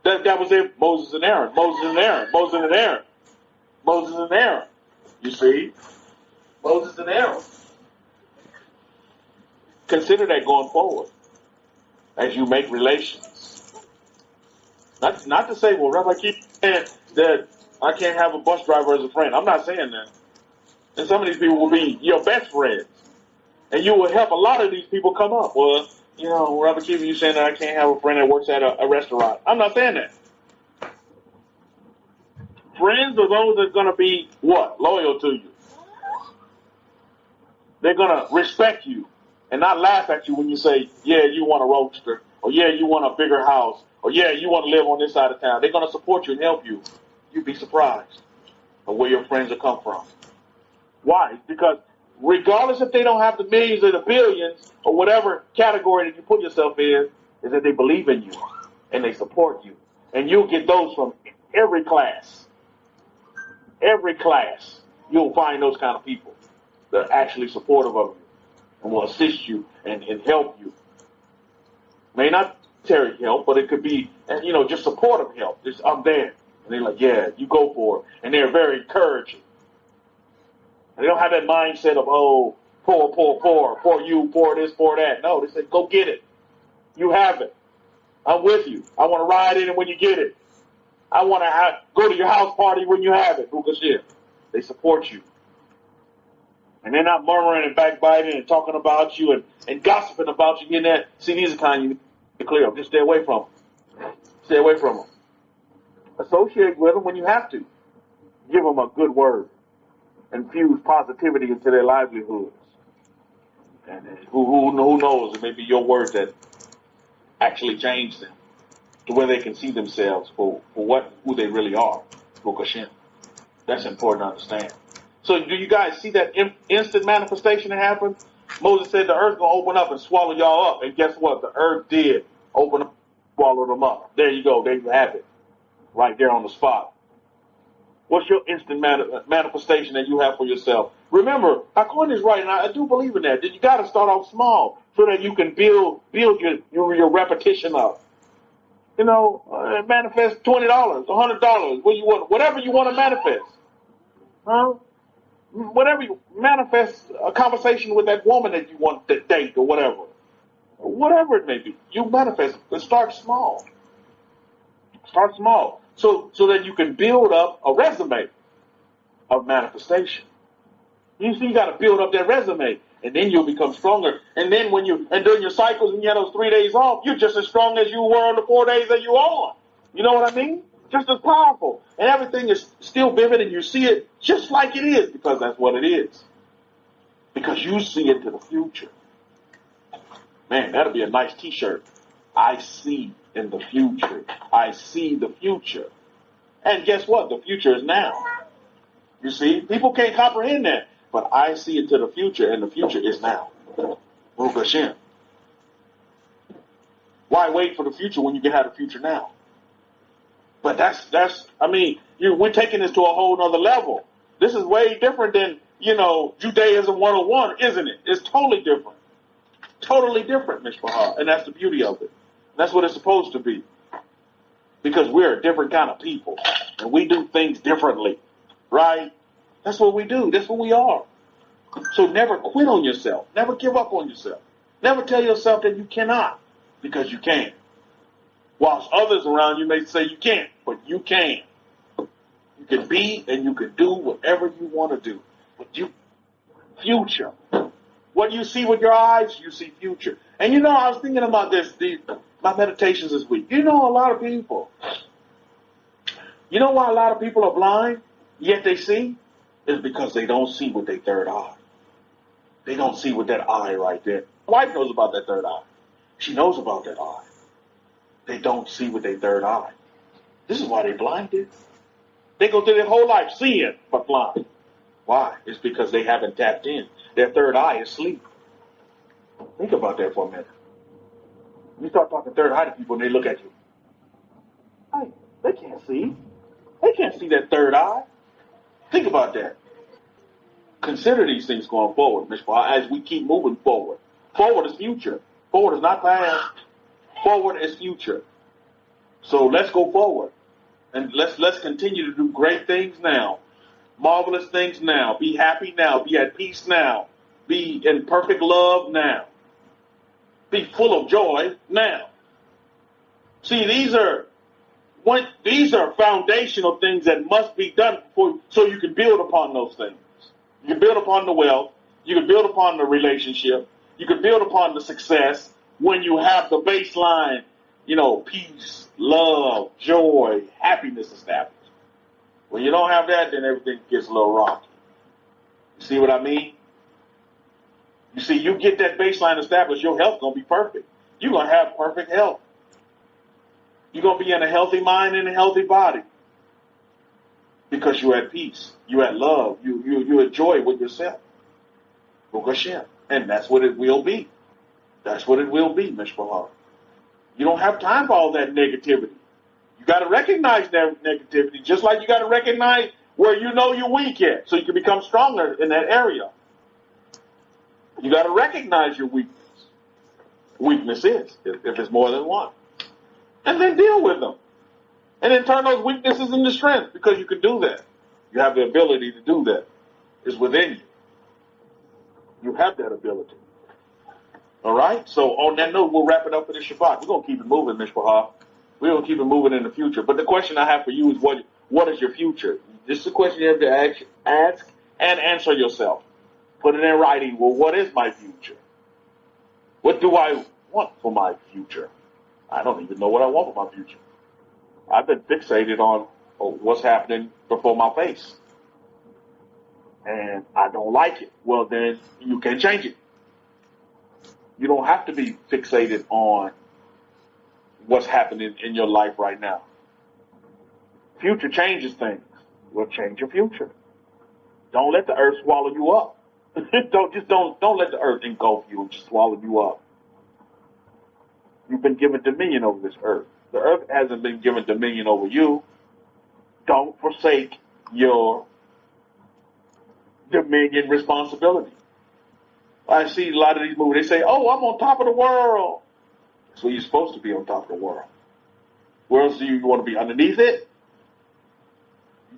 Speaker 3: That was it. Moses and Aaron. Moses and Aaron. Moses and Aaron. Moses and Aaron. You see? Moses and Aaron. Consider that going forward as you make relations. Not to say, well, Rabbi, keep saying that I can't have a bus driver as a friend. I'm not saying that. And some of these people will be your best friends. And you will help a lot of these people come up. Well, you know, Rabbi Kefa, you saying that I can't have a friend that works at a restaurant. I'm not saying that. Friends are those that are going to be what? Loyal to you. They're going to respect you and not laugh at you when you say, yeah, you want a roadster, or yeah, you want a bigger house, or yeah, you want to live on this side of town. They're going to support you and help you. You'd be surprised of where your friends will come from. Why? Because regardless if they don't have the millions or the billions or whatever category that you put yourself in, is that they believe in you and they support you. And you'll get those from every class. Every class, you'll find those kind of people that are actually supportive of you and will assist you and help you. May not monetary help, but it could be, you know, just supportive help. Just, I'm there. And they're like, yeah, you go for it. And they're very encouraging. And they don't have that mindset of, oh, pour you, pour this, pour that. No, they say, go get it. You have it. I'm with you. I want to ride in it when you get it. I want to go to your house party when you have it. They support you. And they're not murmuring and backbiting and talking about you and gossiping about you. In that. See, these are kind you need to clear up. Just stay away from them. Stay away from them. Associate with them when you have to. Give them a good word. Infuse positivity into their livelihoods. And who knows, it may be your words that actually change them to where they can see themselves for who they really are. That's important to understand. So do you guys see that instant manifestation that happened? Moses said the earth going to open up and swallow y'all up. And guess what? The earth did open up, swallow them up. There you go. There you have it. Right there on the spot. What's your instant manifestation that you have for yourself? Remember, Hakon is right, and I do believe in that. You got to start off small so that you can build your repetition up. You know, manifest $20, $100, what you want, whatever you want to manifest. Huh? Whatever you manifest, a conversation with that woman that you want to date or whatever. Whatever it may be, you manifest. But start small. Start small. So that you can build up a resume of manifestation. You see, you got to build up that resume, and then you'll become stronger. And then during your cycles, when you have those 3 days off, you're just as strong as you were on the 4 days that you're on. You know what I mean? Just as powerful. And everything is still vivid, and you see it just like it is, because that's what it is. Because you see into the future. Man, that'll be a nice t-shirt. I see in the future. I see the future. And guess what? The future is now. You see? People can't comprehend that. But I see into the future, and the future is now. Baruch Hashem. Why wait for the future when you can have the future now? But we're taking this to a whole nother level. This is way different than, Judaism 101, isn't it? It's totally different. Totally different, Mishpachah. And that's the beauty of it. That's what it's supposed to be. Because we're a different kind of people. And we do things differently. Right? That's what we do. That's what we are. So never quit on yourself. Never give up on yourself. Never tell yourself that you cannot. Because you can. Whilst others around you may say you can't. But you can. You can be and you can do whatever you want to do. But future. What you see with your eyes, you see future. And I was thinking about this, my meditations this week. A lot of people. You know why a lot of people are blind, yet they see? It's because they don't see with their third eye. They don't see with that eye right there. My wife knows about that third eye. She knows about that eye. They don't see with their third eye. This is why they're blinded. They go through their whole life seeing, but blind. Why? It's because they haven't tapped in. Their third eye is asleep. Think about that for a minute. You start talking third eye to people and they look at you. Hey, they can't see. They can't see that third eye. Think about that. Consider these things going forward, Mishpah, as we keep moving forward. Forward is future. Forward is not past. Forward is future. So let's go forward. And let's continue to do great things now. Marvelous things now. Be happy now. Be at peace now. Be in perfect love now. Be full of joy now. See, these are foundational things that must be done so you can build upon those things. You can build upon the wealth. You can build upon the relationship. You can build upon the success when you have the baseline, peace, love, joy, happiness established. When you don't have that, then everything gets a little rocky. You see what I mean? You see, you get that baseline established, your health going to be perfect. You're going to have perfect health. You're going to be in a healthy mind and a healthy body. Because you're at peace. You're at love. You enjoy with yourself. And that's what it will be. That's what it will be, Mishpahar. You don't have time for all that negativity. You got to recognize that negativity, just like you got to recognize where you know you're weak at, so you can become stronger in that area. You got to recognize your weakness. Weaknesses, if it's more than one. And then deal with them. And then turn those weaknesses into strength, because you can do that. You have the ability to do that. It's within you. You have that ability. All right? So on that note, we'll wrap it up for this Shabbat. We're going to keep it moving, Mishpahar. We're going to keep it moving in the future. But the question I have for you is, what is your future? This is a question you have to ask and answer yourself. Put it in writing. Well, what is my future? What do I want for my future? I don't even know what I want for my future. I've been fixated on what's happening before my face. And I don't like it. Well, then you can change it. You don't have to be fixated on what's happening in your life right now. Future changes things. Will change your future. Don't let the earth swallow you up. don't let the earth engulf you and just swallow you up. You've been given dominion over this earth. The earth hasn't been given dominion over you. Don't forsake your dominion responsibility. I see a lot of these movies. They say, "Oh, I'm on top of the world." So you're supposed to be on top of the world. Where else do you want to be? Underneath it?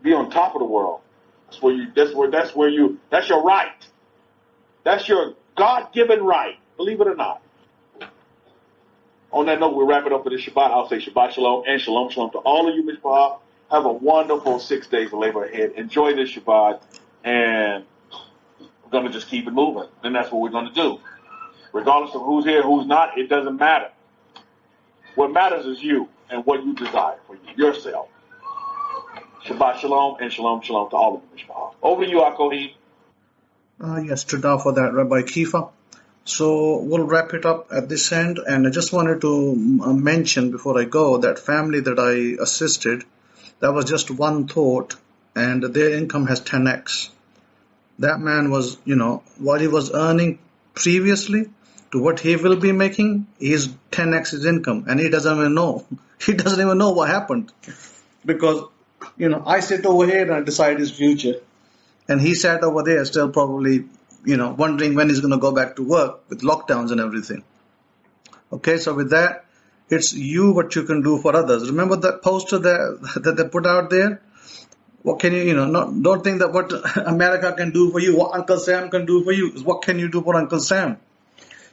Speaker 3: Be on top of the world. That's your right. That's your God-given right. Believe it or not. On that note, we'll wrap it up for this Shabbat. I'll say Shabbat Shalom and Shalom Shalom to all of you, Mishpah. Have a wonderful 6 days of labor ahead. Enjoy this Shabbat, and we're going to just keep it moving. And that's what we're going to do. Regardless of who's here, who's not, it doesn't matter. What matters is you and what you desire for yourself. Shabbat Shalom and Shalom Shalom to all of you, Mishpah. Over to you, Akohim.
Speaker 1: Yes, Todah for that, Rabbi Kefa. So we'll wrap it up at this end, and I just wanted to mention before I go that family that I assisted, that was just one thought, and their income has 10x. That man was, what he was earning previously to what he will be making is 10x his income, and he doesn't even know. He doesn't even know what happened, because I sit over here and I decide his future, and he sat over there still probably wondering when he's going to go back to work with lockdowns and everything. Okay, so with that, it's you what you can do for others. Remember that poster that they put out there? What can you, don't think that what America can do for you, what Uncle Sam can do for you, is what can you do for Uncle Sam?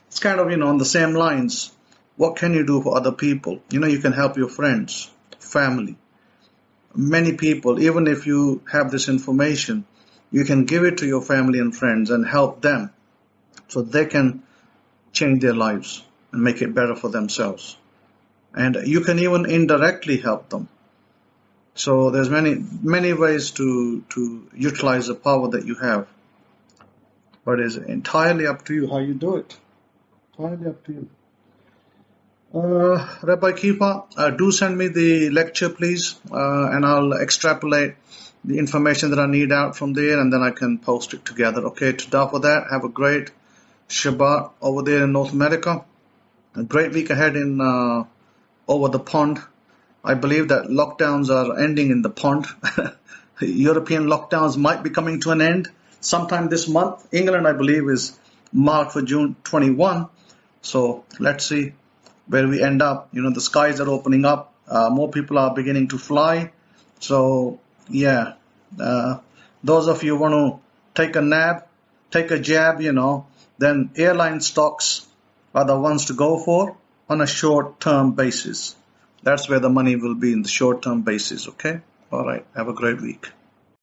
Speaker 1: It's kind of, on the same lines. What can you do for other people? You can help your friends, family, many people. Even if you have this information, you can give it to your family and friends and help them so they can change their lives and make it better for themselves. And you can even indirectly help them. So there's many ways to utilize the power that you have. But it's entirely up to you how you do it. Entirely up to you. Rabbi Kefa, do send me the lecture, please, and I'll extrapolate the information that I need out from there, and then I can post it together. Okay, Todah for that. Have a great Shabbat over there in North America. A great week ahead in over the pond. I believe that lockdowns are ending in the pond. European lockdowns might be coming to an end sometime this month. England, I believe, is marked for June 21. So let's see where we end up. The skies are opening up. More people are beginning to fly. So, yeah, those of you who want to take a nap, take a jab, then airline stocks are the ones to go for on a short-term basis. That's where the money will be, in the short-term basis, okay? All right. Have a great week.